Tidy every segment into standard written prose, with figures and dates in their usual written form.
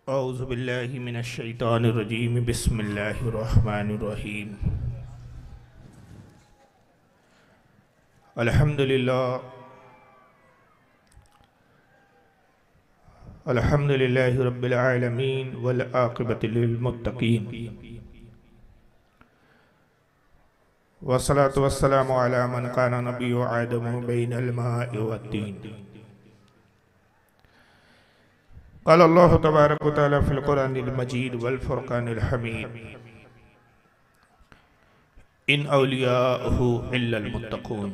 औज़ु बिल्लाहि मिनश शैतानिर रजीम बिस्मिल्लाहिर रहमानिर रहीम अल्हम्दुलिल्लाहि रब्बिल आलमीन वल आक़िबतु लिल मुत्तक़ीन वस्सलातु वस्सलामु अला मन काना नबिय्यु आदमु बैनल माइ वत्तीन क़ाल अल्लाहु तबारक व तआला फ़िल क़ुरआनिल मजीद वल फ़ुरक़ानिल हमीद इन औलियाहु इल्लल मुत्तक़ून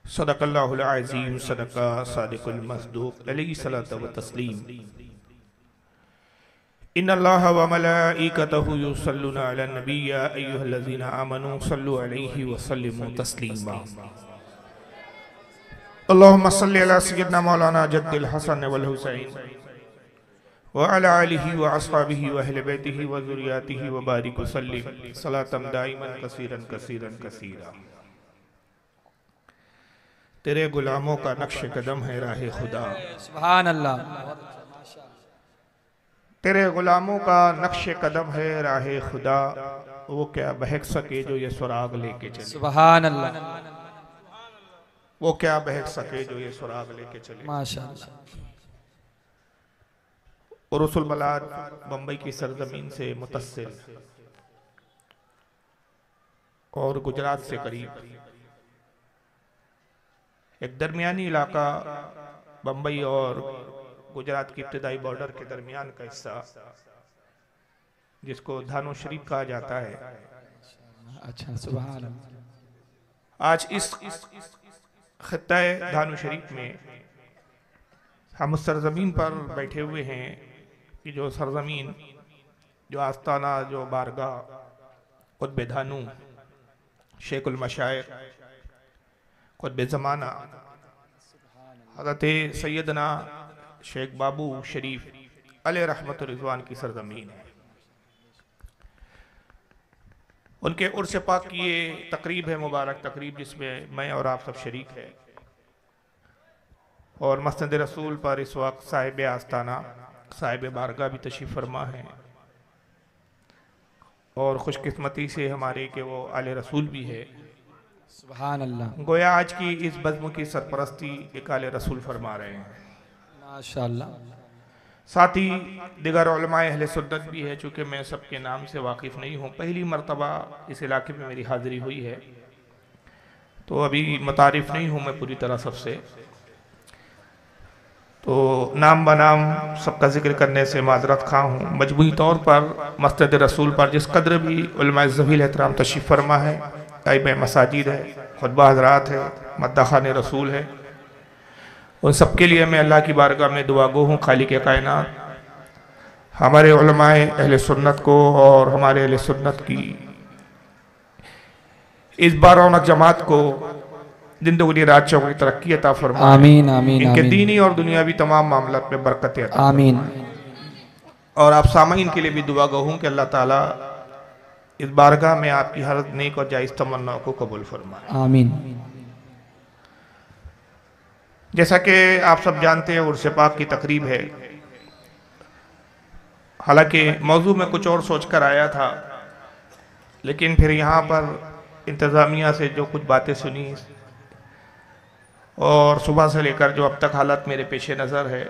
सदक़ल्लाहुल अज़ीम सदक़ा सादिक़ुल मस्दूक़ अलैहि सलातो व तस्लीम इन्नल्लाहा व मलाइकतहु युसल्लूना अलन नबी या अय्युहल्लज़ीना आमनू सल्लु अलैहि व सल्लिमू तस्लीमा अल्लाहुम्मा सल्लि अला सय्यिदिना मौलाना जद्दिल हसन वल हुसैन व अला आलिहि व अस्हाबिहि व अहले बैतिहि व ज़ुर्रिय्यतिहि व बारिक व सल्लिम सलातन दाइमन कसीरन कसीरन कसीरा। तेरे गुलामों का नक्श कदम है राह खुदा, सुभान अल्लाह। तेरे गुलामों का नक्श कदम है राह खुदा, वो क्या बहक सके जो ये सुराग लेके चले। सुभान अल्लाह, वो क्या बहक सके जो ये सुराग लेके चले। माशाअल्लाह। और रसूल बलाद बम्बई की सरजमीन से मुतस्सिल और गुजरात से करीब एक दरमियानी इलाका बम्बई और गुजरात की इब्तदाई बॉर्डर के दरमियान का हिस्सा जिसको धानु शरीफ कहा जाता है। अच्छा, सुभान अल्लाह। आज इस खित्ता धानु शरीफ में हम उस सरजमीन पर बैठे हुए हैं कि जो सरजमीन, जो आस्ताना, जो बारगाह कुतुब धानु शेखुल मशाइख कुतुब ज़माना हज़रत सैयदना शेख बाबू शरीफ अलैहि रहमत रिज़वान की सरजमीन है। उनके उर्स पाक की ये तकरीब है, मुबारक तकरीब, जिसमें मैं और आप सब शरीक है। और मस्जिद रसूल पर इस वक्त साहिब आस्ताना साहिब बारगाह भी तशरीफ़ फरमा है और खुशकिस्मती से हमारे के वो आले रसूल भी है। सुभान अल्लाह। गोया आज की इस बज़्म की सरपरस्ती एक आले रसूल फरमा रहे हैं, माशाअल्लाह। साथ ही दिगर उलमाए अहले सुन्नत भी है। चूँकि मैं सबके नाम से वाकिफ़ नहीं हूँ, पहली मरतबा इस इलाके में मेरी हाज़िरी हुई है, तो अभी मुतारिफ़ नहीं हूँ मैं पूरी तरह सबसे, तो नाम बनाम सबका जिक्र करने से माजरत खा हूँ। मजबूरी तौर पर मस्जिद रसूल पर जिस कदर भी उलमाए ज़वील एहतराम तशरीफ़ फरमा है, आइब मसाजिद है, खुतबा हज़रात है, मद्दाखान रसूल है, उन सब के लिए मैं अल्लाह की बारगाह में दुआ गो हूँ। खालिक कायनात हमारे उलमाए अहले सुन्नत को और हमारे अहले सुन्नत की इस बारौनक जमात को जिंदगी रात चौकी तरक्की अता फरमाए। आमीन आमीन इनके आमीन। दीनी और दुनियावी तमाम मामलात में बरकत अता आमीन। और आप सामाइन के लिए भी दुआ गो हूँ कि अल्लाह ताला इस बारगाह में आपकी हर नेक और जायज़ तमन्ना को कबूल फरमाए। आमीन। जैसा कि आप सब जानते हैं, उर्स पाक की तकरीब है। हालांकि मौजू में कुछ और सोच कर आया था, लेकिन फिर यहाँ पर इंतज़ामिया से जो कुछ बातें सुनी और सुबह से लेकर जो अब तक हालत मेरे पेश नज़र है,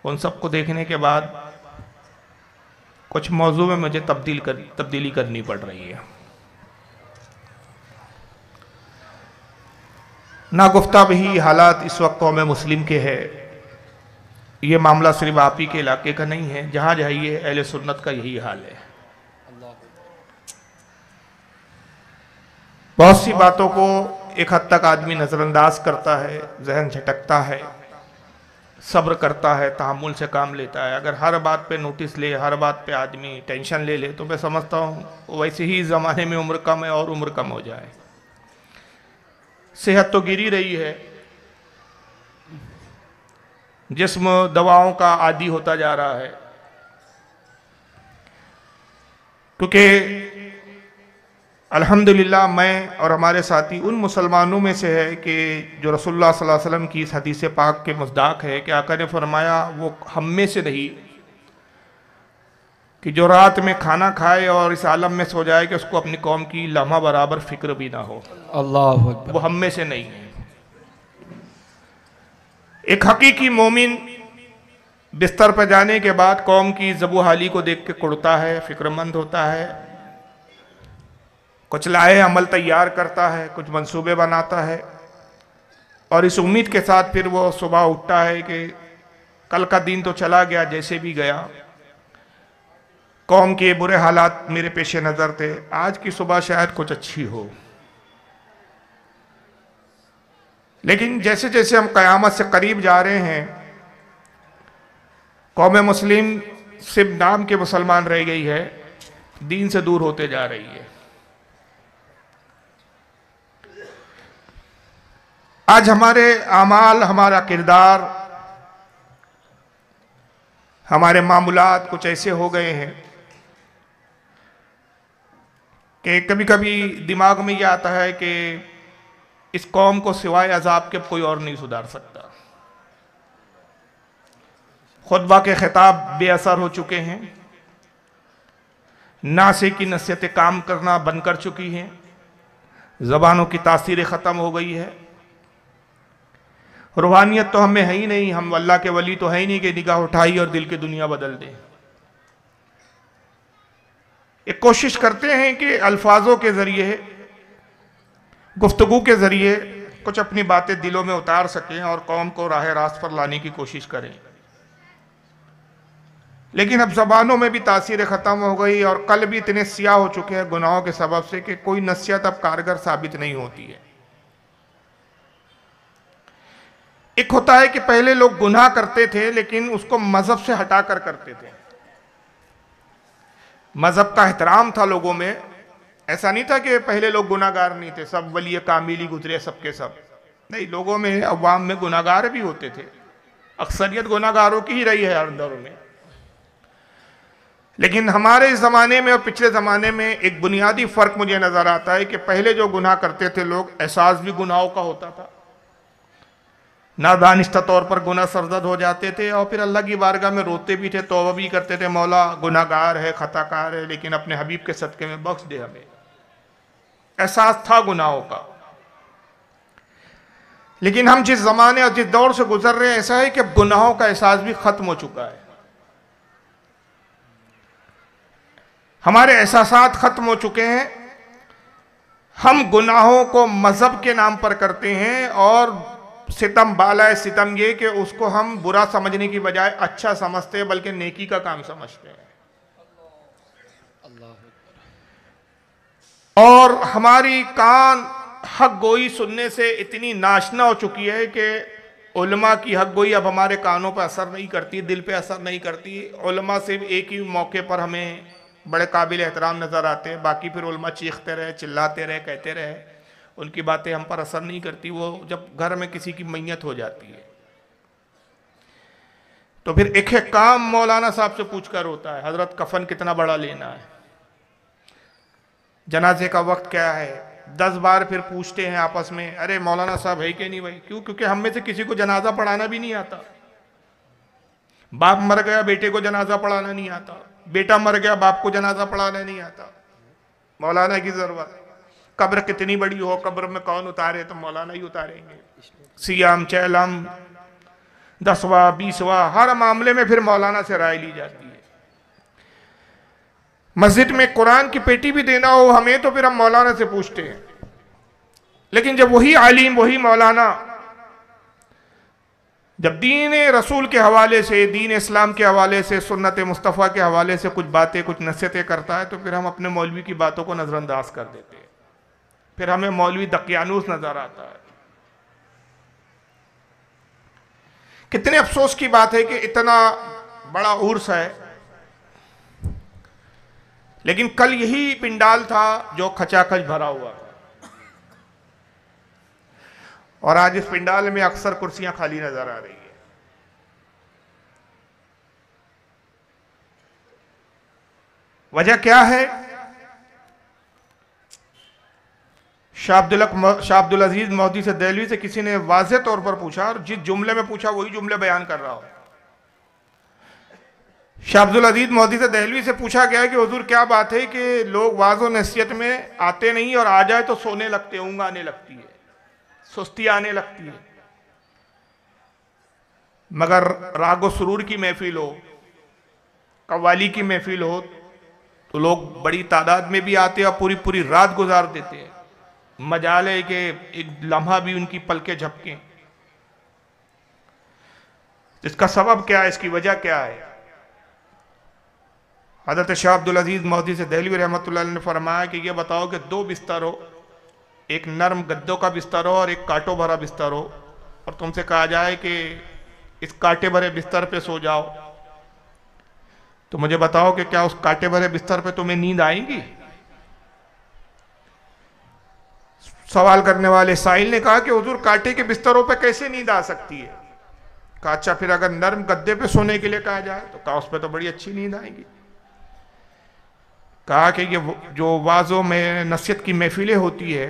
उन सब को देखने के बाद कुछ मौजू में मुझे तब्दीली करनी पड़ रही है। नागुफ्ता भी हालात इस वक्त कौम मुस्लिम के है। ये मामला सिर्फ आप ही के इलाके का नहीं है, जहाँ जाइए अहले सुन्नत का यही हाल है। बहुत सी बातों को एक हद तक आदमी नज़रअंदाज करता है, जहन झटकता है, सब्र करता है, तहम्मुल से काम लेता है। अगर हर बात पे नोटिस ले, हर बात पे आदमी टेंशन ले ले, तो मैं समझता हूँ वैसे ही ज़माने में उम्र कम है और उम्र कम हो जाए। सेहत तो गिरी रही है, जिस्म दवाओं का आदी होता जा रहा है, क्योंकि अल्हम्दुलिल्लाह मैं और हमारे साथी उन मुसलमानों में से है कि जो रसूलुल्लाह सल्लल्लाहु अलैहि वसल्लम की इस हदीस पाक के मुस्दाक है कि आका ने फरमाया वो हम में से नहीं कि जो रात में खाना खाए और इस आलम में सो जाए कि उसको अपनी कौम की लम्हा बराबर फिक्र भी ना हो, अल्लाह वो हम में से नहीं है। एक हकीकी मोमिन बिस्तर पर जाने के बाद कौम की ज़बू हाली को देख के कुड़ता है, फिक्रमंद होता है, कुछ लाए अमल तैयार करता है, कुछ मंसूबे बनाता है और इस उम्मीद के साथ फिर वो सुबह उठता है कि कल का दिन तो चला गया जैसे भी गया, कौम के बुरे हालात मेरे पेश नज़र थे, आज की सुबह शायद कुछ अच्छी हो। लेकिन जैसे जैसे हम क़यामत से करीब जा रहे हैं, कौम मुस्लिम सिर्फ नाम के मुसलमान रह गई है, दीन से दूर होते जा रही है। आज हमारे आमाल, हमारा किरदार, हमारे मामूलात कुछ ऐसे हो गए हैं कि कभी कभी दिमाग में ये आता है कि इस कौम को सिवाय अजाब के कोई और नहीं सुधार सकता। खुतबा के खिताब बेअसर हो चुके हैं, नासे की नसीहतें काम करना बंद कर चुकी हैं, ज़बानों की तासीर ख़त्म हो गई है, रूहानियत तो हमें है ही नहीं, हम अल्लाह के वली तो है ही नहीं कि निगाह उठाई और दिल की दुनिया बदल दें। एक कोशिश करते हैं कि अल्फाजों के ज़रिए, गुफ्तगू के ज़रिए कुछ अपनी बातें दिलों में उतार सकें और कौम को राह रास्त पर लाने की कोशिश करें, लेकिन अब ज़बानों में भी तासीर ख़त्म हो गई और कल भी इतने सियाह हो चुके हैं गुनाहों के सबब से कि कोई नसीहत अब कारगर साबित नहीं होती है। एक होता है कि पहले लोग गुनाह करते थे लेकिन उसको मजहब से हटाकर करते थे, मजहब का एहतराम था लोगों में। ऐसा नहीं था कि पहले लोग गुनाहगार नहीं थे, सब वली कामिली गुजरे सबके सब, नहीं, लोगों में, अवाम में गुनाहगार भी होते थे, अक्सरियत गुनाहगारों की ही रही है हर दौर में। लेकिन हमारे इस ज़माने में और पिछले ज़माने में एक बुनियादी फ़र्क मुझे नज़र आता है कि पहले जो गुनाह करते थे लोग, एहसास भी गुनाहों का होता था, नादानिस्ता तौर पर गुनाह सरजद हो जाते थे और फिर अल्लाह की बारगाह में रोते भी थे, तौबा भी करते थे, मौला गुनाहगार है, खताकार है, लेकिन अपने हबीब के सदक़े में बख्श दे हमें। एहसास था गुनाहों का। लेकिन हम जिस ज़माने और जिस दौर से गुजर रहे हैं, ऐसा है कि अब गुनाहों का एहसास भी ख़त्म हो चुका है, हमारे एहसासात ख़त्म हो चुके हैं। हम गुनाहों को मज़हब के नाम पर करते हैं और सितम बाला सितम ये कि उसको हम बुरा समझने की बजाय अच्छा समझते हैं, बल्कि नेकी का काम समझते हैं। और हमारी कान हक गोई सुनने से इतनी नाशना हो चुकी है कि उलमा की हक गोई अब हमारे कानों पर असर नहीं करती, दिल पे असर नहीं करती। उलमा सिर्फ एक ही मौके पर हमें बड़े काबिल एहतराम नज़र आते हैं, बाकी फिर उलमा चीखते रहे, चिल्लाते रहे, कहते रहे, उनकी बातें हम पर असर नहीं करती। वो जब घर में किसी की मैयत हो जाती है तो फिर एक एक काम मौलाना साहब से पूछकर होता है, हजरत कफन कितना बड़ा लेना है, जनाजे का वक्त क्या है, 10 बार फिर पूछते हैं आपस में, अरे मौलाना साहब है कि नहीं भाई, क्यों? क्योंकि हम में से किसी को जनाजा पढ़ाना भी नहीं आता। बाप मर गया, बेटे को जनाजा पढ़ाना नहीं आता, बेटा मर गया, बाप को जनाजा पढ़ाना नहीं आता। मौलाना की जरूरत, कब्र कितनी बड़ी हो, कब्र में कौन उतारे, तो मौलाना ही उतारेंगे। सियाम चैलम 10वां 20वां हर मामले में फिर मौलाना से राय ली जाती है। मस्जिद में कुरान की पेटी भी देना हो हमें तो फिर हम मौलाना से पूछते हैं। लेकिन जब वही आलिम, वही मौलाना जब दीन रसूल के हवाले से, दीन इस्लाम के हवाले से, सुन्नत मुस्तफ़ा के हवाले से कुछ बातें, कुछ नसीहतें करता है, तो फिर हम अपने मौलवी की बातों को नज़रअंदाज कर देते हैं, फिर हमें मौलवी दकियानूस नजर आता है। कितने अफसोस की बात है कि इतना बड़ा उर्स है, लेकिन कल यही पिंडाल था जो खचाखच भरा हुआ था, और आज इस पिंडाल में अक्सर कुर्सियां खाली नजर आ रही है। वजह क्या है? शाह अब्दुल अजीज मोहदी से देहलवी से किसी ने वाज़ेह तौर पर पूछा, और जिस जुमले में पूछा वही जुमले बयान कर रहा हूं। शाह अब्दुल अजीज मोहदी से देहलवी से पूछा गया है कि हुजूर क्या बात है कि लोग वाज़ व नसीहत में आते नहीं और आ जाए तो सोने लगते, ऊँघ आने लगती है, सुस्ती आने लगती है, मगर राग व सुरूर की महफिल हो, कव्वाली की महफिल हो तो लोग बड़ी तादाद में भी आते हैं और पूरी पूरी रात गुजार देते हैं। मजाल है कि एक लम्हा भी उनकी पलकें झपकें। इसका सबब क्या है, इसकी वजह क्या है? हज़रत शाह अब्दुल अजीज मोहदी से देहलवी रहमतुल्लाह अलैह ने फरमाया कि ये बताओ कि दो बिस्तर हो, एक नरम गद्दों का बिस्तर हो और एक कांटों भरा बिस्तर हो, और तुमसे कहा जाए कि इस कांटे भरे बिस्तर पे सो जाओ, तो मुझे बताओ कि क्या उस कांटे भरे बिस्तर पे तुम्हें नींद आएगी? सवाल करने वाले साहिल ने कहा कि हुजूर कांटे के बिस्तरों पे कैसे नींद आ सकती है? कहा अच्छा फिर अगर नरम गद्दे पे सोने के लिए कहा जाए तो कहा उस पर तो बड़ी अच्छी नींद आएगी। कहा कि ये जो वाज़ों में नसीहत की महफिलें होती है,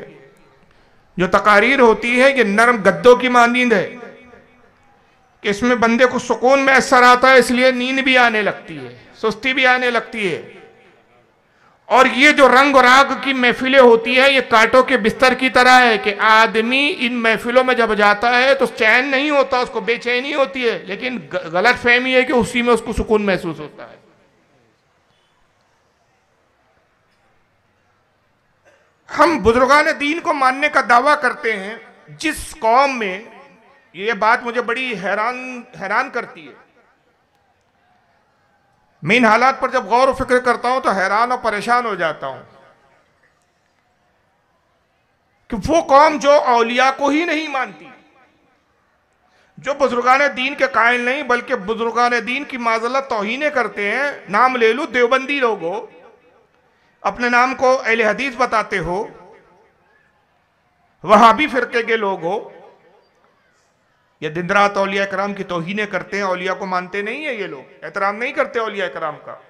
जो तकारीर होती है, ये नरम गद्दों की मानींद है कि इसमें बंदे को सुकून मैसर आता है, इसलिए नींद भी आने लगती है, सुस्ती भी आने लगती है। और ये जो रंग और राग की महफिलें होती है, ये कांटों के बिस्तर की तरह है कि आदमी इन महफिलों में जब जाता है तो चैन नहीं होता, उसको बेचैनी होती है, लेकिन गलत फहमी है कि उसी में उसको सुकून महसूस होता है। हम बुजुर्गान दीन को मानने का दावा करते हैं, जिस कौम में, ये बात मुझे बड़ी हैरान करती है, मैं इन हालात पर जब गौर फिक्र करता हूं तो हैरान और परेशान हो जाता हूं कि वो कौम जो औलिया को ही नहीं मानती, जो बुजुर्गान दीन के कायल नहीं बल्कि बुजुर्गान दीन की माज़ल्लत तौहीनें करते हैं। नाम ले लूं, देवबंदी लोग हो, अपने नाम को अहले हदीस बताते हो, वहाबी फिरके के लोग हो, ये दिन रात औलिया कराम की तौहीनें करते हैं, औलिया को मानते नहीं है, ये लोग एहतराम नहीं करते औलिया कराम का।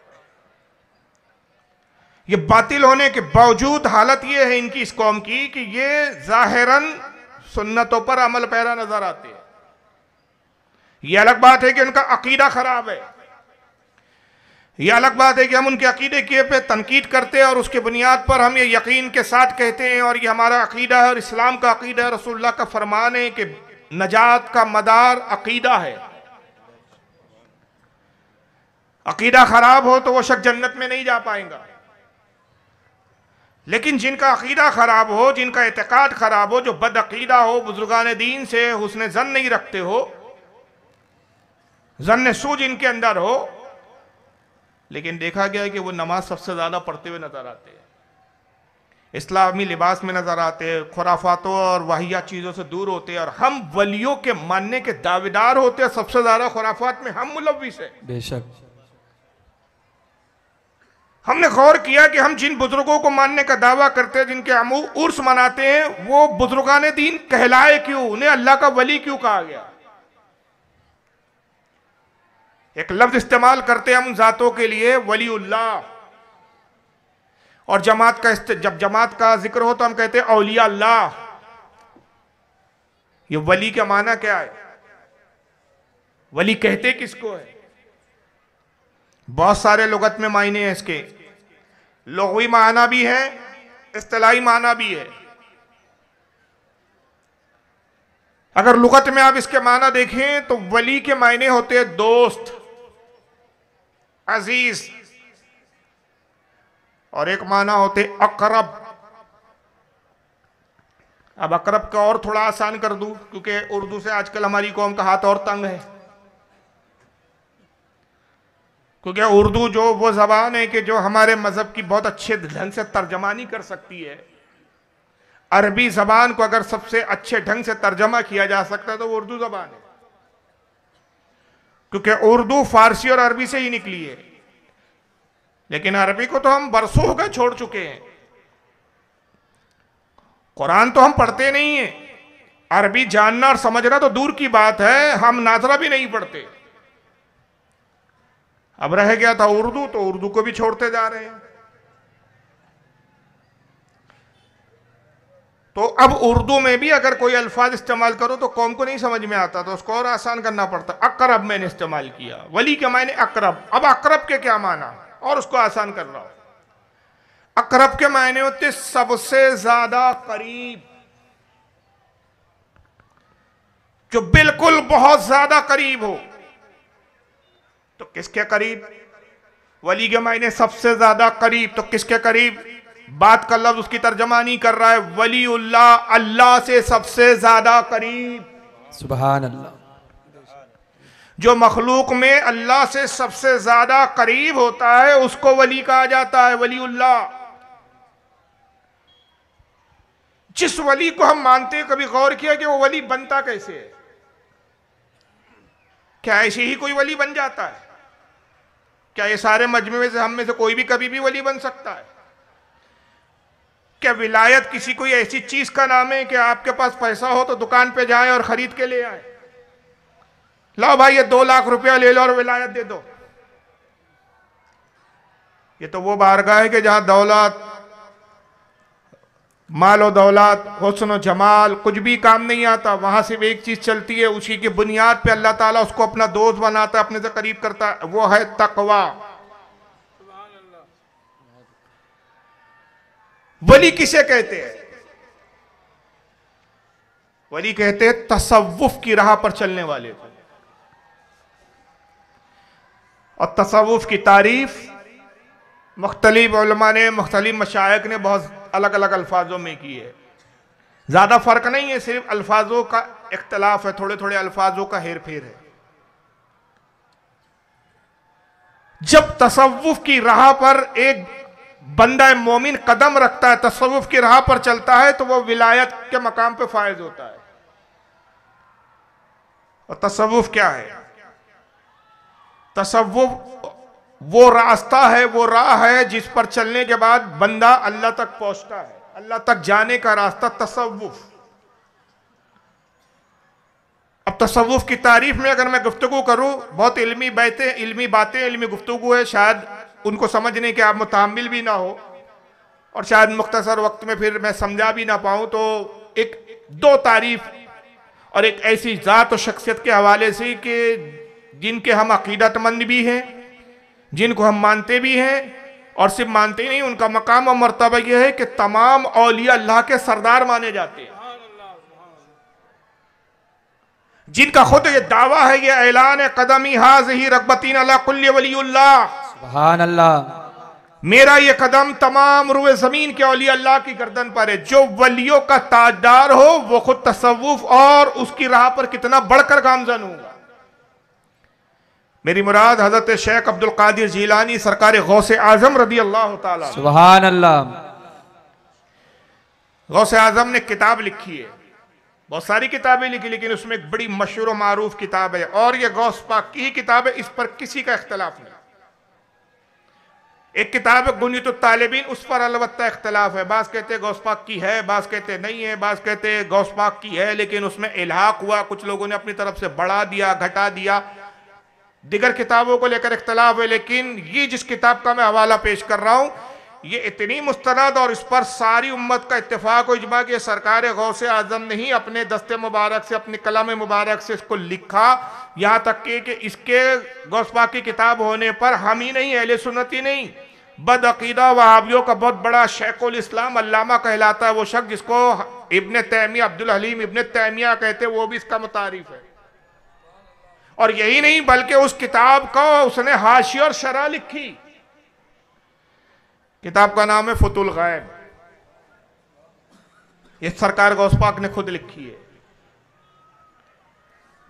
ये बातिल होने के बावजूद हालत ये है इनकी, इस कौम की, कि ये जाहिरन सुन्नतों पर अमल पैरा नजर आते हैं। ये अलग बात है कि उनका अकीदा खराब है, ये अलग बात है कि हम उनके अकीदे के पे तनकीद करते हैं और उसके बुनियाद पर हम ये यकीन के साथ कहते हैं और ये हमारा अकीदा है और इस्लाम का अकीदा है, रसूलुल्लाह का फरमान है कि नजात का मदार अकीदा है। अकीदा खराब हो तो वो शख्स जन्नत में नहीं जा पाएगा, लेकिन जिनका अकीदा खराब हो, जिनका एतकाद खराब हो, जो बदअकीदा हो, बुजुर्गान दीन से हुस्न जन नहीं रखते हो, जन्ने सू जिनके अंदर हो, लेकिन देखा गया है कि वो नमाज सबसे ज्यादा पढ़ते हुए नजर आते हैं, इस्लामी लिबास में नजर आते हैं, खुराफातों और वाहिया चीजों से दूर होते हैं, और हम वलियों के मानने के दावेदार होते हैं। सबसे ज्यादा खुराफात में हम मुलव्विस है। बेशक हमने गौर किया कि हम जिन बुजुर्गों को मानने का दावा करते हैं, जिनके हम उर्स मनाते हैं, वो बुजुर्गान दीन कहलाए क्यों? उन्हें अल्लाह का वली क्यों कहा गया? एक लफ्ज इस्तेमाल करते हैं हम उन जातों के लिए, वलीउल्लाह, और जब जमात का जिक्र हो तो हम कहते हैं औलिया अल्लाह। ये वली का माना क्या है? वली कहते किसको है? बहुत सारे लुगत में मायने हैं इसके, लुग़वी माना भी है, इस्तिलाही माना भी है। अगर लुगत में आप इसके माना देखें तो वली के मायने होते हैं दोस्त, अजीज, और एक माना होते अकरब। अब अकरब का और थोड़ा आसान कर दूं, क्योंकि उर्दू से आजकल हमारी कौम का हाथ और तंग है, क्योंकि उर्दू जो वो जबान है कि जो हमारे मजहब की बहुत अच्छे ढंग से तर्जमानी कर सकती है। अरबी जबान को अगर सबसे अच्छे ढंग से तर्जमा किया जा सकता है तो वो उर्दू जबान है, क्योंकि उर्दू फारसी और अरबी से ही निकली है। लेकिन अरबी को तो हम बरसों हो गए छोड़ चुके हैं, कुरान तो हम पढ़ते नहीं है, अरबी जानना और समझना तो दूर की बात है, हम नाजरा भी नहीं पढ़ते। अब रह गया था उर्दू, तो उर्दू को भी छोड़ते जा रहे हैं। तो अब उर्दू में भी अगर कोई अल्फाज इस्तेमाल करो तो कौम को नहीं समझ में आता, तो उसको और आसान करना पड़ता। अकरब मैंने इस्तेमाल किया, वली के मायने अकरब, अब अकरब के क्या माना और उसको आसान कर रहा हूं। अकरब के मायने होते सबसे ज्यादा करीब, जो बिल्कुल बहुत ज्यादा करीब हो। तो किसके करीब? वली के मायने सबसे ज्यादा करीब, तो किसके करीब? बात का लफ्ज उसकी तर्जमा नहीं कर रहा है, वलीउल्लाह, अल्लाह से सबसे ज्यादा करीब। सुभान अल्लाह। जो मखलूक में अल्लाह से सबसे ज्यादा करीब होता है उसको वली कहा जाता है, वलीउल्लाह। जिस वली को हम मानते हैं, कभी गौर किया कि वो वली बनता कैसे है? क्या ऐसे ही कोई वली बन जाता है? क्या ये सारे मजमे में से हम में से कोई भी कभी भी वली बन सकता है? क्या विलायत किसी कोई ऐसी चीज का नाम है कि आपके पास पैसा हो तो दुकान पे जाएं और खरीद के ले आए? लो भाई ये 2 लाख रुपया ले लो और विलायत दे दो। ये तो वो बारगाह है कि जहां दौलत, मालो दौलत, हुस्न जमाल कुछ भी काम नहीं आता। वहां सिर्फ एक चीज चलती है, उसी की बुनियाद पे अल्लाह ताला उसको अपना दोस्त बनाता है, अपने से करीब करता है, वो है तकवा। वली किसे कहते हैं? वली कहते हैं तसव्वुफ की राह पर चलने वाले को। और तसव्वुफ की तारीफ मुख्तलिफ उलमा ने, मुख्तलिफ मशाइख ने बहुत अलग अलग अल्फाजों में की है। ज्यादा फर्क नहीं है, सिर्फ अल्फाजों का इख्तलाफ है, थोड़े थोड़े अल्फाजों का हेर फेर है। जब तसव्वुफ की राह पर एक बंदा मोमिन कदम रखता है, तसव्वुफ की राह पर चलता है, तो वो विलायत के मकाम पे फायज होता है। और तसव्वुफ क्या है? तसव्वुफ वो रास्ता है, वो राह है जिस पर चलने के बाद बंदा अल्लाह तक पहुंचता है। अल्लाह तक जाने का रास्ता तसव्वुफ। अब तसव्वुफ की तारीफ में अगर मैं गुफ्तगू करूं, बहुत इल्मी बातें, इल्मी गुफ्तगू है, शायद उनको समझने के आप मुतामिल भी ना हो और शायद मुख्तसर वक्त में फिर मैं समझा भी ना पाऊं। तो एक 2 तारीफ और एक ऐसी जात और शख्सियत के हवाले से कि जिनके हम अकीदतमंद भी हैं, जिनको हम मानते भी हैं, और सिर्फ मानते ही नहीं, उनका मकाम और मर्तबा यह है कि तमाम औलिया अल्लाह के सरदार माने जाते हैं, जिनका खुद ये दावा है, ये ऐलान है, कदमी हाज़िही रग़बतीन अला कुल्ली वलीउल्लाह, सुभान अल्लाह। मेरा ये कदम तमाम रुए जमीन के औलिया अल्लाह की गर्दन पर है। जो वलियों का ताजदार हो वो खुद तसव्वुफ और उसकी राह पर कितना बढ़कर गामजन होगा। मेरी मुराद हजरत शेख अब्दुल कादिर जीलानी सरकार गौसे आजम रदी अल्लाह ताला। सुभान अल्लाह। गौसे आजम ने किताब लिखी है, बहुत सारी किताबें लिखी, लेकिन उसमें एक बड़ी मशहूर मारूफ किताब है और ये गौस पाक की ही किताब है, इस पर किसी का इख्तलाफ नहीं। एक किताब है गुनियतुत तालिबीन, उस पर अलबत्ता इख्तलाफ है। बास कहते हैं गौस पाक की है, बास कहते नहीं है, बास कहते हैं गौस पाक की है लेकिन उसमें इल्हाक हुआ, कुछ लोगों ने अपनी तरफ से बढ़ा दिया, घटा दिया। दिगर किताबों को लेकर इख्तलाफ है, लेकिन ये जिस किताब का मैं हवाला पेश कर रहा हूं, ये इतनी मुस्तनद और इस पर सारी उम्मत का इत्तेफाक और इजमा कि सरकार गौसे आजम ने ही अपने दस्ते मुबारक से, अपने कलम मुबारक से इसको लिखा। यहाँ तक कि इसके गौस पाक की किताब होने पर हम ही नहीं, अहले सुन्नत ही नहीं, बदअकीदा वहाबियों का बहुत बड़ा शेखुल इस्लाम अल्लामा कहलाता है वो शख्स जिसको इब्ने तैमिया, अब्दुल हलीम इब्ने तैमिया कहते, वो भी इसका मुतारिफ है। और यही नहीं बल्कि उस किताब का उसने हाशिया और शरह लिखी। किताब का नाम है फुतुल गैब, ये सरकार गौस पाक ने खुद लिखी है।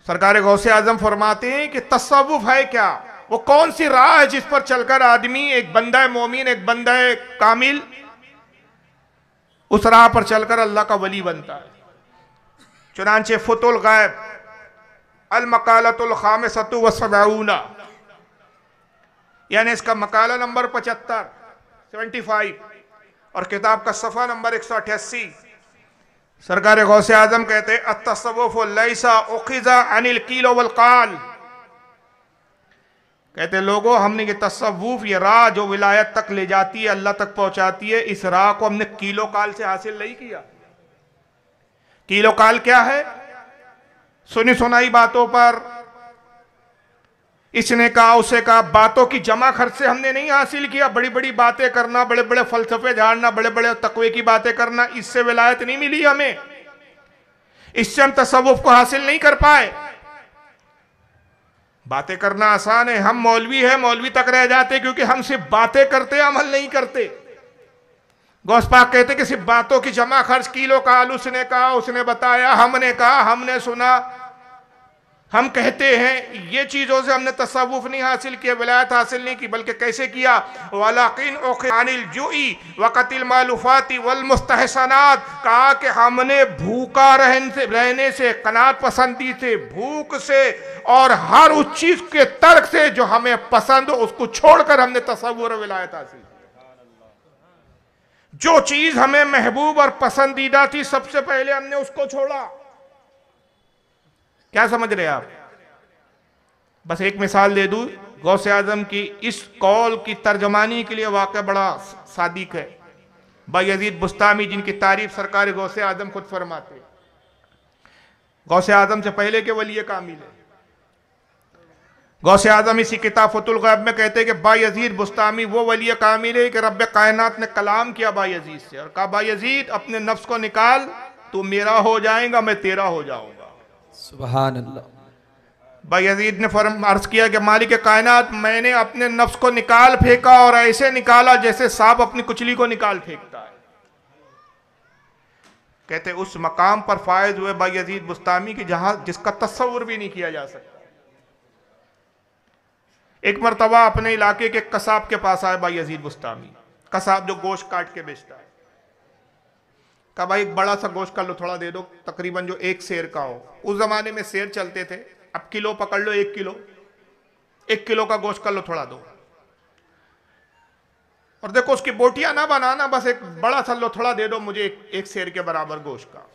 सरकार गौसे आजम फरमाते हैं कि तसव्वुफ है क्या, वो कौन सी राह है जिस पर चलकर आदमी, एक बंदा मोमिन, एक बंदा कामिल, उस राह पर चलकर अल्लाह का वली बनता है। चुनांचे फुतुल गैब अल मकालतुल खामिसतु व सबऊना, यानी इसका मकाला नंबर 75 और किताब का सफ़ा नंबर 188। सरकार गौसे आजम कहते हैं अत्तसव्वुफ़ु लैसा उखिज़ा अनिल कील वल क़ाल, कहते लोगों हमने ये तसव्वुफ, ये राह जो विलायत तक ले जाती है, अल्लाह तक पहुंचाती है, इस राह को हमने कीलो काल से हासिल नहीं किया। कीलो काल क्या है? सुनी सुनाई बातों पर, इसने कहा उसे कहा, बातों की जमा खर्च से हमने नहीं हासिल किया। बड़ी बड़ी बातें करना, बड़े बड़े फलसफे झाड़ना, बड़े बड़े तकवे की बातें करना, इससे विलायत नहीं मिली हमें। इससे हम तसव्वुफ को हासिल नहीं कर पाए। बातें करना आसान है, हम मौलवी है, मौलवी तक रह जाते क्योंकि हम सिर्फ बातें करते, अमल नहीं करते। गौस पाक कहते कि सिर्फ बातों की जमा खर्च, कीलो काल, उसने कहा, उसने बताया, हमने कहा, हमने सुना, हम कहते हैं, ये चीजों से हमने तसव्वुफ नहीं हासिल किया, विलायत हासिल नहीं की। बल्कि कैसे किया? वलाकिन अनिल जुई वक़तिल मालूफाती वल मुस्तहसनात, कहा कि हमने भूखा रहने से, कनात पसंदी से, भूख से और हर उस चीज के तर्क से जो हमें पसंद हो उसको छोड़कर हमने तसव्वुर विलायत हासिल की। जो चीज हमें महबूब और पसंदीदा थी सबसे पहले हमने उसको छोड़ा। क्या समझ रहे आप? बस एक मिसाल दे दूं, गौसे आजम की इस कौल की तर्जमानी के लिए वाक़या बड़ा सादिक है। बायजीद बुस्तामी, जिनकी तारीफ सरकार गौसे आजम खुद फरमाते, गौसे आजम से पहले के वली कामिल है। गौसे आजम इसी किताब फतुल गैब में कहते हैं कि बायजीद बुस्तामी वो वली कामिल है कि रब्बे कायनात ने कलाम किया बायजीद से और कहा, बायजीद अपने नफ्स को निकाल, तू मेरा हो जाएगा, मैं तेरा हो जाऊंगा। सुभान अल्लाह। बायजीद ने अर्ज किया कि मालिक कायनात, मैंने अपने नफ्स को निकाल फेंका और ऐसे निकाला जैसे सांप अपनी कुचली को निकाल फेंकता है। कहते उस मकाम पर फायज हुए बायजीद बुस्तामी की जहां जिसका तस्वुर भी नहीं किया जा सकता। एक मरतबा अपने इलाके के कसाब के पास आए बायजीद बुस्तामी, कसाब जो गोश्त काट के बेचता है। कहा, भाई एक बड़ा सा गोश्त का लुथड़ा दे दो, तकरीबन जो एक शेर का हो। उस जमाने में शेर चलते थे, अब किलो पकड़ लो, 1 किलो का गोश्त का लुथड़ा दो। और देखो उसकी बोटियां ना बनाना, बस एक बड़ा सा लुथड़ा दे दो मुझे, एक शेर के बराबर गोश्त का।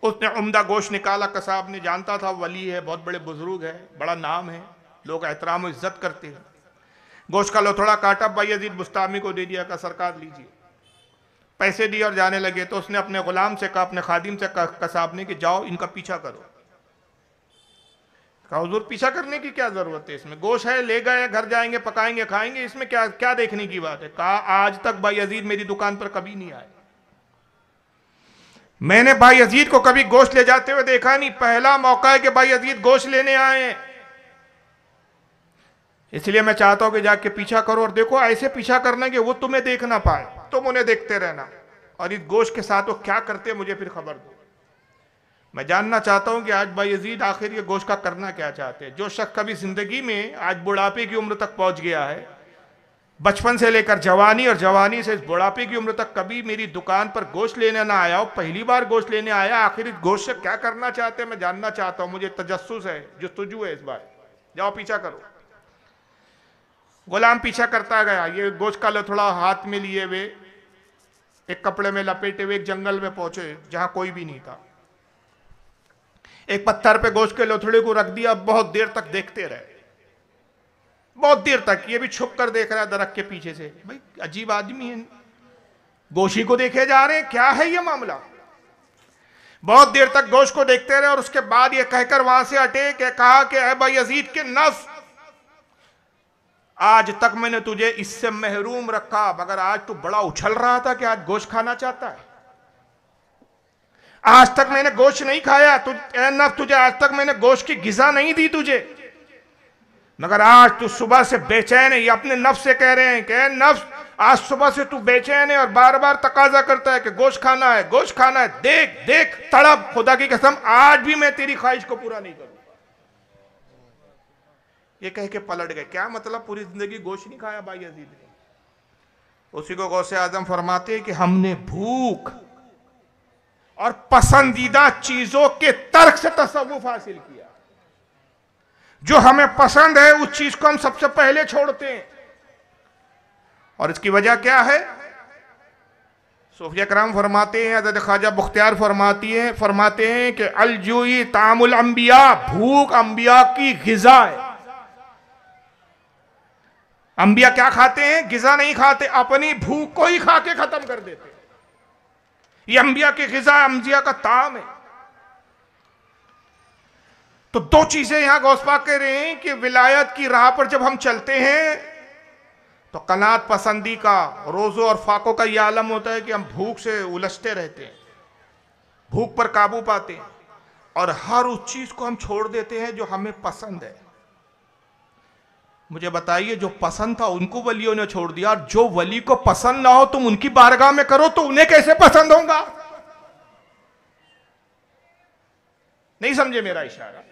उसने उम्दा गोश्त निकाला। कसाब ने जानता था वली है, बहुत बड़े बुजुर्ग है, बड़ा नाम है, लोग एहतराम और इज्जत करते हैं। गोश्त का लुथड़ा काटा, बायजीद बुस्तामी को दे दिया, का सरकार लीजिए। पैसे दिए और जाने लगे तो उसने अपने गुलाम से कहा, अपने खादिम से कहा, कसाब ने, कि जाओ इनका पीछा करो। कहा, हुजूर पीछा करने की क्या जरूरत है, इसमें गोश्त है, ले गए, घर जाएंगे, पकाएंगे, खाएंगे, इसमें क्या क्या देखने की बात है। कहा, आज तक बायजीद मेरी दुकान पर कभी नहीं आए, मैंने बायजीद को कभी गोश्त ले जाते हुए देखा नहीं, पहला मौका है कि बायजीद गोश्त लेने आए, इसलिए मैं चाहता हूं कि जाके पीछा करो और देखो, ऐसे पीछा करना कि वो तुम्हें देख ना पाए, तुम उन्हें देखते रहना, और इस गोश्त के साथ वो क्या करते मुझे फिर खबर दो। मैं जानना चाहता हूं कि आज बायजीद आखिर ये गोश्त का करना क्या चाहते हैं। जो शख्स कभी जिंदगी में आज बुढ़ापे की उम्र तक पहुंच गया है, बचपन से लेकर जवानी और जवानी से इस बुढ़ापे की उम्र तक कभी मेरी दुकान पर गोश्त लेने ना आया हो, पहली बार गोश्त लेने आया, आखिर इस गोश्त से क्या करना चाहते हैं मैं जानना चाहता हूं, मुझे तजस्सुस है, जुस्तजू है इस बार। जाओ पीछा करो। गुलाम पीछा करता गया, ये गोश्त का लथड़ा हाथ में लिए हुए, एक कपड़े में लपेटे हुए, एक जंगल में पहुंचे जहां कोई भी नहीं था। एक पत्थर पे गोश्त के लथड़े को रख दिया, बहुत देर तक देखते रहे, बहुत देर तक। ये भी छुप कर देख रहा है दरख्त के पीछे से, भाई अजीब आदमी है, गोशी को देखे जा रहे हैं, क्या है ये मामला। बहुत देर तक गोश्त को देखते रहे और उसके बाद ये कहकर वहां से हटे कि कहा कि ऐ बायजीद के नफ्स, आज तक मैंने तुझे इससे महरूम रखा, मगर आज तू बड़ा उछल रहा था कि आज गोश्त खाना चाहता है। आज तक मैंने गोश्त नहीं खाया, तुझे आज तक मैंने गोश्त की गिज़ा नहीं दी तुझे, मगर आज तू सुबह से बेचैन है। ये अपने नफ्स से कह रहे हैं कि नफ्स, आज सुबह से तू बेचैन है और बार बार तकाजा करता है कि गोश्त खाना है, गोश्त खाना है, देख देख तड़प, खुदा की कसम आज भी मैं तेरी ख्वाहिश को पूरा नहीं करूंगा। ये कह के पलट गए। क्या मतलब, पूरी जिंदगी गोश्त नहीं खाया बायजीद ने। उसी को गौसे आजम फरमाते हैं कि हमने भूख और पसंदीदा चीजों के तर्क से तसव्वुफ हासिल किया। जो हमें पसंद है उस चीज को हम सबसे पहले छोड़ते हैं, और इसकी वजह क्या है? सूफिया कराम फरमाते हैं, हज़रत ख्वाजा बख्तियार फरमाते हैं कि अलजुई तामुल अंबिया, भूख अंबिया की गिज़ा है। अंबिया क्या खाते हैं? गिज़ा नहीं खाते, अपनी भूख को ही खा के खत्म कर देते। ये अंबिया की गिज़ा, अंबिया का ताम है। तो दो चीजें यहां गौस पाक कह रहे हैं कि विलायत की राह पर जब हम चलते हैं तो कनात पसंदी का, रोजो और फाकों का यह आलम होता है कि हम भूख से उलझते रहते हैं, भूख पर काबू पाते हैं और हर उस चीज को हम छोड़ देते हैं जो हमें पसंद है। मुझे बताइए, जो पसंद था उनको वलियों ने छोड़ दिया, और जो वली को पसंद ना हो तुम उनकी बारगाह में करो तो उन्हें कैसे पसंद होगा? नहीं समझे मेरा इशारा?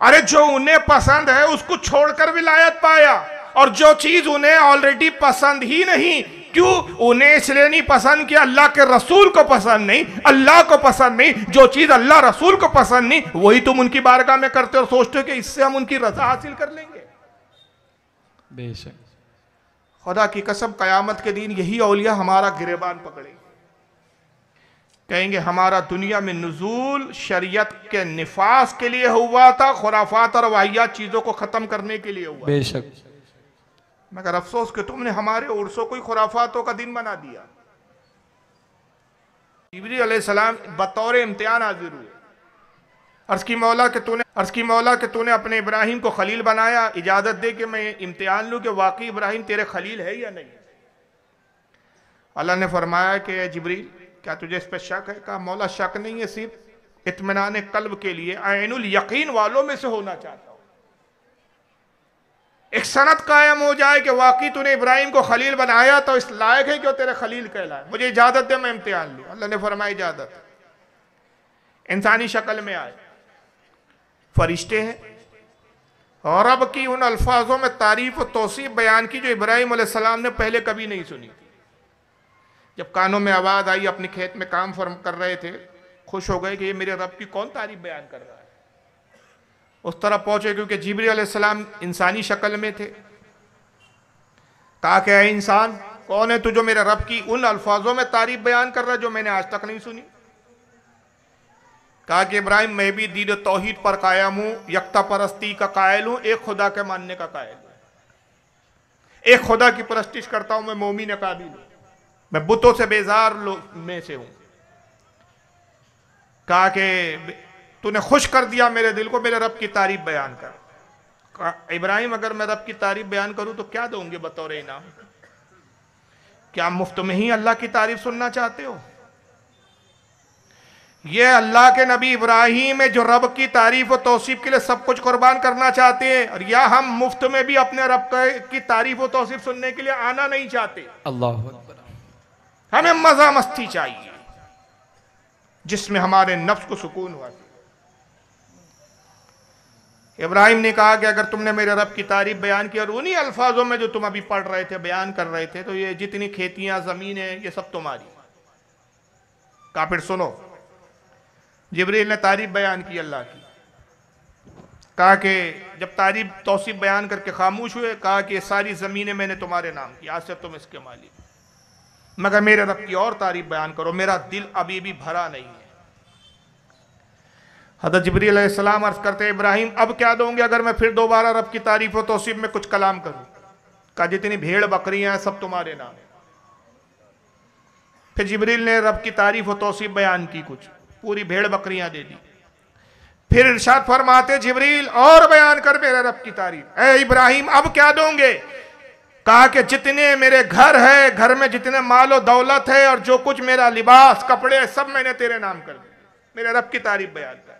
अरे जो उन्हें पसंद है उसको छोड़कर विलायत पाया, और जो चीज उन्हें ऑलरेडी पसंद ही नहीं, क्यों उन्हें इसलिए नहीं पसंद कि अल्लाह के रसूल को पसंद नहीं, अल्लाह को पसंद नहीं, जो चीज अल्लाह रसूल को पसंद नहीं वही तुम उनकी बारगाह में करते हो, सोचते हो कि इससे हम उनकी रजा हासिल कर लेंगे। बेशक खुदा की कसम कयामत के दिन यही औलिया हमारा गिरेबान पकड़ेंगे, कहेंगे हमारा दुनिया में नुज़ूल शरीयत के निफास के लिए हुआ था, खुराफात और वाहियात चीजों को खत्म करने के लिए हुआ। बेशक मगर अफसोस कि तुमने हमारे उर्सों को ही खुराफातों का दिन बना दिया। जिब्रील अलैहिस्सलाम बतौर इम्तिहान हाजिर हुए, अर्ज की मौला के तूने अपने इब्राहिम को खलील बनाया, इजाजत दे कि मैं इम्तिहान लूं कि वाकई इब्राहिम तेरे खलील है या नहीं। अल्लाह ने फरमाया कि जिब्रील क्या तुझे इस पर शक है? कहा मौला शक नहीं है, सिर्फ इत्मीनान कल्ब के लिए ऐनुल यकीन वालों में से होना चाहता हूं, एक सनद कायम हो जाए कि वाकई तूने इब्राहिम को खलील बनाया तो इस लायक है कि वो तेरे खलील कहलाए, मुझे इजाजत दे मैं इम्तिहान लूं। अल्लाह ने फरमाया इजाजत। इंसानी शक्ल में आए, फरिश्ते हैं, और अब की उन अल्फाजों में तारीफ और तौसीफ बयान की जो इब्राहिम अलैहिस्सलाम ने पहले कभी नहीं सुनी थी। जब कानों में आवाज आई, अपने खेत में काम फर्म कर रहे थे, खुश हो गए कि ये मेरे रब की कौन तारीफ बयान कर रहा है। उस तरफ पहुंचे क्योंकि जिब्रील अलैहिस्सलाम इंसानी शक्ल में थे। कहा कि ऐ इंसान कौन है तू जो मेरे रब की उन अल्फाजों में तारीफ बयान कर रहा है जो मैंने आज तक नहीं सुनी। कहा कि इब्राहिम मैं भी दीन तौहीद पर कायम हूं, यकता परस्ती का कायल हूं, एक खुदा के मानने का कायल हूं, एक खुदा की परस्तिश करता हूं, मैं मोमिन काबिल हूं, मैं बुतों से बेजार में से हूं। कहा कि तूने खुश कर दिया मेरे दिल को, मेरे रब की तारीफ बयान कर। कहा इब्राहिम अगर मैं रब की तारीफ बयान करूं तो क्या दोगे बतौर इनाम? क्या मुफ्त में ही अल्लाह की तारीफ सुनना चाहते हो? ये अल्लाह के नबी इब्राहिम है जो रब की तारीफ और तौसीफ के लिए सब कुछ कुर्बान करना चाहते हैं, और या हम मुफ्त में भी अपने रब की तारीफ और तौसीफ सुनने के लिए आना नहीं चाहते। अल्लाह अकबर। हमें मजा मस्ती चाहिए जिसमें हमारे नफ्स को सुकून हुआ। इब्राहिम ने कहा कि अगर तुमने मेरे रब की तारीफ बयान की और उन्हीं अल्फाजों में जो तुम अभी पढ़ रहे थे बयान कर रहे थे, तो ये जितनी खेतियां जमीन है ये सब तुम्हारी। कहा फिर सुनो, जिब्रील ने तारीफ बयान की अल्लाह की। कहा कि जब तारीफ तौसीफ बयान करके खामोश हुए, कहा कि सारी ज़मीनें मैंने तुम्हारे नाम की, आज से तुम इसके मालिक, मगर मेरे रब की और तारीफ बयान करो, मेरा दिल अभी भी भरा नहीं है। हज़रत जिब्रील अलैहिस्सलाम अर्ज करते इब्राहिम अब क्या दोगे अगर मैं फिर दोबारा रब की तारीफ और तौसीफ में कुछ कलाम करूं? कहा जितनी भेड़ बकरियां हैं सब तुम्हारे नाम है। फिर जिब्रील ने रब की तारीफ और तौसीफ बयान की, कुछ पूरी भेड़ बकरियां दे दी। फिर इरशाद फरमाते जिब्रील और बयान कर मेरे रब की तारीफ। ए इब्राहिम अब क्या दोगे? कहा कि जितने मेरे घर है, घर में जितने मालो दौलत है और जो कुछ मेरा लिबास कपड़े सब मैंने तेरे नाम कर दिए, मेरे रब की तारीफ बयान कर।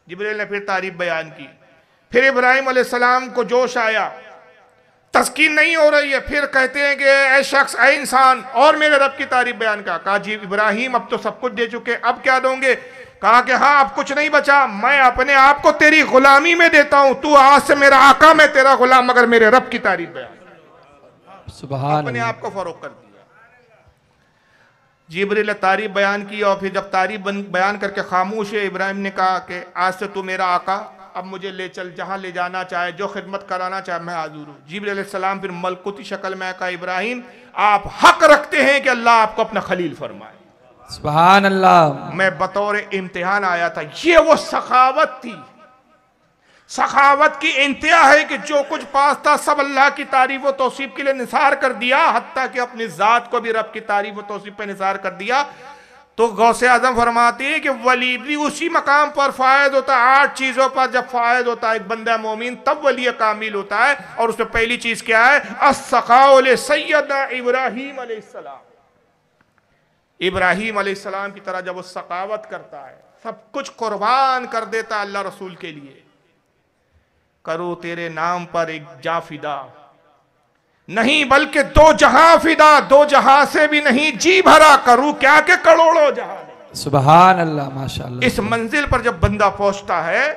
जिब्रील ने फिर तारीफ बयान की। फिर इब्राहिम अलैहिस्सलाम को जोश आया, तस्कीन नहीं हो रही है, फिर कहते हैं कि ऐ शख्स ऐ इंसान और मेरे रब की तारीफ बयान का। कहा जी इब्राहिम अब तो सब कुछ दे चुके, अब क्या दोगे? कहा कि हाँ अब कुछ नहीं बचा, मैं अपने आप को तेरी गुलामी में देता हूं, तू आज से मेरा आका, मैं तेरा गुलाम, मगर मेरे रब की तारीफ बयान। सुभान अपने आप को फरोख कर दिया। जिब्रील ने तारीफ बयान की और फिर जब तारीफ बयान करके खामोश है, इब्राहिम ने कहा कि आज से तू मेरा आका, अब मुझे ले चल, जहां ले जाना चाहे, जो खिदमत कराना चाहे मैं हाज़िर हूं। जिब्रील अलैहिस्सलाम फिर मलकुती शक्ल में कहा इब्राहिम आप हक रखते हैं कि अल्लाह आपको अपना खलील फरमाए। सुभान अल्लाह। मैं बतौर इम्तिहान आया था। ये वो सखावत थी, सखावत की इंतहा है कि जो कुछ पास था सब अल्लाह की तारीफ व तौसीफ के लिए निसार कर दिया, हत्ता कि अपनी जात को भी रब की तारीफ व तौसीफ पे निसार कर दिया। तो गौसे आजम फरमाते हैं कि वली भी उसी मकाम पर फायद होता है। 8 चीजों पर जब फायद होता है एक बंदा मोमिन, तब वली कामिल होता है। और उसमें पहली चीज क्या है? अस्सकाउल सैयदना इब्राहीम अलैहिस्सलाम। इब्राहीम अलैहिस्सलाम की तरह जब वो सकावत करता है, सब कुछ कुर्बान कर देता है अल्लाह रसूल के लिए। करो तेरे नाम पर एक जाफिदा, नहीं बल्कि 2 जहां फिदा, 2 जहां से भी नहीं जी भरा करूं क्या के करोड़ों जहां। सुभान अल्लाह, माशाअल्लाह। इस मंजिल पर जब बंदा पहुंचता है,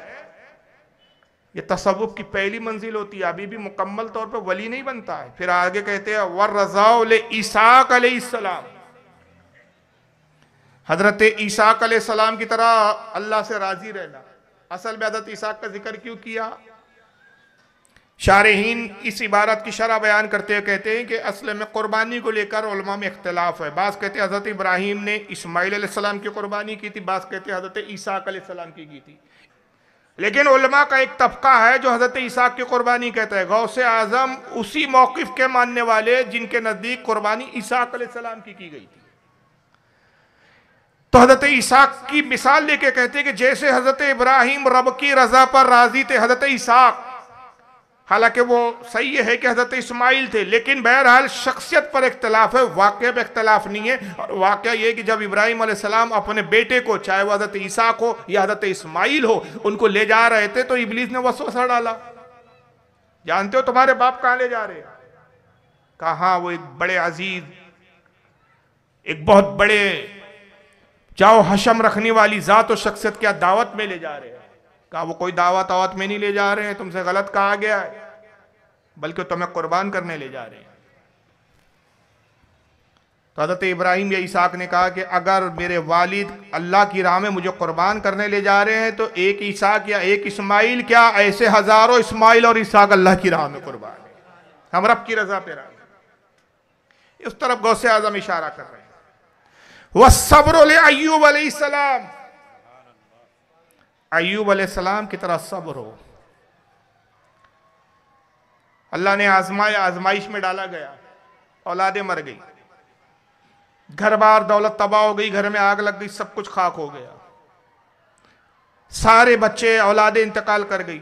ये तसव्वुफ की पहली मंजिल होती है। अभी भी मुकम्मल तौर पर वली नहीं बनता है। फिर आगे कहते हैं वर्रज़ाउल ईसाक अलैहिस्सलाम, हजरत ईसाक अलैहिस्सलाम की तरह अल्लाह से राजी रहना। असल में हजरत ईसाक का जिक्र क्यों किया? शारहीन इस इबारत की शरह बयान करते हुए कहते हैं कि असल में कुर्बानी को लेकर उलमा में इख्तिलाफ है। बाज़ कहते हैं हज़रत इब्राहीम ने इस्माइल अलैहिस्सलाम की कुर्बानी की थी, बाज़ कहते हैं हज़रत ईसाक अलैहिस्सलाम की थी। लेकिन उलमा का एक तबका है जो हज़रत ईसाक की कुर्बानी कहता है। गौसे आज़म उसी मौक़िफ़ के मानने वाले जिनके नज़दीक कुर्बानी ईसाक अलैहिस्सलाम की गई थी। तो हज़रत ईसाक की मिसाल लेके कहते हैं कि जैसे हज़रत इब्राहीम रब की रज़ा पर राज़ी थे, हज़रत ईसाक, हालांकि वो सही है कि हज़रत इस्माइल थे, लेकिन बहरहाल शख्सियत पर इख्तलाफ है, वाक़े पर इख्तलाफ नहीं है। और वाक़या ये कि जब इब्राहीम अलैहिस्सलाम अपने बेटे को, चाहे वह हज़रत ईसाक हो या हज़रत इस्माइल हो, उनको ले जा रहे थे तो इब्लीस ने वसवसा डाला, जानते हो तुम्हारे बाप कहाँ ले जा रहे हैं? कहा वो एक बड़े अजीज, एक बहुत बड़े जाओ हशम रखने वाली ज़ात और शख्सियत क्या दावत में ले जा रहे हैं। कहा वो कोई दावत में नहीं ले जा रहे हैं, तुमसे गलत कहा गया है, बल्कि तुम्हें कुर्बान करने ले जा रहे हैं। तो हज़रत इब्राहीम या ईसाक ने कहा कि अगर मेरे वालिद अल्लाह की राह में मुझे कुर्बान करने ले जा रहे हैं तो एक ईसाक या एक इस्माइल क्या, ऐसे हजारों इस्माइल और ईसाक अल्लाह की राह में कुर्बान है, हम रब की रजा पे राजी। उस तरफ गौसे आजम इशारा कर रहे हैं। वह सब्र ले अय्यूब अलैहिस्सलाम, अय्यूब अलैहिस्सलाम की तरह सब्र हो। अल्लाह ने आजमाया, आजमाइश में डाला गया, औलादे मर गई, घर बार दौलत तबाह हो गई, घर में आग लग गई, सब कुछ खाक हो गया, सारे बच्चे औलादे इंतकाल कर गई।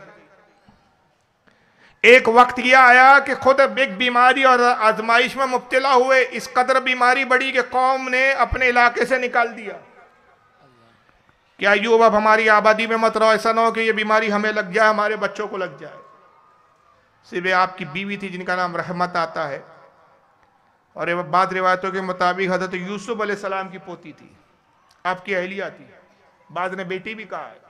एक वक्त यह आया कि खुद एक बीमारी और आजमाइश में मुब्तला हुए, इस कदर बीमारी बढ़ी कि कौम ने अपने इलाके से निकाल दिया कि अय्यूब अब हमारी आबादी में मत रहो, ऐसा ना हो कि ये बीमारी हमें लग जाए, हमारे बच्चों को लग जाए। सिर्फ आपकी बीवी थी जिनका नाम रहमत आता है, और ये बात रिवायतों के मुताबिक हजरत यूसुफ अलैहिस्सलाम की पोती थी, आपकी अहलिया थी, बाद ने बेटी भी कहा है।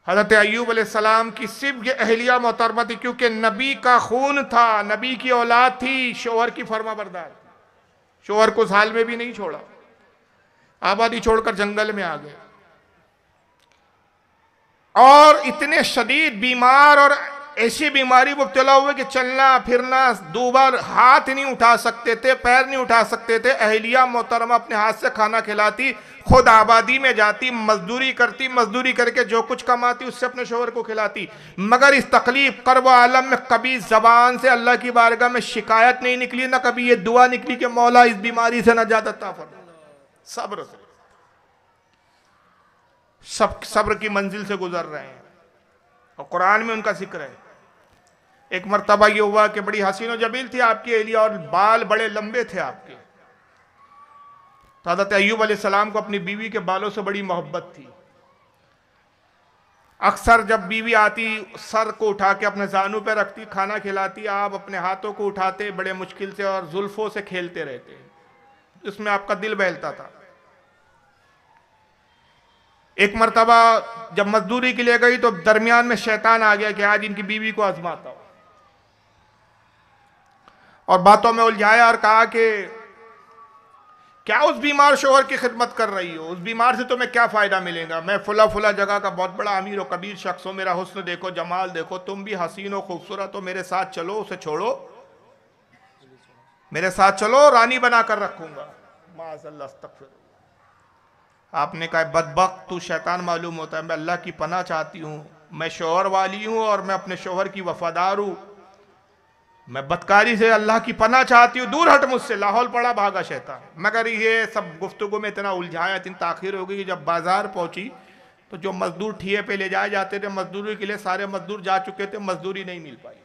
हजरत अय्यूब अलैहिस्सलाम की सिर्फ ये अहलिया मोहतरमा थी क्योंकि नबी का खून था, नबी की औलाद थी, शोहर की फरमाबरदार थी, शोहर को हाल में भी नहीं छोड़ा, आबादी छोड़कर जंगल में आ गए, और इतने शदीद बीमार और ऐसी बीमारी मुब्तला हुए कि चलना फिरना, दूबर हाथ नहीं उठा सकते थे, पैर नहीं उठा सकते थे। अहलिया मोहतरमा अपने हाथ से खाना खिलाती, खुद आबादी में जाती, मजदूरी करती, मजदूरी करके जो कुछ कमाती उससे अपने शोहर को खिलाती, मगर इस तकलीफ कर्ब आलम में कभी जबान से अल्लाह की बारगाह में शिकायत नहीं निकली, ना कभी ये दुआ निकली कि मौला इस बीमारी से नजात अता फरमा। सब्र से, सब सब्र की मंजिल से गुजर रहे हैं, और कुरान में उनका जिक्र है। एक मर्तबा ये हुआ कि बड़ी हसीन और जमील थी आपकी अहलिया, और बाल बड़े लंबे थे आपके। तो हज़रत अय्यूब अलैहिस्सलाम को अपनी बीवी के बालों से बड़ी मोहब्बत थी। अक्सर जब बीवी आती, सर को उठा के अपने जानू पे रखती, खाना खिलाती, आप अपने हाथों को उठाते बड़े मुश्किल से और जुल्फों से खेलते रहते, इसमें आपका दिल बहलता था। एक मर्तबा जब मजदूरी के लिए गई तो दरमियान में शैतान आ गया कि आज इनकी बीवी को आजमाता हूं, और बातों में उलझाया और कहा कि क्या उस बीमार शोहर की खिदमत कर रही हो, उस बीमार से तुम्हें क्या फायदा मिलेगा, मैं फुला फुला जगह का बहुत बड़ा अमीर और कबीर शख्स हूं, मेरा हुस्न देखो, जमाल देखो, तुम भी हसीन हो, खूबसूरत हो, मेरे साथ चलो, उसे छोड़ो, मेरे साथ चलो, रानी बना कर रखूंगा। माज़अल्लाह, अस्तग़फिरुल्लाह। आपने कहा बदबख्त तू शैतान मालूम होता है, मैं अल्लाह की पनाह चाहती हूँ, मैं शोहर वाली हूँ और मैं अपने शोहर की वफादार हूँ, मैं बदकारी से अल्लाह की पनाह चाहती हूँ, दूर हट मुझसे, लाहौल पड़ा भागा शैतान। मगर ये सब गुफ्तगू में इतना उलझाया, इतनी ताखिर हो गई कि जब बाजार पहुंची तो जो मजदूर ठिये पे ले जाए जाते थे मजदूरी के लिए, सारे मजदूर जा चुके थे, मजदूरी नहीं मिल पाई।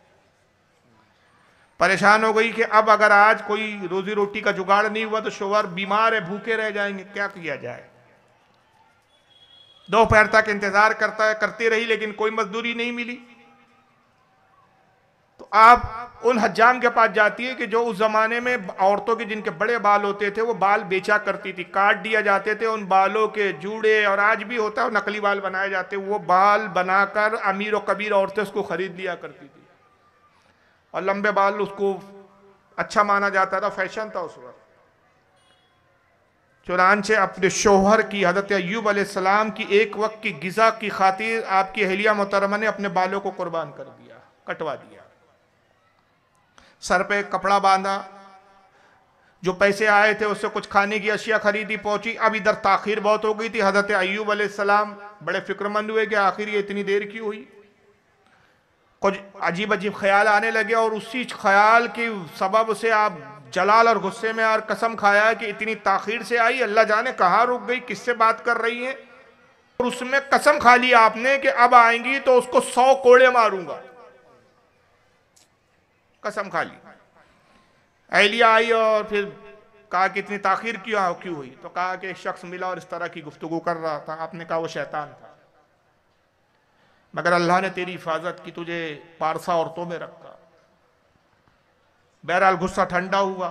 परेशान हो गई कि अब अगर आज कोई रोजी रोटी का जुगाड़ नहीं हुआ तो शोहर बीमार है, भूखे रह जाएंगे, क्या किया जाए। दोपहर तक इंतजार करती रही लेकिन कोई मजदूरी नहीं मिली। तो आप उन हज्जाम के पास जाती है कि जो उस जमाने में औरतों के जिनके बड़े बाल होते थे वो बाल बेचा करती थी, काट दिया जाते थे, उन बालों के जूड़े, और आज भी होता है नकली बाल बनाए जाते, वो बाल बनाकर अमीर और कबीर औरतें उसको खरीद लिया करती थी, और लंबे बाल उसको अच्छा माना जाता था, फैशन था उस वक्त। चुनांचे अपने शोहर की, हज़रत अय्यूब अलैहिस्सलाम की एक वक्त की गिज़ा की खातिर आपकी अहलिया मोहतरमा ने अपने बालों को कुर्बान कर दिया, कटवा दिया, सर पे कपड़ा बांधा, जो पैसे आए थे उससे कुछ खाने की अशिया खरीदी, पहुंची। अब इधर ताखीर बहुत हो गई थी, हज़रत अय्यूब अलैहिस्सलाम बड़े फिक्रमंद हुए कि आखिर ये इतनी देर क्यों हुई। कुछ अजीब अजीब ख्याल आने लगे और उसी ख्याल के सबब से आप जलाल और गुस्से में और कसम खाया कि इतनी ताखीर से आई, अल्लाह जाने कहाँ रुक गई, किससे बात कर रही है, और उसमें कसम खा ली आपने कि अब आएंगी तो उसको 100 कोड़े मारूंगा, कसम खा ली। अहलिया आई और फिर कहा कि इतनी ताखीर क्यों हुई, तो कहा कि एक शख्स मिला और इस तरह की गुफ्तगू कर रहा था। आपने कहा वो शैतान था, मगर अल्लाह ने तेरी हिफाजत की, तुझे पारसा औरतों में रखा। बहरहाल गुस्सा ठंडा हुआ,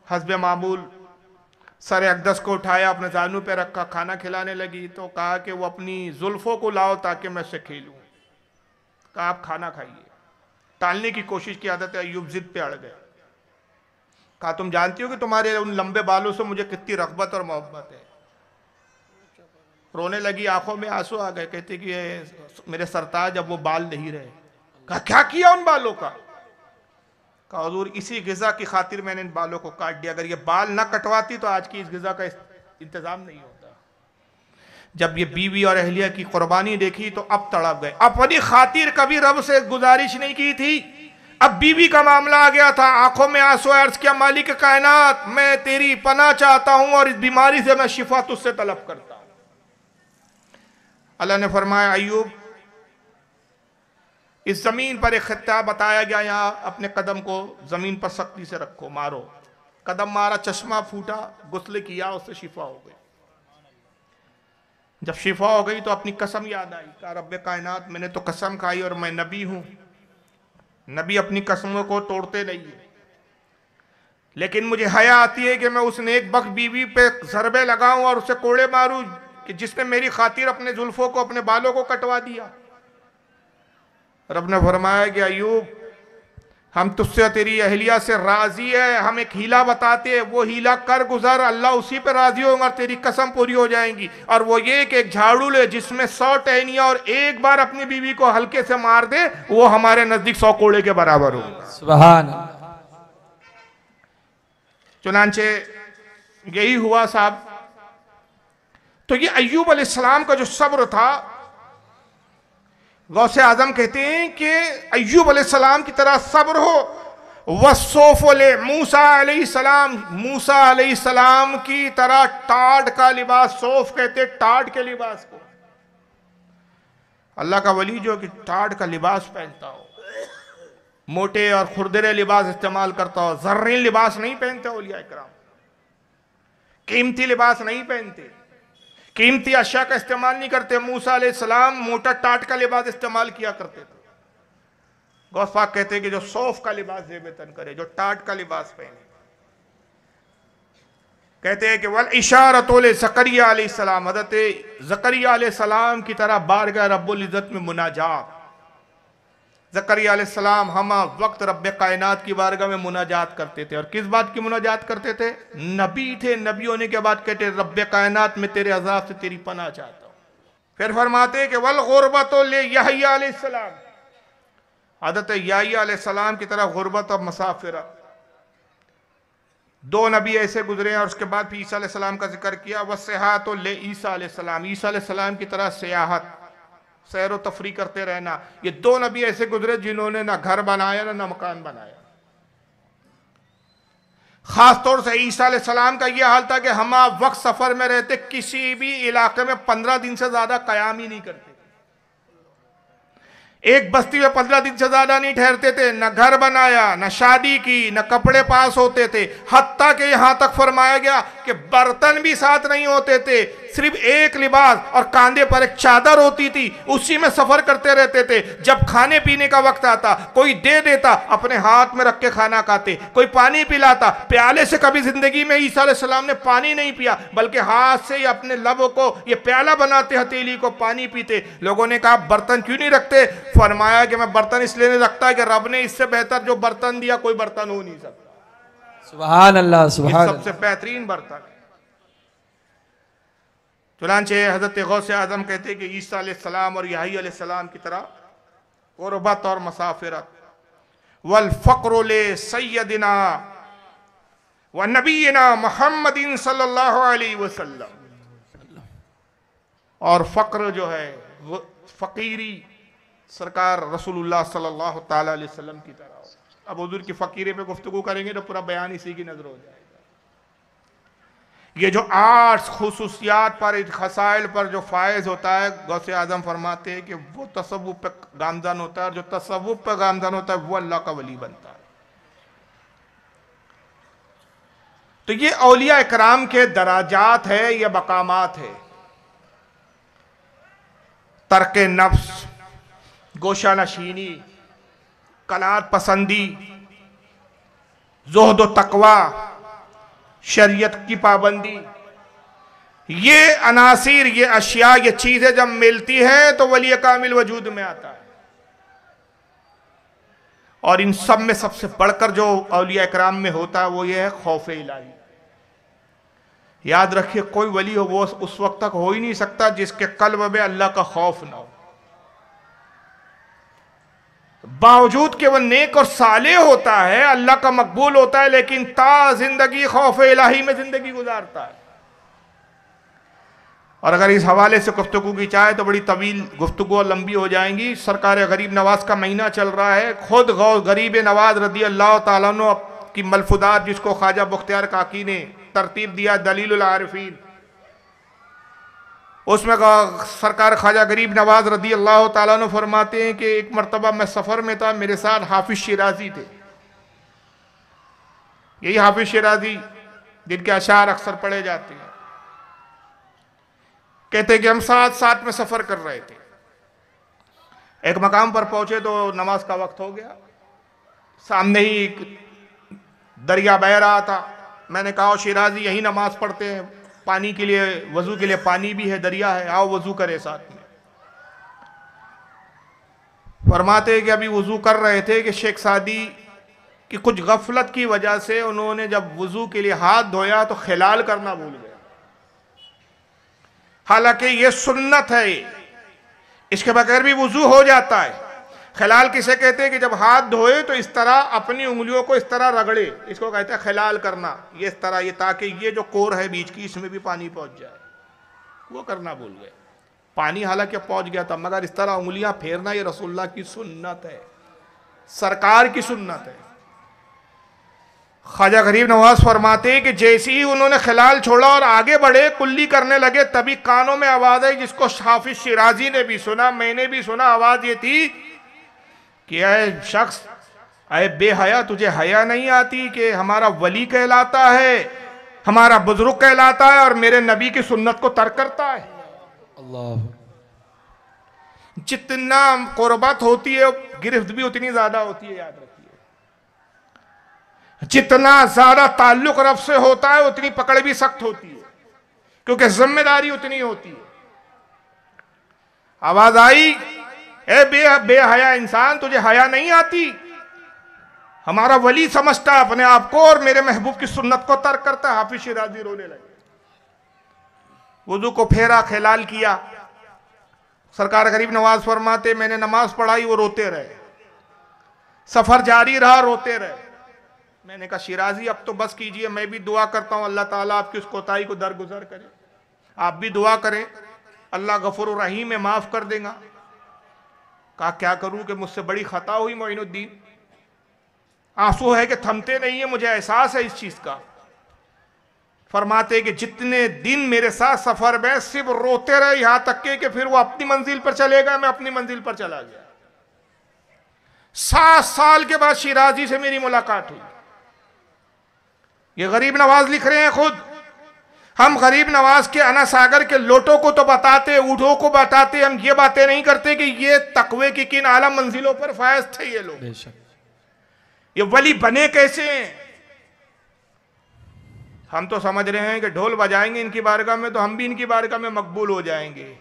हस्बे मामूल सर अकदस को उठाया, अपने जानू पे रखा, खाना खिलाने लगी। तो कहा कि वो अपनी जुल्फों को लाओ ताकि मैं उससे खेलूं। कहा आप खाना खाइए। टालने की कोशिश की, आदत है अय्यूब जिद पे अड़ गए। कहा तुम जानती हो कि तुम्हारे उन लंबे बालों से मुझे कितनी रग़बत और मोहब्बत है। रोने लगी, आंखों में आंसू आ गए, कहते कि मेरे सरताज अब वो बाल नहीं रहे। कहा क्या किया उन बालों का? कहा हुजूर इसी गिज़ा की खातिर मैंने इन बालों को काट दिया, अगर ये बाल ना कटवाती तो आज की इस गिज़ा का इंतजाम नहीं होता। जब ये बीवी और अहलिया की कुर्बानी देखी तो अब तड़प गए। अपनी खातिर कभी रब से गुजारिश नहीं की थी, अब बीवी का मामला आ गया था। आंखों में आंसू, अर्ज किया मालिक कायनात, मैं तेरी पनाह चाहता हूं और इस बीमारी से मैं शिफा तुझसे तलब करता हूं। अल्लाह ने फरमाया अय्यूब इस जमीन पर एक खिताब बताया गया, यहाँ अपने कदम को जमीन पर सख्ती से रखो, मारो। कदम मारा, चश्मा फूटा, गुस्ल किया, उससे शिफा हो गई। जब शिफा हो गई तो अपनी कसम याद आई, कहा रब्बे कायनात मैंने तो कसम खाई और मैं नबी हूं। नबी अपनी कसमों को तोड़ते नहीं है, लेकिन मुझे हया आती है कि मैं उस नेक बख्त बीवी पे ज़रबे लगाऊं और उसे कोड़े मारूं कि जिसने मेरी खातिर अपने जुल्फों को, अपने बालों को कटवा दिया। रब ने फरमाया कि अय्यूब हम तुझसे, तेरी अहलिया से राजी है, हम एक हीला बताते हैं, वो हीला कर गुजर, अल्लाह उसी पे राजी होगा और तेरी कसम पूरी हो जाएंगी। और वो ये कि एक झाड़ू ले जिसमें 100 टहनियां और एक बार अपनी बीवी को हल्के से मार दे, वो हमारे नजदीक 100 कोड़े के बराबर होगा। सुभान अल्लाह। चुनांचे यही हुआ साहब। तो ये अय्यूब अलैहिस्सलाम का जो सब्र था, गौसे आजम कहते हैं कि अय्यूब अलैहिस्सलाम की तरह सब्र हो। वसोफले मूसा अलैहिस्सलाम, मूसा अलैहिस्सलाम की तरह टाट का लिबास, सोफ कहते टाट के लिबास को। अल्लाह का वली जो कि टाट का लिबास पहनता हो, मोटे और खुरदरे लिबास इस्तेमाल करता हो, जर्रीन लिबास नहीं पहनते औलिया इकराम, कीमती लिबास नहीं पहनते, कीमती अशिया का इस्तेमाल नहीं करते। मूसा अलैहिस्सलाम मोटा टाट का लिबास इस्तेमाल किया करते थे। गौस पाक कहते हैं कि जो सौफ का लिबास जेबतन करे, जो टाट का लिबास पहने। कहते हैं कि वल इशारतुल ज़करिया अलैहिस्सलाम, हज़रत ज़करिया अलैहिस्सलाम की तरह बारगाह रब्बुल इज़्ज़त में मुनाजात। ज़करिया अलैहिस्सलाम हम वक्त रब्बे कायनात की बारगाह में मुनाजात करते थे। और किस बात की मुनाजात करते थे? नबी थे, नबी होने के बाद कहते रब्बे कायनात में तेरे अज़ाब से तेरी पनाह चाहता हूँ। फिर फरमाते कि वल गुरबतो ले यहया अलैहिस्सलाम, हज़रत यहया अलैहिस्सलाम की तरह गुरबत और मुसाफिरत। 2 नबी ऐसे गुजरे हैं और उसके बाद फिर ईसा अलैहिस्सलाम का जिक्र किया। वस्सिहात ले ईसा अलैहिस्सलाम, ईसा अलैहिस्सलाम की तरह सियाहत, सैर व तफरी करते रहना। ये 2 नबी ऐसे गुजरे जिन्होंने ना घर बनाया ना मकान बनाया। खास तौर से ईसा अलैहिस्सलाम का यह हाल था कि हम आप वक्त सफर में रहते, किसी भी इलाके में 15 दिन से ज्यादा कयाम ही नहीं करते। एक बस्ती में 15 दिन से ज्यादा नहीं ठहरते थे, न घर बनाया, न शादी की, न कपड़े पास होते थे। हत्ता के यहां तक फरमाया गया कि बर्तन भी साथ नहीं होते थे, सिर्फ एक लिबास और कांधे पर एक चादर होती थी, उसी में सफर करते रहते थे। जब खाने पीने का वक्त आता, कोई दे देता, अपने हाथ में रख के खाना खाते, कोई पानी पिलाता, प्याले से कभी जिंदगी में ईसा अलैहिस्सलाम ने पानी नहीं पिया, बल्कि हाथ से ही अपने लबों को ये प्याला बनाते, हथेली को पानी पीते। लोगों ने कहा बर्तन क्यों नहीं रखते? फरमाया कि मैं बर्तन इसलिए नहीं रखता कि रब ने इससे बेहतर जो बर्तन दिया कोई बर्तन हो नहीं सकता। सुभान अल्लाह, सुभान सबसे बेहतरीन बर्तन है। चुनांचे हजरत गौसे आजम कहते कि ईसा अलैहिस्सलाम और याही अलैहिस्सलाम की तरह गुरबत और मसाफिरत वल फक्र ले सैयदिना व नबीना मुहम्मदिन सल्लल्लाहु अलैहि वसल्लम, और फक्र जो है वो फकीरी सरकार रसूलुल्लाह सल्लल्लाहु ताला अलैहि वसल्लम की तरह। अब हुजूर की फकीरे पे गुफ्तगू करेंगे तो पूरा बयान इसी की नजर हो जाएगा। ये जो 8 खुसूसियात पर, खसाइल पर जो फायज होता है, गौसे आजम फरमाते हैं कि वो तसव्वुफ पे गामजन होता है, और जो तसव्वुफ पे गामजन होता है वो अल्लाह का वली बनता है। तो ये औलिया इकराम के दराजात है, ये मकामात है। तर्क नफ्स, गोशा नशीनी, कनात पसंदी, ज़ुहद व तकवा, शरीयत की पाबंदी, ये अनासिर, ये अशिया, ये चीजें जब मिलती हैं तो वली कामिल वजूद में आता है। और इन सब में सबसे बढ़कर जो औलिया इकराम में होता है वो ये है खौफ इलाही। याद रखिए, कोई वली हो वो उस वक्त तक हो ही नहीं सकता जिसके कल्ब में अल्लाह का खौफ ना हो। बावजूद कि वह नेक और साले होता है, अल्लाह का मकबूल होता है, लेकिन ता जिंदगी खौफ इलाही में जिंदगी गुजारता है। और अगर इस हवाले से गुफ्तगू की चाहे तो बड़ी तवील गुफ्तगू और लंबी हो जाएंगी। सरकार गरीब नवाज का महीना चल रहा है। खुद गरीब नवाज रदी अल्लाह ताला अन्हु की मलफूदात, जिसको ख्वाजा बख्तियार काकी ने तरतीब दिया दलीलुल आरिफीन, उसमें सरकार ख्वाजा गरीब नवाज रदी अल्लाह ताला अन्हु फरमाते हैं कि एक मरतबा मैं सफ़र में था, मेरे साथ हाफिज शिराजी थे। यही हाफिज शिराजी जिनके अशार अक्सर पढ़े जाते हैं। कहते कि हम साथ साथ में सफ़र कर रहे थे। एक मकाम पर पहुंचे तो नमाज का वक्त हो गया। सामने ही एक दरिया बह रहा था। मैंने कहा शिराजी यही नमाज पढ़ते हैं, पानी के लिए, वजू के लिए पानी भी है, दरिया है, आओ वजू करे साथ में। फरमाते कि अभी वजू कर रहे थे कि शेख सादी की कुछ गफलत की वजह से उन्होंने जब वजू के लिए हाथ धोया तो खिलाल करना भूल गए। हालांकि ये सुन्नत है, इसके बगैर भी वजू हो जाता है। खिलाल किसे कहते हैं कि जब हाथ धोए तो इस तरह अपनी उंगलियों को इस तरह रगड़े, इसको कहते हैं खिलाल करना। ये इस तरह, ये ताकि ये जो कोर है बीच की, इसमें भी पानी पहुंच जाए, वो करना भूल गए। पानी हालांकि पहुंच गया था, मगर इस तरह उंगलियां फेरना ये रसूलुल्लाह की सुन्नत है, सरकार की सुन्नत है। ख्वाजा गरीब नवाज फरमाते कि जैसे ही उन्होंने खिलाल छोड़ा और आगे बढ़े, कुल्ली करने लगे, तभी कानों में आवाज आई जिसको हाफिज शिराजी ने भी सुना, मैंने भी सुना। आवाज ये थी कि अय शख्स, अय बेहया, तुझे हया नहीं आती कि हमारा वली कहलाता है, हमारा बुजुर्ग कहलाता है और मेरे नबी की सुन्नत को तर्क करता है। अल्लाह, जितना कुर्बत होती है गिरफ्त भी उतनी ज्यादा होती है। याद रखिए, जितना ज्यादा ताल्लुक रब से होता है उतनी पकड़ भी सख्त होती है, क्योंकि जिम्मेदारी उतनी होती है। आवाज आई, ए बेहया इंसान, तुझे हया नहीं आती? हमारा वली समझता है अपने आप को और मेरे महबूब की सुन्नत को तर्क करता है। हाफिज शिराजी रोने लगे। वुजू को फेरा, खिलाल किया। सरकार गरीब नवाज फरमाते मैंने नमाज पढ़ाई, वो रोते रहे। सफर जारी रहा, रोते रहे। मैंने कहा शिराजी अब तो बस कीजिए, मैं भी दुआ करता हूं अल्लाह ताला आपकी उस कोताही को दरगुजर करे। आप भी दुआ करें, अल्लाह गफूर रहीम है, माफ कर देगा। कहा क्या करूं कि मुझसे बड़ी खता हुई मोइनुद्दीन। आंसू है कि थमते नहीं है, मुझे एहसास है इस चीज का। फरमाते कि जितने दिन मेरे साथ सफर में सिर्फ रोते रहे, यहां तक कि फिर वो अपनी मंजिल पर चले गए, मैं अपनी मंजिल पर चला गया। 7 साल के बाद शिराजी से मेरी मुलाकात हुई। ये गरीब नवाज लिख रहे हैं खुद। हम गरीब नवाज के अना सागर के लोटों को तो बताते, ऊँटों को बताते, हम ये बातें नहीं करते कि ये तकवे की किन आला मंजिलों पर फायज थे ये लोग, ये वली बने कैसे हैं। हम तो समझ रहे हैं कि ढोल बजाएंगे इनकी बारगाह में तो हम भी इनकी बारगाह में मकबूल हो जाएंगे।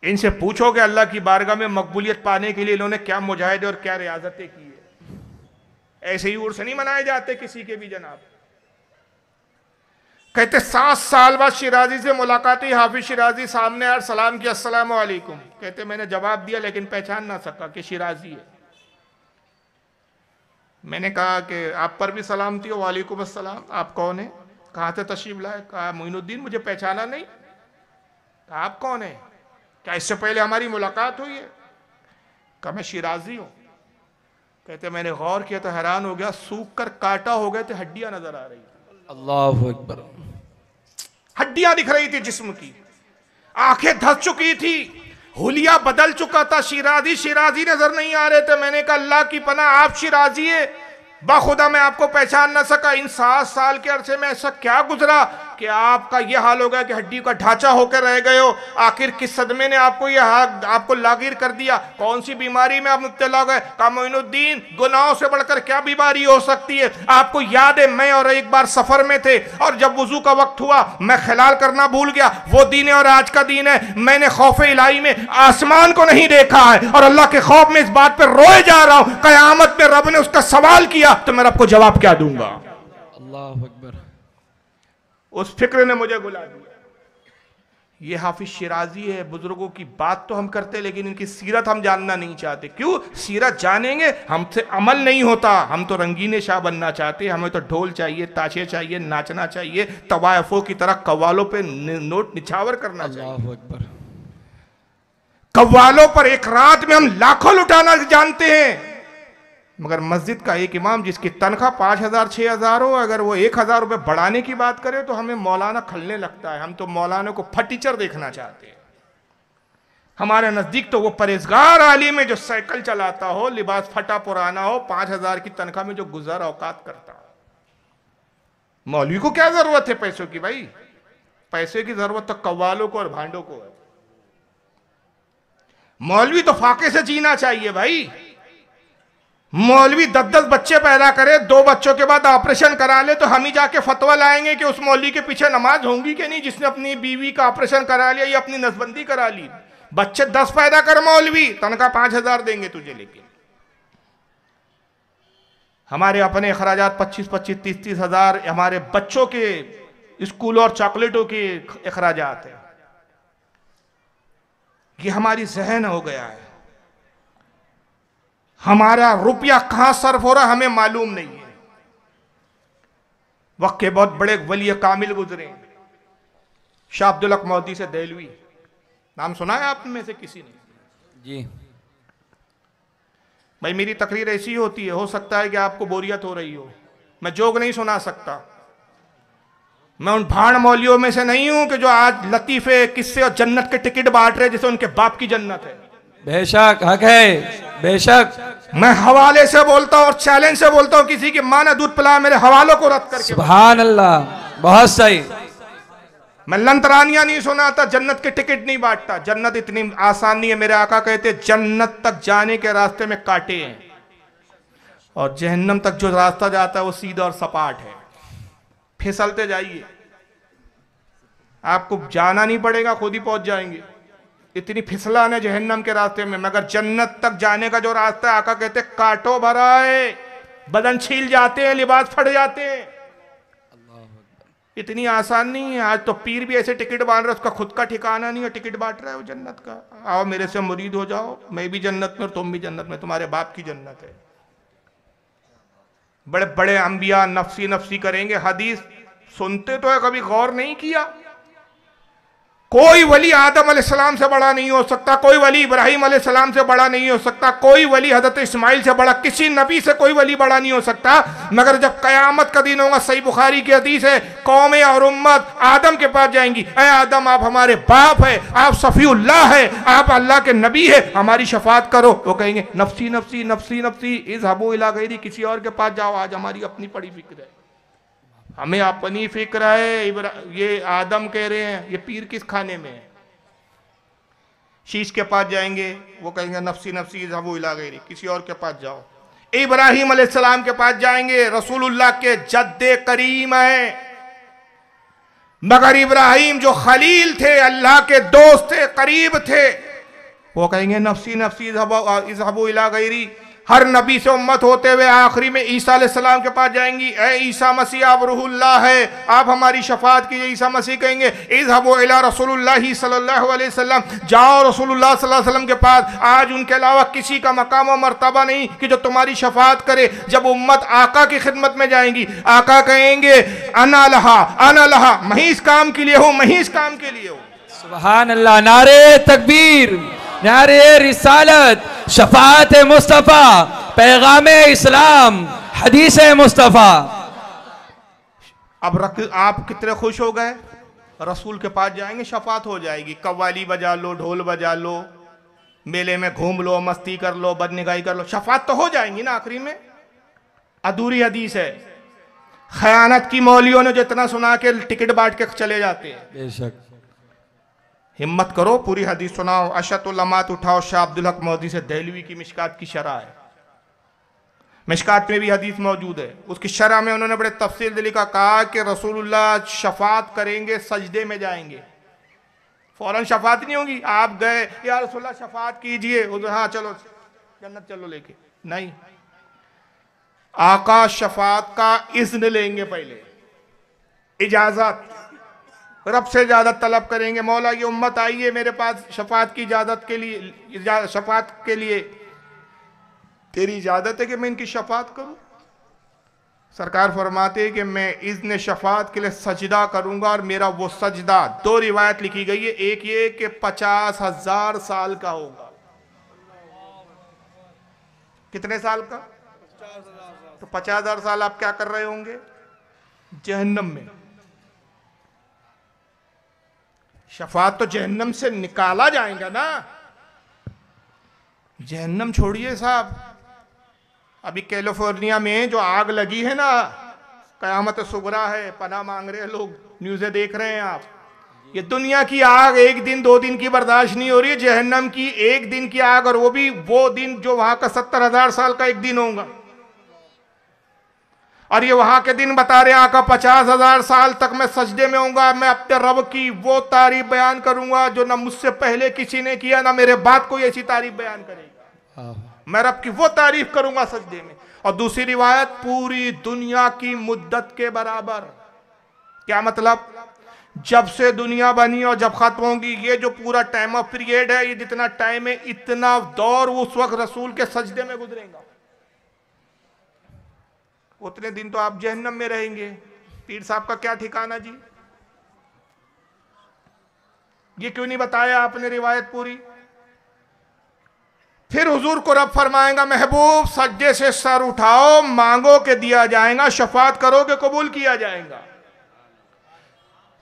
इनसे पूछोगे अल्लाह की बारगाह में मकबूलियत पाने के लिए इन्होंने क्या मुजाहिदे और क्या रियाजतें की है। ऐसे ही उर्स नहीं मनाए जाते किसी के भी जनाब। कहते 7 साल बाद शिराजी से मुलाकात हुई। हाफिज शिराजी सामने आए, सलाम किया, अस्सलाम वालेकुम। कहते मैंने जवाब दिया लेकिन पहचान ना सका कि शिराजी है। मैंने कहा कि आप पर भी सलामती हो। वालेकुम अस्सलाम। आप कौन है? कहाँ से तशरीफ लाए? कहा मोइनुद्दीन। मुझे पहचाना नहीं? कहा आप कौन है? क्या इससे पहले हमारी मुलाकात हुई है? कहा मैं शिराजी हूं। कहते मैंने गौर किया तो हैरान हो गया, सूख कर काटा हो गए थे, हड्डियां नजर आ रही थी। अल्लाहु अकबर। हड्डियां दिख रही थी जिस्म की, आंखें धस चुकी थी, हुलिया बदल चुका था। शिराजी नजर नहीं आ रहे थे। मैंने कहा अल्लाह की पनाह आप शिराजी है? बाखुदा मैं आपको पहचान ना सका। इन 7 साल के अरसे में ऐसा क्या गुजरा कि आपका यह हाल हो गया कि हड्डी का ढांचा होकर रह गए हो? आखिर किस सदमे ने आपको लागिर कर दिया? कौन सी बीमारी में आप मुब्तला हो गए? कहा मोइनुद्दीन गुनाहों से बढ़कर क्या बीमारी हो सकती है? आपको याद है मैं और एक बार सफर में थे और जब वुजू का वक्त हुआ मैं खिलाल करना भूल गया। वो दिन है और आज का दिन है। मैंने खौफे इलाही में आसमान को नहीं देखा है और अल्लाह के खौफ में इस बात पर रोए जा रहा हूं। कयामत में रब ने उसका सवाल किया तो मैं रब को जवाब क्या दूंगा? अल्लाहु अकबर। उस फिक्र ने मुझे गुला दिया। ये हाफिज शिराजी है। बुजुर्गों की बात तो हम करते लेकिन इनकी सीरत हम जानना नहीं चाहते। क्यों? सीरत जानेंगे हमसे अमल नहीं होता। हम तो रंगीने शाह बनना चाहते। हमें तो ढोल चाहिए, ताशे चाहिए, नाचना चाहिए, तवायफों की तरह कव्वालों पे नोट निछावर करना चाहिए। अल्लाहु अकबर। कव्वालों पर एक रात में हम लाखों लुटाना जानते हैं, मगर मस्जिद का एक इमाम जिसकी तनख्वाह 5,000 6,000 हो, अगर वो 1,000 रुपये बढ़ाने की बात करे तो हमें मौलाना खलने लगता है। हम तो मौलाना को फटीचर देखना चाहते हैं। हमारे नजदीक तो वो परहेजगार आलिम है जो साइकिल चलाता हो, लिबास फटा पुराना हो, 5,000 की तनख्वाह में जो गुजर औकात करता हो। मौलवी को क्या जरूरत है पैसों की? भाई पैसे की जरूरत तो कव्वालों को और भांडों को है। मौलवी तो फाके से जीना चाहिए भाई। मौलवी 10-10 बच्चे पैदा करे, 2 बच्चों के बाद ऑपरेशन करा ले तो हम ही जाके फतवा लाएंगे कि उस मौलवी के पीछे नमाज होंगी कि नहीं जिसने अपनी बीवी का ऑपरेशन करा लिया या अपनी नसबंदी करा ली। बच्चे 10 पैदा कर मौलवी, तनख्वाह 5,000 देंगे तुझे। लेकिन हमारे अपने अखराजात 25-25 30-30 हजार हमारे बच्चों के स्कूल और चॉकलेटों के अखराजात है। ये हमारी जहन हो गया है। हमारा रुपया कहां सर्फ हो रहा हमें मालूम नहीं है। वक्त के बहुत बड़े वली कामिल गुजरे, शाह अब्दुल हक मौदी से देहलवी, नाम सुना है आप में से किसी ने? जी भाई मेरी तकरीर ऐसी होती है, हो सकता है कि आपको बोरियत हो रही हो, मैं जोक नहीं सुना सकता। मैं उन भाड़ मौलियों में से नहीं हूं कि जो आज लतीफे किस्से और जन्नत के टिकट बांट रहे जैसे उनके बाप की जन्नत है। बेशक हक है, बेशक। मैं हवाले से बोलता हूं और चैलेंज से बोलता हूं, किसी की मां ने दूध पिलाया मेरे हवालों को रद्द करके। सुभान अल्लाह, बहुत सही। मैं लंतरानियां नहीं सुनाता, जन्नत के टिकट नहीं बांटता। जन्नत इतनी आसान नहीं है। मेरे आका कहते जन्नत तक जाने के रास्ते में कांटे हैं और जहन्नम तक जो रास्ता जाता है वो सीधा और सपाट है। फिसलते जाइए, आपको जाना नहीं पड़ेगा, खुद ही पहुंच जाएंगे। इतनी फिसलन है जहन्नम के रास्ते में। मगर जन्नत तक जाने का जो रास्ता है, आका कहते कांटों भरा है, बदन छील जाते हैं, लिबास फट जाते हैं। इतनी आसान नहीं है। आज तो पीर भी ऐसे टिकट बांट रहा है, उसका खुद का ठिकाना नहीं है, टिकट बांट रहा है वो जन्नत का। आओ मेरे से मुरीद हो जाओ, मैं भी जन्नत में और तुम भी जन्नत में, तुम्हारे बाप की जन्नत है। बड़े बड़े अंबिया नफसी नफसी करेंगे, हदीस सुनते तो है, कभी गौर नहीं किया। कोई वली आदम अलैहिस्सलाम से बड़ा नहीं हो सकता, कोई वली इब्राहिम अलैहिस्सलाम से बड़ा नहीं हो सकता, कोई वली हजरत इस्माइल से बड़ा, किसी नबी से कोई वली बड़ा नहीं हो सकता। मगर जब कयामत का दिन होगा, सही बुखारी की हदीस है, कौमें और उम्मत आदम के पास जाएंगी, ऐ आदम आप हमारे बाप है, आप सफ़ीउल्लाह है, आप अल्लाह के नबी है, हमारी शफात करो। वो कहेंगे नफसी नफसी नफसी नफसी, इज़हबू इला गैरी, किसी और के पास जाओ, आज हमारी अपनी पड़ी फिक्र है, हमें अपनी फिक्र है। ये आदम कह रहे हैं, ये पीर किस खाने में है? शीश के पास जाएंगे, वो कहेंगे नफसी नफसी इज़हबू इला गैरी, किसी और के पास जाओ। इब्राहिम अलैहिस्सलाम के पास जाएंगे, रसूलुल्लाह के जद्दे करीम है, मगर इब्राहिम जो खलील थे, अल्लाह के दोस्त थे, करीब थे, वो कहेंगे नफसी नफसी इज़हबू इला गैरी। हर नबी से उम्मत होते हुए आखिरी में ईसा अलैहिस्सलाम के पास जाएंगी, ए ईसा मसीह आप रूहुल्लाह है, आप हमारी शफात कीजिए। ईसा मसीह कहेंगे इज़हबू इला रसूलुल्लाह सल्लल्लाहु अलैहि वसल्लम, जाओ रसूलुल्लाह सल्लल्लाहु अलैहि वसल्लम के पास, आज उनके अलावा किसी का मकाम और मर्तबा नहीं कि जो तुम्हारी शफात करे। जब उम्मत आका की खिदमत में जाएंगी, आका कहेंगे अना लहा, मैं इस काम के लिए हूँ, मैं इस काम के लिए हूँ। सुभान अल्लाह, नारे तकबीर, नारे रिसालत, शफात मुस्तफ़ा, पैगाम इस्लाम, हदीस मुस्तफ़ा। अब आप कितने खुश हो गए, रसूल के पास जाएंगे, शफात हो जाएगी। कव्वाली बजा लो, ढोल बजा लो, मेले में घूम लो, मस्ती कर लो, बदनिगाही कर लो, शफात तो हो जाएंगी ना आखिरी में। अधूरी हदीस है, खयानत की मौलियों ने जितना सुना के टिकट बांट के चले जाते हैं। बेशक हिम्मत करो, पूरी हदीस सुनाओ, अशतुल्लमात उठाओ, शाह अब्दुल हक मौदी से दहलवी की मिशकात की शरह है, मिशकात में भी हदीस मौजूद है। उसकी शरह में उन्होंने बड़े तफसील दिली का कहा कि रसूलुल्लाह शफात करेंगे, सजदे में जाएंगे, फौरन शफात नहीं होगी। आप गए या रसूलुल्लाह शफात कीजिए, हाँ चलो जन्नत चलो लेके, नहीं, आका शफात का इज़्न लेंगे, पहले इजाजत, रब से इजाजत तलब करेंगे, मौला ये उम्मत आई है मेरे पास शफात की इजाजत के लिए, शफात के लिए तेरी इजाजत है कि मैं इनकी शफात करूं। सरकार फरमाते हैं कि मैं इज़्न शफात के लिए सजदा करूंगा, और मेरा वो सजदा, दो रिवायत लिखी गई है, एक ये कि 50,000 साल का होगा। कितने साल का? तो 50,000 साल आप क्या कर रहे होंगे? जहन्नम में। शफात तो जहन्नम से निकाला जाएगा ना, जहन्नम छोड़िए साहब, अभी कैलिफोर्निया में जो आग लगी है ना, कयामत सुगरा है, पनाह मांग रहे हैं लोग, न्यूज़ें देख रहे हैं आप। ये दुनिया की आग एक दिन दो दिन की बर्दाश्त नहीं हो रही है, जहन्नम की एक दिन की आग, और वो भी वो दिन जो वहां का 70,000 साल का एक दिन होगा। और ये वहां के दिन बता रहे आका 50,000 साल तक मैं सजदे में होऊंगा, मैं अपने रब की वो तारीफ बयान करूंगा जो ना मुझसे पहले किसी ने किया, ना मेरे बाद कोई ऐसी तारीफ बयान करेगा। मैं रब की वो तारीफ करूंगा सजदे में। और दूसरी रिवायत, पूरी दुनिया की मुद्दत के बराबर। क्या मतलब? जब से दुनिया बनी और जब खत्म होगी, ये जो पूरा टाइम ऑफ पीरियड है, ये जितना टाइम है, इतना दौर उस वक्त रसूल के सजदे में गुजरेगा। उतने दिन तो आप जहन्नम में रहेंगे। पीर साहब का क्या ठिकाना जी? ये क्यों नहीं बताया आपने रिवायत पूरी? फिर हुजूर को रब फरमाएगा, महबूब सज्जे से सर उठाओ, मांगो के दिया जाएगा, शफात करोगे कबूल किया जाएगा।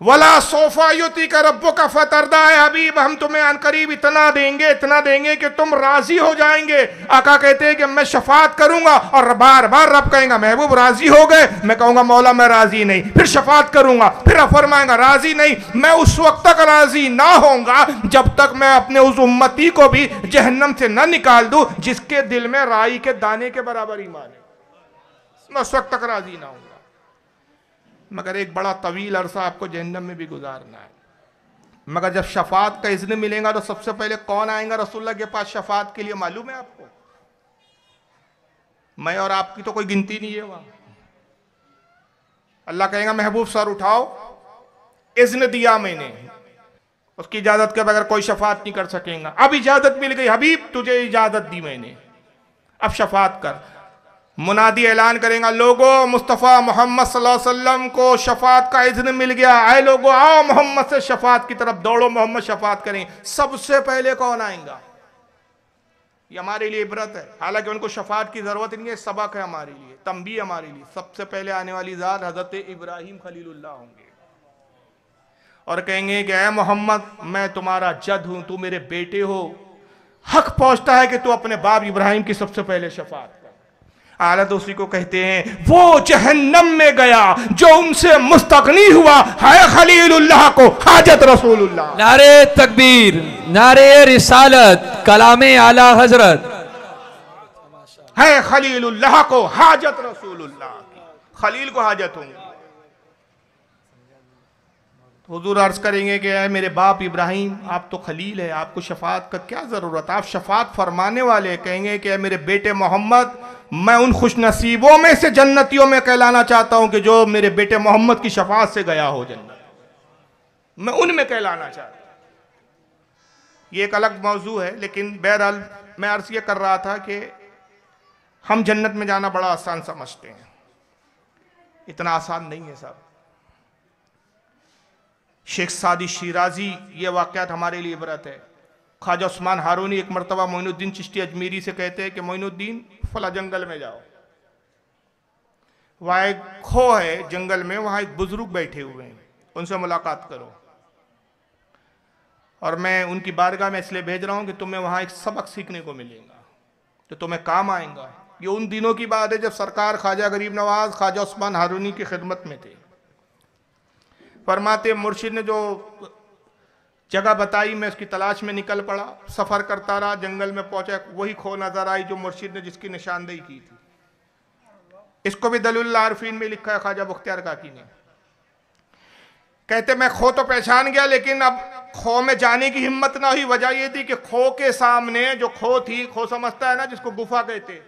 वला सोफा युती का रब्बो का फतरदा है, हबीब हम तुम्हें अनकरीब इतना देंगे कि तुम राजी हो जाएंगे। आका कहते हैं कि मैं शफात करूंगा, और बार बार रब कहेगा महबूब राजी हो गए, मैं कहूंगा मौला मैं राजी नहीं, फिर शफात करूंगा, फिर फरमाएगा राजी नहीं, मैं उस वक्त तक राजी ना होऊंगा जब तक मैं अपने उस उम्मती को भी जहन्नम से न निकाल दूं जिसके दिल में राई के दाने के बराबर ईमान है, मैं उस वक्त तक राजी ना होऊंगा। मगर एक बड़ा तवील अरसा आपको जहन्नम में भी गुजारना है। मगर जब शफात का इज़्न मिलेगा तो सबसे पहले कौन आएगा रसूलुल्लाह के पास शफात के लिए? मालूम है आपको? मैं और आपकी तो कोई गिनती नहीं है वहां। अल्लाह कहेगा महबूब सर उठाओ, इज़्न दिया मैंने, उसकी इजाजत के बगैर कोई शफात नहीं कर सकेगा। अब इजाजत मिल गई, हबीब तुझे इजाजत दी मैंने, अब शफात कर। मुनादी ऐलान करेगा, लोगों मुस्तफ़ा मोहम्मद सल्लल्लाहु अलैहि वसल्लम को शफात का इज़्न मिल गया, आए लोगों आओ मोहम्मद से शफात की तरफ दौड़ो, मोहम्मद शफात करें। सबसे पहले कौन आएगा? ये हमारे लिए इबरत है। हालांकि उनको शफात की ज़रूरत नहीं है, सबक है हमारे लिए, तंबी हमारे लिए। सबसे पहले आने वाली ज़ात हज़रत इब्राहीम खलीलुल्लाह होंगे और कहेंगे कि ऐ मोहम्मद, मैं तुम्हारा जद हूं, तू मेरे बेटे हो, हक पहुंचता है कि तू अपने बाप इब्राहिम की सबसे पहले शफात कर। आला तो उसी को कहते हैं, वो जहन्नम में गया जो उनसे मुस्तगनी हुआ, है खलीलुल्लाह को हाजत रसूलुल्लाह। नारे तकबीर, नारे रिसालत, कलामे आला हजरत। है खलीलुल्लाह को हाजत रसूलुल्लाह की, खलील को हाजत होंगी। हुजूर अर्ज करेंगे कि ऐ मेरे बाप इब्राहिम, आप तो खलील है, आपको शफात का क्या ज़रूरत, आप शफात फरमाने वाले। कहेंगे कि ऐ मेरे बेटे मोहम्मद, मैं उन खुश नसीबों में से जन्नतियों में कहलाना चाहता हूं कि जो मेरे बेटे मोहम्मद की शफात से गया हो जन्नत, मैं उनमें कहलाना चाहता हूं। ये एक अलग मौजू है, लेकिन बहरहाल मैं अर्ज ये कर रहा था कि हम जन्नत में जाना बड़ा आसान समझते हैं, इतना आसान नहीं है साहब। शेख सादी शिराजी, ये वाक़यात हमारे लिए इबरत है। ख्वाजा उस्मान हारूनी एक मरतबा मोइनुद्दीन चिश्ती अजमेरी से कहते हैं कि मोइनुद्दीन, फला जंगल में जाओ, वहाँ एक खो है जंगल में, वहाँ एक बुजुर्ग बैठे हुए हैं, उनसे मुलाकात करो। और मैं उनकी बारगाह में इसलिए भेज रहा हूँ कि तुम्हें वहाँ एक सबक सीखने को मिलेगा तो तुम्हें काम आएगा। ये उन दिनों की बात है जब सरकार ख्वाजा गरीब नवाज ख्वाजा उस्मान हारूनी की खिदमत में थे। फरमाते, मुर्शिद ने जो जगह बताई मैं उसकी तलाश में निकल पड़ा, सफ़र करता रहा, जंगल में पहुंचा, वही खो नजर आई जो मुर्शिद ने जिसकी निशानदेही की थी। इसको भी दलीलुल आरिफीन में लिखा है ख्वाजा बख्तियार काकी ने। कहते मैं खो तो पहचान गया, लेकिन अब खो में जाने की हिम्मत ना हुई। वजह यह थी कि खो के सामने जो खो थी, खो समझता है ना जिसको गुफा कहते,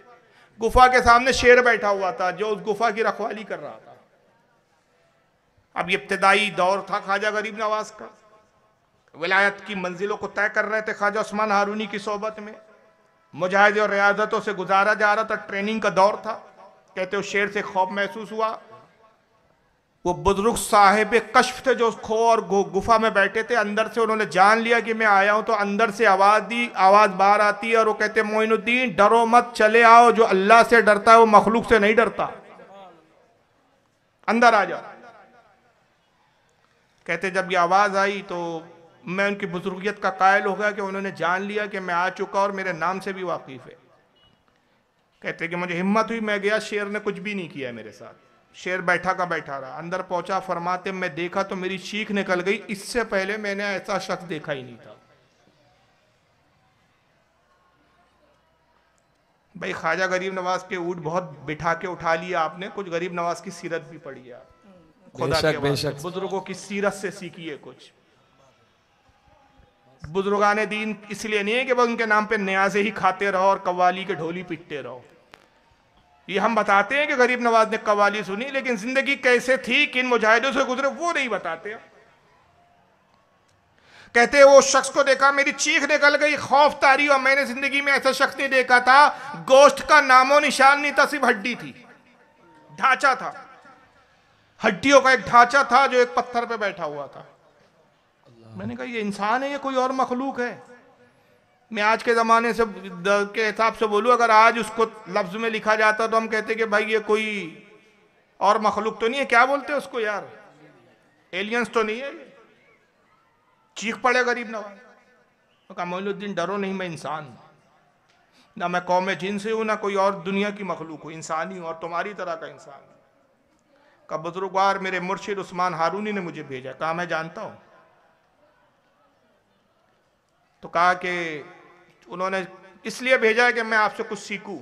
गुफा के सामने शेर बैठा हुआ था जो उस गुफा की रखवाली कर रहा था। अब ये इब्तिदाई दौर था ख्वाजा गरीब नवाज का, विलायत की मंजिलों को तय कर रहे थे ख्वाजा उस्मान हारूनी की सोबत में, मुजाहिद और रियाजतों से गुजारा जा रहा था, ट्रेनिंग का दौर था। कहते हो शेर से खौफ महसूस हुआ। वो बुजुर्ग साहिब कश्फ थे जो खो और गुफा में बैठे थे, अंदर से उन्होंने जान लिया कि मैं आया हूं, तो अंदर से आवाज दी, आवाज बाहर आती है और वो कहते मोइनुद्दीन डरो मत, चले आओ, जो अल्लाह से डरता है वो मखलूक से नहीं डरता, अंदर आ जाओ। कहते जब ये आवाज़ आई तो मैं उनकी बुजुर्गियत का कायल हो गया कि उन्होंने जान लिया कि मैं आ चुका और मेरे नाम से भी वाकिफ़ है। कहते कि मुझे हिम्मत हुई, मैं गया, शेर ने कुछ भी नहीं किया मेरे साथ, शेर बैठा का बैठा रहा। अंदर पहुंचा, फरमाते मैं देखा तो मेरी चीख निकल गई, इससे पहले मैंने ऐसा शख्स देखा ही नहीं था। भाई ख्वाजा गरीब नवाज के ऊँट बहुत बिठा के उठा लिया आपने, कुछ गरीब नवाज की सीरत भी पढ़ी है, खुदा के वास्ते बुजुर्गों की सीरत से सीखिए कुछ। बुजुर्गाने दीन इसलिए नहीं है कि बस उनके नाम पे न्याज़े ही खाते रहो और कव्वाली के ढोली पिटते रहो। ये हम बताते हैं कि गरीब नवाज ने कव्वाली सुनी, लेकिन जिंदगी कैसे थी, किन मुजाहिदों से गुजरे, वो नहीं बताते। कहते वो शख्स को देखा, मेरी चीख निकल गई, खौफ तारी, और मैंने जिंदगी में ऐसा शख्स नहीं देखा था, गोश्त का नामो निशान नहीं था, सिर्फ हड्डी थी, ढांचा था, हड्डियों का एक ढांचा था जो एक पत्थर पे बैठा हुआ था। मैंने कहा ये इंसान है, ये कोई और मखलूक है? मैं आज के ज़माने से के हिसाब से बोलूँ, अगर आज उसको लफ्ज़ में लिखा जाता तो हम कहते कि भाई ये कोई और मखलूक तो नहीं है, क्या बोलते हैं उसको यार, एलियंस तो नहीं है। चीख पड़े गरीब नवाज, तो कहा मोइनुद्दीन डरो नहीं, मैं इंसान हूँ, ना मैं कौम जिन से हूँ, ना कोई और दुनिया की मखलूक हूँ, इंसान ही हूँ और तुम्हारी तरह का इंसान हूँ। का बुजुर्गवार मेरे मुर्शिद उस्मान हारूनी ने मुझे भेजा। कहा मैं जानता हूँ। तो कहा कि उन्होंने इसलिए भेजा है कि मैं आपसे कुछ सीखूं।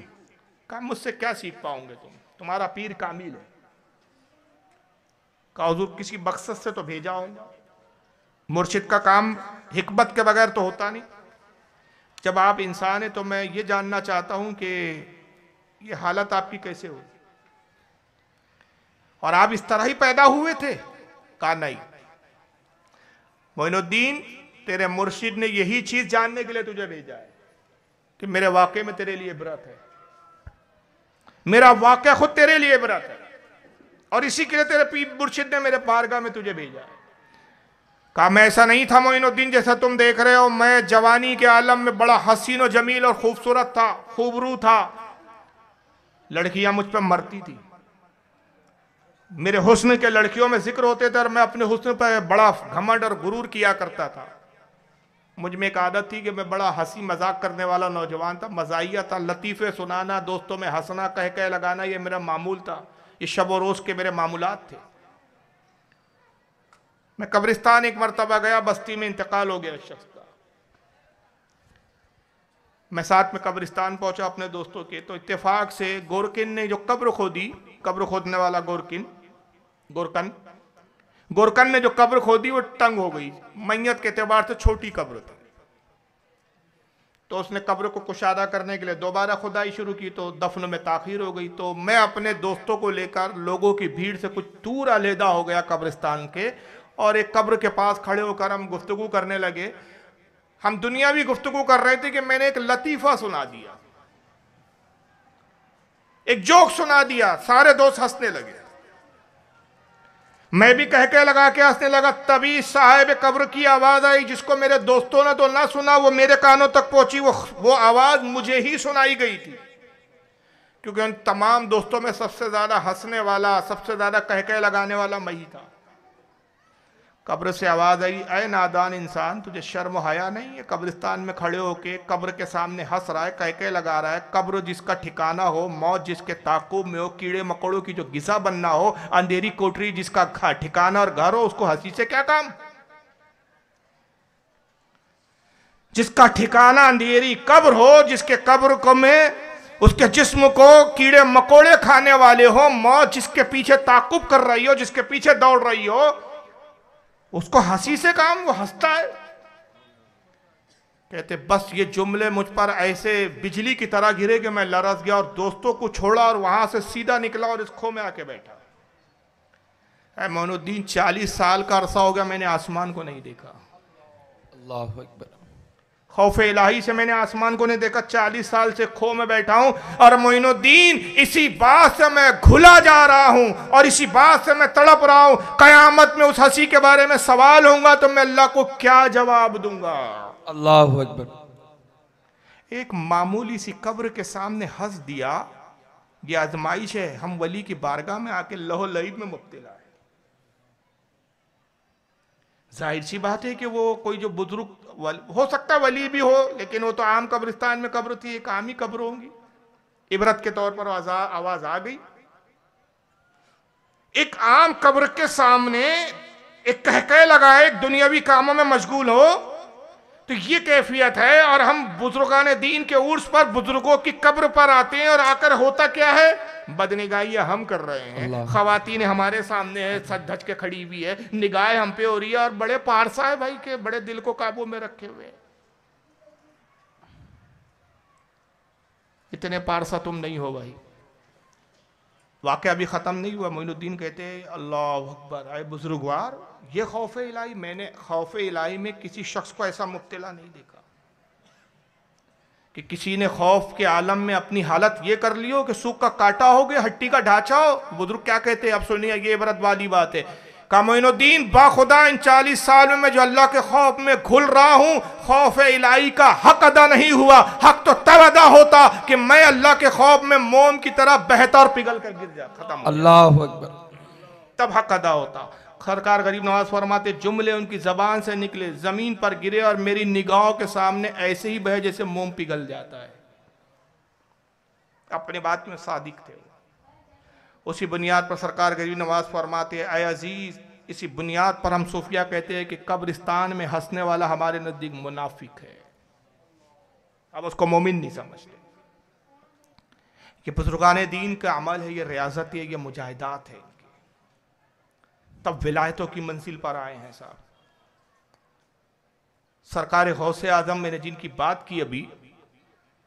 कहा मुझसे क्या सीख पाओगे तुम, तुम्हारा पीर कामिल है। कहा हुजूर किसी मकसद से तो भेजा होगा, मुर्शिद का काम हिकमत के बगैर तो होता नहीं। जब आप इंसान हैं तो मैं ये जानना चाहता हूं कि ये हालत आपकी कैसे हुई और आप इस तरह ही पैदा हुए थे? कहा नहीं मोइनुद्दीन, तेरे मुर्शिद ने यही चीज जानने के लिए तुझे भेजा है कि मेरे वाकई में तेरे लिए इबरत है। मेरा वाक़या खुद तेरे लिए इबरत है और इसी के लिए तेरे पीर मुर्शिद ने मेरे बारगाह में तुझे भेजा है। कहा मैं ऐसा नहीं था मोइनुद्दीन जैसा तुम देख रहे हो, मैं जवानी के आलम में बड़ा हसीन और जमील और खूबसूरत था, खूबरू था। लड़कियां मुझ पर मरती थी, मेरे हुस्न के लड़कियों में जिक्र होते थे और मैं अपने हुस्न पर बड़ा घमंड और गुरूर किया करता था। मुझ में एक आदत थी कि मैं बड़ा हंसी मजाक करने वाला नौजवान था, मजाइया था, लतीफ़े सुनाना, दोस्तों में हंसना, कह कह लगाना, ये मेरा मामूल था, ये शब व रोज़ के मेरे मामूलात थे। मैं कब्रिस्तान एक मरतबा गया, बस्ती में इंतकाल हो गया शख्स का। मैं साथ में कब्रिस्तान पहुंचा अपने दोस्तों के, तो इत्तेफाक से गोरकिन ने जो कब्र खोदी, कब्र खोदने वाला गोरकन ने जो कब्र खोदी वो तंग हो गई, मैयत के एतबार से छोटी कब्र थी। तो उसने कब्र को कुशादा करने के लिए दोबारा खुदाई शुरू की, तो दफन में ताखीर हो गई। तो मैं अपने दोस्तों को लेकर लोगों की भीड़ से कुछ दूर अलहदा हो गया कब्रिस्तान के, और एक कब्र के पास खड़े होकर हम गुफ्तगू करने लगे। हम दुनियावी गुफ्तगू कर रहे थे कि मैंने एक लतीफ़ा सुना दिया, एक जोक सुना दिया, सारे दोस्त हंसने लगे, मैं भी कह के लगा के हंसने लगा। तभी साहिब कब्र की आवाज आई, जिसको मेरे दोस्तों ने तो ना सुना, वो मेरे कानों तक पहुंची। वो आवाज मुझे ही सुनाई गई थी, क्योंकि उन तमाम दोस्तों में सबसे ज्यादा हंसने वाला, सबसे ज्यादा कह के लगाने वाला मैं ही था। कब्र से आवाज आई, ऐ नादान इंसान, तुझे शर्म हया नहीं है? कब्रिस्तान में खड़े होके कब्र के सामने हंस रहा है, कह के लगा रहा है। कब्र जिसका ठिकाना हो, मौत जिसके ताकुब में हो, कीड़े मकोड़ों की जो गिजा बनना हो, अंधेरी कोठरी जिसका ठिकाना और घर हो, उसको हंसी से क्या काम? जिसका ठिकाना अंधेरी कब्र हो, जिसके कब्र को में उसके जिस्म को कीड़े मकोड़े खाने वाले हो, मौत जिसके पीछे ताकुब कर रही हो, जिसके पीछे दौड़ रही हो, उसको हंसी से काम? वो हंसता है। कहते बस ये जुमले मुझ पर ऐसे बिजली की तरह गिरे कि मैं लरस गया और दोस्तों को छोड़ा और वहां से सीधा निकला और इस खो में आके बैठा। मोइनुद्दीन 40 साल का अरसा हो गया मैंने आसमान को नहीं देखा। अल्लाहु अकबर। खौफ इलाही से मैंने आसमान को नहीं देखा, 40 साल से खो में बैठा हूं। और मोइनुद्दीन इसी बात से मैं घुला जा रहा हूं और इसी बात से मैं तड़प रहा हूं। कयामत में उस हंसी के बारे में सवाल होगा तो मैं अल्लाह को क्या जवाब दूंगा? अल्लाहु अकबर। एक मामूली सी कब्र के सामने हंस दिया, यह आजमाइश है। हम वली की बारगाह में आके लहो लईब में मुब्तला है। जाहिर सी बात है कि वो कोई जो बुजुर्ग हो सकता है, वली भी हो, लेकिन वो तो आम कब्रिस्तान में कब्र थी, एक आम ही कब्र होंगी। इबरत के तौर पर आवाज आ गई। एक आम कब्र के सामने एक कहकह लगा, एक दुनियावी कामों में मशगूल हो, तो ये कैफियत है। और हम बुजुर्गान दीन के उर्स पर बुजुर्गों की कब्र पर आते हैं और आकर होता क्या है? बदनिगाहियां हम कर रहे हैं। खवातीन हमारे सामने है, सज धज के खड़ी हुई है, निगाहें हम पे हो रही है और बड़े पारसा है भाई के बड़े दिल को काबू में रखे हुए। इतने पारसा तुम नहीं हो भाई। वाक़या अभी ख़त्म नहीं हुआ। मोइनुद्दीन कहते अल्लाह अकबर, आए बुजुर्गवार, ये खौफ इलाही, मैंने खौफ इलाही में किसी शख्स को ऐसा मुब्तला नहीं देखा कि किसी ने खौफ के आलम में अपनी हालत ये कर ली हो कि सूख का काटा हो गया, हट्टी का ढांचा हो। बुजुर्ग क्या कहते हैं, अब सुनिए, ये इबरत वाली बात है। कहा मोइनुद्दीन, बाखुदा इन 40 साल में मैं जो अल्लाह के खौफ में घुल रहा हूं, खौफ इलाही का हक अदा नहीं हुआ। हक तो तब अदा होता कि मैं अल्लाह के खौफ में मोम की तरह बहता और पिघल कर गिर जा, खत्म। अल्लाहु अकबर। तब हक अदा होता। सरकार गरीब नवाज फरमाते, जुमले उनकी जबान से निकले, जमीन पर गिरे और मेरी निगाहों के सामने ऐसे ही बहे जैसे मोम पिघल जाता है। अपने बात में सादिक थे। उसी बुनियाद पर सरकार गरीब नवाज फरमाते, ऐ अजीज, इसी बुनियाद पर हम सूफिया कहते हैं कि कब्रिस्तान में हंसने वाला हमारे नजदीक मुनाफिक है। अब उसको मोमिन नहीं समझते। ये बुजुर्गान दीन का अमल है, ये रियाजत है, ये मुजाहिदात है। तब विलायतों की मंजिल पर आए हैं साहब। सरकार गौसे आजम, मैंने जिनकी बात की अभी,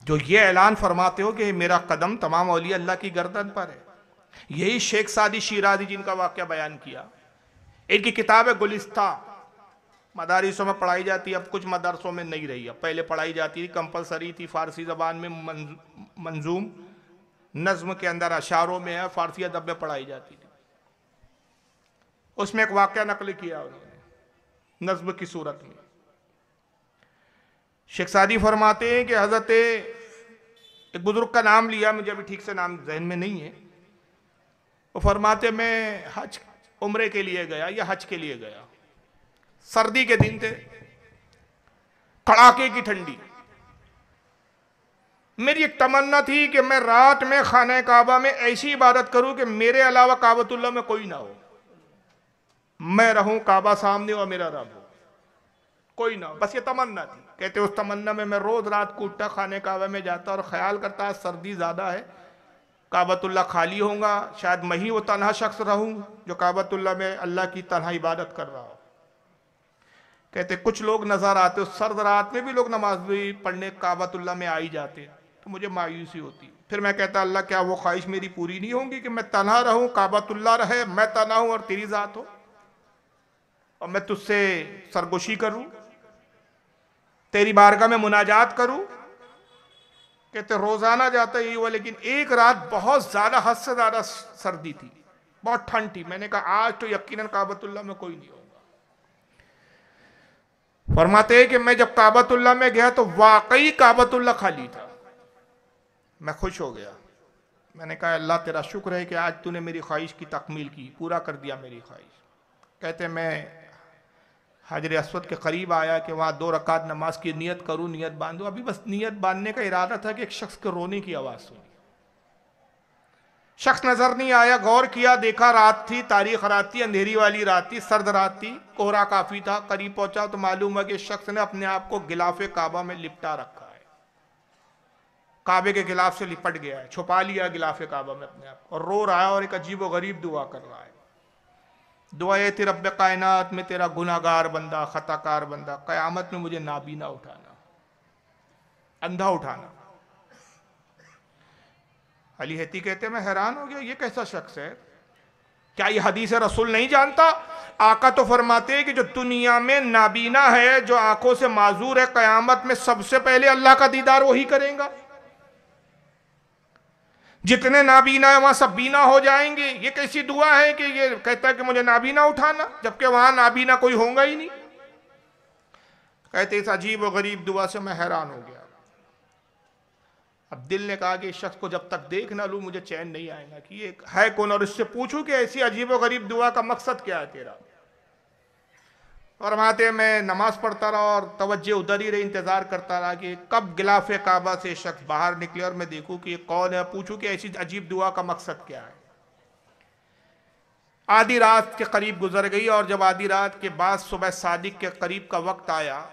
जो ये ऐलान फरमाते हो कि मेरा कदम तमाम औलिया अल्लाह की गर्दन पर है, यही शेख सादी शिराजी जिनका वाक़या बयान किया। इनकी किताब है गुलिस्ता, मदारिसों में पढ़ाई जाती है, अब कुछ मदरसों में नहीं रही। अब पहले पढ़ाई जाती थी, कंपलसरी थी, फारसी ज़बान में मंजूम नज्म के अंदर अशारों में है, फारसी अदब में पढ़ाई जाती थी। उसमें एक वाक़या नकल किया उन्होंने नज्म की सूरत में। शेख सादी फरमाते हैं कि हजरत एक बुजुर्ग का नाम लिया, मुझे अभी ठीक से नाम जहन में नहीं है। वो फरमाते मैं हज उम्रे के लिए गया या हज के लिए गया, सर्दी के दिन थे, कड़ाके की ठंडी। मेरी एक तमन्ना थी कि मैं रात में खाने काबा में ऐसी इबादत करूं कि मेरे अलावा काबतुल्लाह में कोई ना हो, मैं रहूं काबा सामने और मेरा रब हो, कोई ना हो। बस ये तमन्ना थी। कहते उस तमन्ना में मैं रोज रात को उठता, खाने काबा में जाता और ख्याल करता सर्दी ज्यादा है, काबतुल्लाह खाली होगा, शायद मैं ही वो तन्हा शख्स रहूं जो काबतुल्लाह में अल्लाह की तन्हा इबादत कर रहा हो। कहते कुछ लोग नजर आते, उस सर्द रात में भी लोग नमाज भी पढ़ने काबतुल्लाह में आ ही जाते, तो मुझे मायूसी होती। फिर मैं कहता अल्लाह क्या वो ख्वाहिश मेरी पूरी नहीं होगी कि मैं तन्हा रहूं, काबतुल्लाह रहे, मैं तन्हा हूं और तेरी जात हो, और मैं तुझसे सरगोशी करूं, तेरी बारगाह में मुनाजात करूं। कहते रोजाना जाता ही हुआ, लेकिन एक रात बहुत ज्यादा, हद से ज्यादा सर्दी थी, बहुत ठंड थी। मैंने कहा आज तो यकीनन काबतुल्लाह में कोई नहीं होगा। फरमाते हैं कि मैं जब काबतुल्लाह में गया तो वाकई काबतुल्लाह खाली था। मैं खुश हो गया। मैंने कहा अल्लाह तेरा शुक्र है कि आज तूने मेरी ख्वाहिश की तकमील की, पूरा कर दिया मेरी ख्वाहिश। कहते मैं हजर अस्वद के करीब आया कि वहाँ 2 रकात नमाज की नियत करूँ, नियत बांधूँ। अभी बस नियत बांधने का इरादा था कि एक शख्स के रोने की आवाज़ सुनी। शख्स नजर नहीं आया, गौर किया, देखा रात थी, तारीख रात थी, अंधेरी वाली रात थी, सर्द रात थी, कोहरा काफ़ी था। करीब पहुंचा तो मालूम हुआ कि शख्स ने अपने आप को गिलाफे काबा में लिपटा रखा है, काबे के गिलाफ से लिपट गया है, छुपा लिया गिलाफे काबा में अपने आप, और रो रहा है और एक अजीब व गरीब दुआ कर रहा है। दुआ ये थी रब्बे कायनात में तेरा गुनाहगार बंदा, खताकार बंदा, कयामत में मुझे नाबीना उठाना, अंधा उठाना। अली हैती कहते मैं हैरान हो गया, ये कैसा शख्स है, क्या ये हदीस रसूल नहीं जानता? आका तो फरमाते हैं कि जो दुनिया में नाबीना है, जो आंखों से माजूर है, कयामत में सबसे पहले अल्लाह का दीदार वही करेगा। जितने नाबीना है वहां सब बीना हो जाएंगे। ये कैसी दुआ है कि ये कहता है कि मुझे नाबीना उठाना, जबकि वहां नाबीना कोई होगा ही नहीं। कहते इस अजीब और गरीब दुआ से मैं हैरान हो गया। अब दिल ने कहा कि इस शख्स को जब तक देख ना लूं मुझे चैन नहीं आएगा कि ये है कौन, और इससे पूछूं कि ऐसी अजीब और गरीब दुआ का मकसद क्या है तेरा। और वहां मैं नमाज पढ़ता रहा और तवज्जो उधर ही रही, इंतजार करता रहा कि कब गिलाफे काबा से शख्स बाहर निकले और मैं देखूं कि ये कौन है, पूछूं कि ऐसी अजीब दुआ का मकसद क्या है। आधी रात के करीब गुजर गई, और जब आधी रात के बाद सुबह सादिक के करीब का वक्त आया,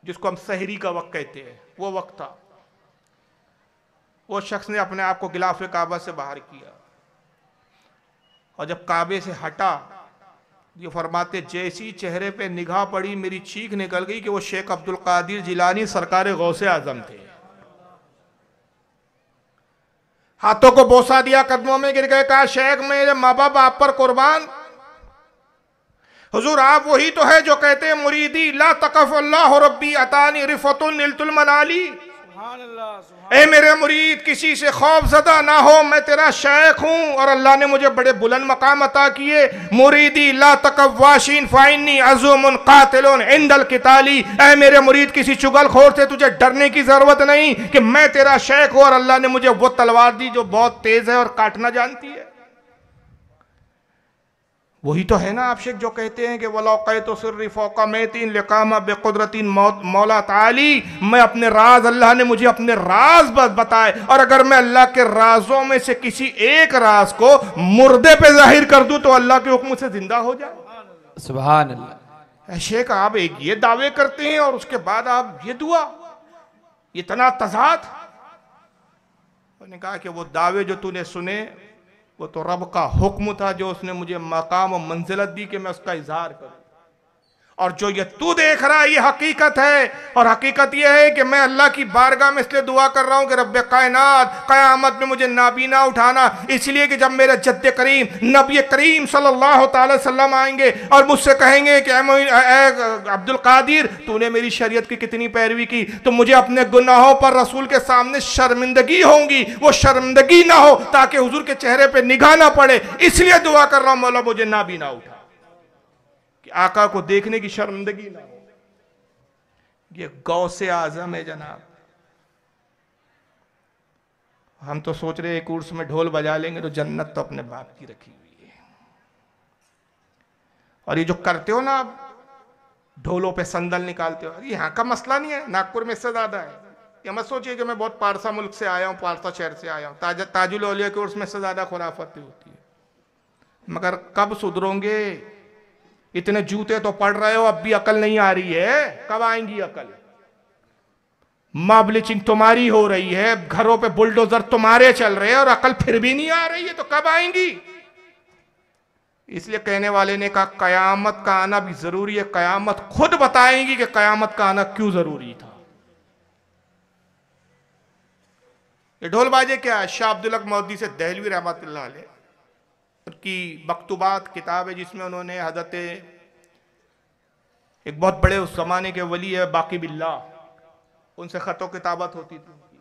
जिसको हम सहरी का वक्त कहते हैं, वो वक्त था, वो शख्स ने अपने आप को गिलाफे काबा से बाहर किया, और जब काबे से हटा, ये फरमाते जैसी चेहरे पे निगाह पड़ी मेरी चीख निकल गई कि वो शेख अब्दुल कादिर जिलानी सरकार गौसे आजम थे। हाथों को बोसा दिया, कदमों में गिर गए, कहा शेख मेरे माँ बाप आप पर कुर्बान, हुजूर आप वही तो है जो कहते हैं मुरीदी ला तकफ अल्लाह रब्बी अतानी रिफतुन निलतुल मनाली। ए मेरे मुरीद किसी से खौफजदा ना हो, मैं तेरा शेख हूँ और अल्लाह ने मुझे बड़े बुलंद मकाम अता किए। मुरीदी ला तकवाशीन फाइनी अज़ुमुन कातिलुन इंदल किताली। ए मेरे मुरीद किसी चुगलखोर से तुझे डरने की जरूरत नहीं कि मैं तेरा शेख हूँ और अल्लाह ने मुझे वो तलवार दी जो बहुत तेज है और काटना जानती है। वही तो है ना आप शेख जो कहते हैं कि वलौक़ैतु सिर्री फ़ौक़ मैतीन लिक़ामा बिक़ुदरतिन मौला ताली, मैं अपने राज, अल्लाह ने मुझे अपने राज बस बताए, और अगर मैं अल्लाह के राजों में से किसी एक राज को मुर्दे पे जाहिर कर दूं तो अल्लाह के हुक्म से जिंदा हो जाए। सुभान अल्लाह। शेख आप एक ये दावे करते हैं और उसके बाद आप ये दुआ, इतना तज़ाद। उन्होंने कहा कि वो दावे जो तूने सुने वो तो रब का हुक्म था जो उसने मुझे मकाम और मंजिलत दी कि मैं उसका इजहार करूं, और जो ये तू देख रहा है ये हकीकत है। और हकीकत ये है कि मैं अल्लाह की बारगाह में इसलिए दुआ कर रहा हूं कि रब्बे कायनात क़यामत में मुझे नाबीना उठाना, इसलिए कि जब मेरे जद्द करीम नबी करीम सल्लल्लाहु अलैहि वसल्लम आएंगे और मुझसे कहेंगे कि अब्दुल कादिर तूने मेरी शरीयत की कितनी पैरवी की, तो मुझे अपने गुनाहों पर रसूल के सामने शर्मिंदगी होगी, वो शर्मिंदगी ना हो ताकि हुजूर के चेहरे पे निगाह ना पड़े। इसलिए दुआ कर रहा हूं मौला मुझे नाबीना उठा, कि आका को देखने की शर्मिंदगी ना हो। ये गौसे आजम है जनाब। हम तो सोच रहे एक उर्स में ढोल बजा लेंगे तो जन्नत तो अपने बाप की रखी हुई है। और ये जो करते हो ना आप, ढोलों पे संदल निकालते हो, यहाँ का मसला नहीं है, नागपुर में इससे ज्यादा है। ये मत सोचिए कि मैं बहुत पारसा मुल्क से आया हूँ, पारसा शहर से आया हूँ। ताजुल औलिया के उर्स में से ज्यादा खुराफती होती है। मगर कब सुधरोगे? इतने जूते तो पड़ रहे हो, अब भी अकल नहीं आ रही है। कब आएंगी अकल? मॉबलिचिंग तुम्हारी हो रही है, घरों पे बुलडोजर तुम्हारे चल रहे हैं और अकल फिर भी नहीं आ रही है, तो कब आएंगी? इसलिए कहने वाले ने कहा कयामत का आना भी जरूरी है। कयामत खुद बताएंगी कि कयामत का आना क्यों जरूरी था। ये ढोल बाजे क्या है? शाह अब्दुल हक मौदूदी से दहलवी रहमतुल्लाह अलैह की मकतूबात किताब है, जिसमें उन्होंने हजरत एक बहुत बड़े उस जमाने के वली है बाकी बिल्ला, उनसे खतो किताबत होती थी।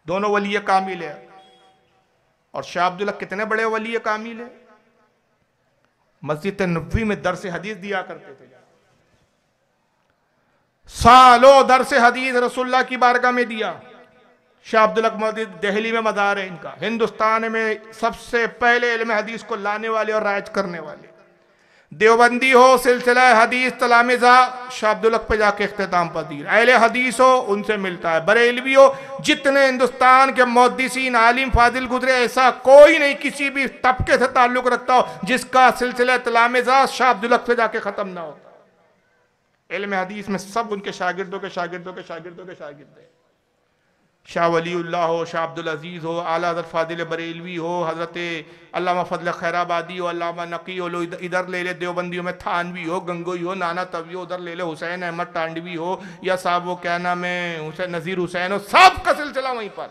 दोनों वली कामिल है। और शाह अब्दुल हक कितने बड़े वली कामिल है, मस्जिद नबवी में दरस हदीस दिया करते थे। सालों दरस हदीस रसूलुल्लाह की बारगाह में दिया। शाह अब्दुल हक मौदूदी दिल्ली में मज़ार है इनका। हिंदुस्तान में सबसे पहले इल्म हदीस को लाने वाले और राइज करने वाले। देवबंदी हो, सिलसिला हदीस तलामिज़ा, शाह अब्दुल हक पे जाके इख्तिताम पजीर। अहले हदीस हो, उनसे मिलता है। बरेलवी हो, जितने हिंदुस्तान के मुहद्दिसीन आलिम फाजिल गुजरे, ऐसा कोई नहीं किसी भी तबके से ताल्लुक रखता हो जिसका सिलसिला तलामिज़ा शाह अब्दुल हक से जाके ख़त्म ना होता। इल्म हदीस में सब उनके शागिर्दों के शागिर्दों के शागिर्दों के शागिर्द हैं। शाह वलीउल्लाह हो, शाह अब्दुल अजीज़ हो, आला हज़रत फादिल बरेलवी हो, हज़रत अल्लामा फजल खैराबादी हो, अल्लामा नकी हो, लो इधर ले ले देवबंदियों में थानवी हो, गंगोई हो, नाना तवी हो, उधर ले ले हुसैन अहमद टांडवी हो, या साहब वो क्या नाम है हुसैन नज़ीर हुसैन हो, सब का सिलसिला वहीं पर,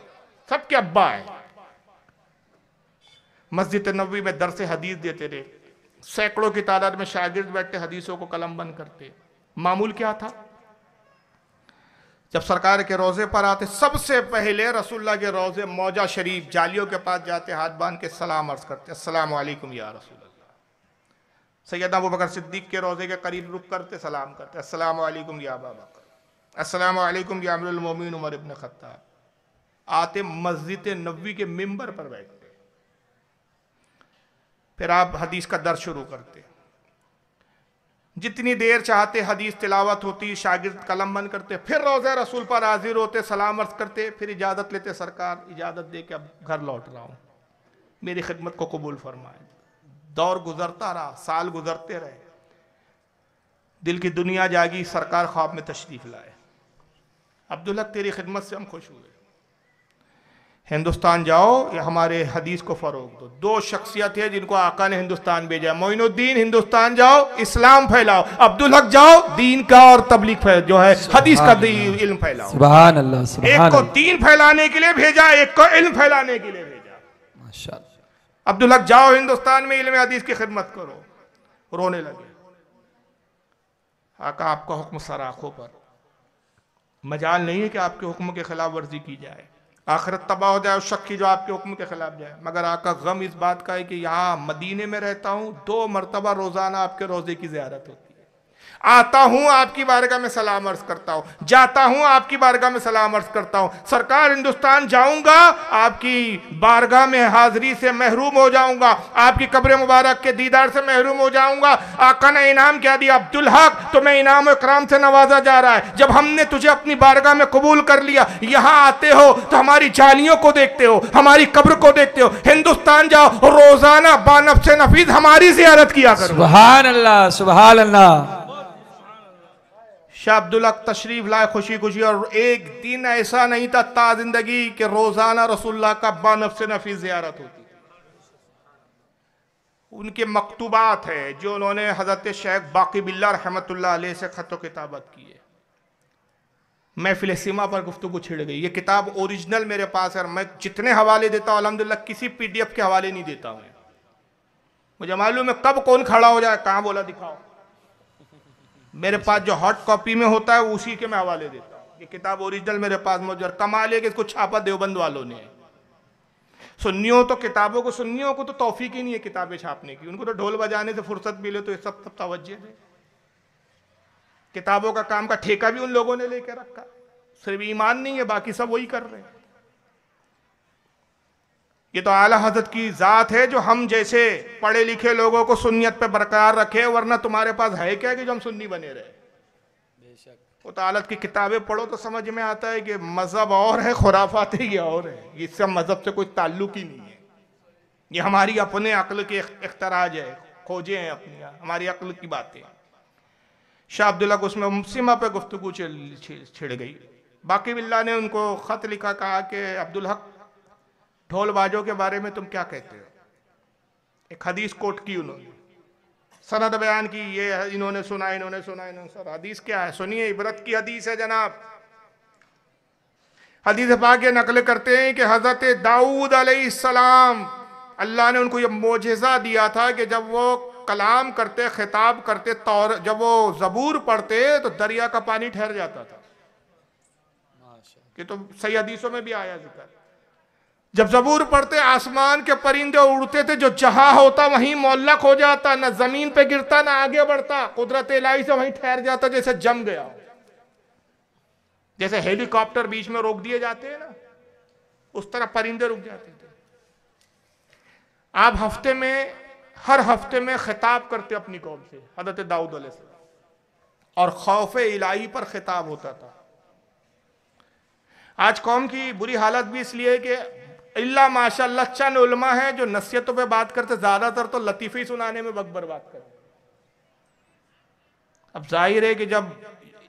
सबके अब्बा है। मस्जिद नबवी में दरस हदीस देते रहे। सैकड़ों की तादाद में शागिर्द बैठते, हदीसों को कलम बंद करते। मामूल क्या था? जब सरकार के रोजे पर आते, सबसे पहले रसूलुल्लाह के रोजे मौजा शरीफ जालियों के पास जाते, हाथ बांध के सलाम अर्ज करते, अस्सलाम वालेकुम या रसूलल्लाह। सैयदना अबू बकर सिद्दीक के रोजे के करीब रुक करते, सलाम करते, अस्सलाम वालेकुम या अबा बकर, अस्सलाम वालेकुम या अमीरुल मोमिनीन उमर इब्न खत्ताब। आते मस्जिद नबवी के मिंबर पर बैठते, फिर आप हदीस का दर्स शुरू करते। जितनी देर चाहते हदीस तिलावत होती, शागिर्द कलम बंद करते, फिर रोज़े रसूल पर हाजिर होते, सलाम अर्ज करते, फिर इजाज़त लेते, सरकार इजाज़त दे के अब घर लौट रहा हूँ, मेरी खिदमत को कबूल फरमाए। दौर गुजरता रहा, साल गुजरते रहे, दिल की दुनिया जागी, सरकार ख्वाब में तशरीफ़ लाए। अब्दुल हक तेरी खिदमत से हम खुश हुए, हिंदुस्तान जाओ, ये हमारे हदीस को फरोग दो। दो शख्सियत है जिनको आका ने हिंदुस्तान भेजा, मोइनुद्दीन हिंदुस्तान जाओ इस्लाम फैलाओ, अब्दुल हक जाओ दीन का और तबलीग जो है हदीस का इल्म फैलाओ। सुभान अल्लाह, सुभान एक को दीन फैलाने के लिए भेजा, एक को इल्म फैलाने के लिए भेजा। माशाअल्लाह। अब्दुल हक जाओ हिंदुस्तान में इल्म हदीस की खिदमत करो। रोने लगे। आका आपका हुक्म सर आंखों पर, मजाल नहीं है कि आपके हुक्म के खिलाफ वर्जी की जाए, आखिरत तबाह हो जाए उस शख्स की जो आपके हुक्म के खिलाफ जाए। मगर आका गम इस बात का है कि यहाँ मदीने में रहता हूँ, 2 मरतबा रोजाना आपके रोजे की ज़ियारत होती है। आता हूँ आपकी बारगाह में सलाम अर्ज करता हूँ, जाता हूँ आपकी बारगाह में सलाम अर्ज करता हूँ। सरकार हिंदुस्तान जाऊंगा, आपकी बारगाह में हाजिरी से महरूम हो जाऊंगा, आपकी कब्र मुबारक के दीदार से महरूम हो जाऊंगा। आका ने इनाम क्या दिया? अब्दुल हक तुम्हें इनाम इकराम से नवाजा जा रहा है। जब हमने तुझे अपनी बारगाह में कबूल कर लिया, यहाँ आते हो तो हमारी जालियों को देखते हो, हमारी कब्र को देखते हो। हिंदुस्तान जाओ, रोजाना बानफ्स नफीस हमारी जियारत किया करो। सुभान अल्लाह, सुभान अल्लाह। शाह अब्दुल हक तशरीफ लाए खुशी खुशी, और एक दिन ऐसा नहीं था ता जिंदगी के रोजाना रसूलुल्लाह का बानफ्स नफीस जियारत होती। उनके मकतूबात है जो उन्होंने हज़रत शेख बाकी बिल्ला रहमतुल्लाह अलैह से ख़त व किताबत की है। महफिल सीमा पर गुफ्तगू छिड़ गई। ये किताब ओरिजिनल मेरे पास है और मैं जितने हवाले देता हूँ अल्हम्दुलिल्लाह किसी PDF के हवाले नहीं देता हूँ। मुझे मालूम है कब कौन खड़ा हो जाए, कहाँ बोला दिखाओ। मेरे पास जो हॉट कॉपी में होता है उसी के मैं हवाले देता हूँ। ये किताब ओरिजिनल मेरे पास मौजूद। कमाल है कि इसको छापा देवबंद वालों ने। सुन्नियों तो किताबों को, सुन्नियों को तो तौफीक ही नहीं है किताबें छापने की। उनको तो ढोल बजाने से फुर्सत मिले तो ये सब तवज्जे दे। किताबों का काम का ठेका भी उन लोगों ने लेके रखा। सिर्फ ईमान नहीं है, बाकी सब वही कर रहे हैं। ये तो आला हजरत की जात है जो हम जैसे पढ़े लिखे लोगों को सुन्नियत पे बरकरार रखे, वरना तुम्हारे पास है क्या कि जो हम सुन्नी बने रहे। वो तो आलत की किताबें पढ़ो तो समझ में आता है कि मजहब और है, खुराफात ये और है। इससे मजहब से कोई ताल्लुक ही नहीं है। ये हमारी अपने अक्ल के इख्तराज है, खोजे हैं अपनी, हमारी अक्ल की बातें। शाह अब्दुल्ला को उसमें सीमा पे गुफ्तगू छिड़ गई। बाकी बिल्ला ने उनको खत लिखा, कहा कि अब्दुल हक ढोलबाजों के बारे में तुम क्या कहते हो। एक हदीस कोट की उन्होंने, सनद बयान की, ये इन्होंने सुना, इन्होंने सुना, इन्होंने सुना। हदीस क्या है सुनिए, इबरत की हदीस है जनाब। हदीस पाक ये नकल करते हैं कि हजरत दाऊद अलैहिस्सलाम, अल्लाह ने उनको ये मोजेज़ा दिया था कि जब वो कलाम करते, खिताब करते, तौर जब वो ज़बूर पढ़ते तो दरिया का पानी ठहर जाता था। कि तो सही हदीसों में भी आया जिक्र। जब ज़बूर पढ़ते आसमान के परिंदे उड़ते थे, जो जहां होता वहीं मोल्लक हो जाता, ना जमीन पे गिरता ना आगे बढ़ता, कुदरत इलाही से वहीं ठहर जाता जैसे जम गया हो। जैसे हेलीकॉप्टर बीच में रोक दिए जाते हैं ना, उस तरह परिंदे रुक जाते थे। आप हफ्ते में, हर हफ्ते में खिताब करते अपनी कौम से, हज़रत दाऊद अलैहिस्सलाम, और खौफ इलाही पर खिताब होता था। आज कौम की बुरी हालत भी इसलिए है कि इल्ला माशाअल्लाह चंद उलमा है जो नसीहतों पे बात करते, ज्यादातर तो लतीफ़ी सुनाने में वक्त बर्बाद करते। अब जाहिर है कि जब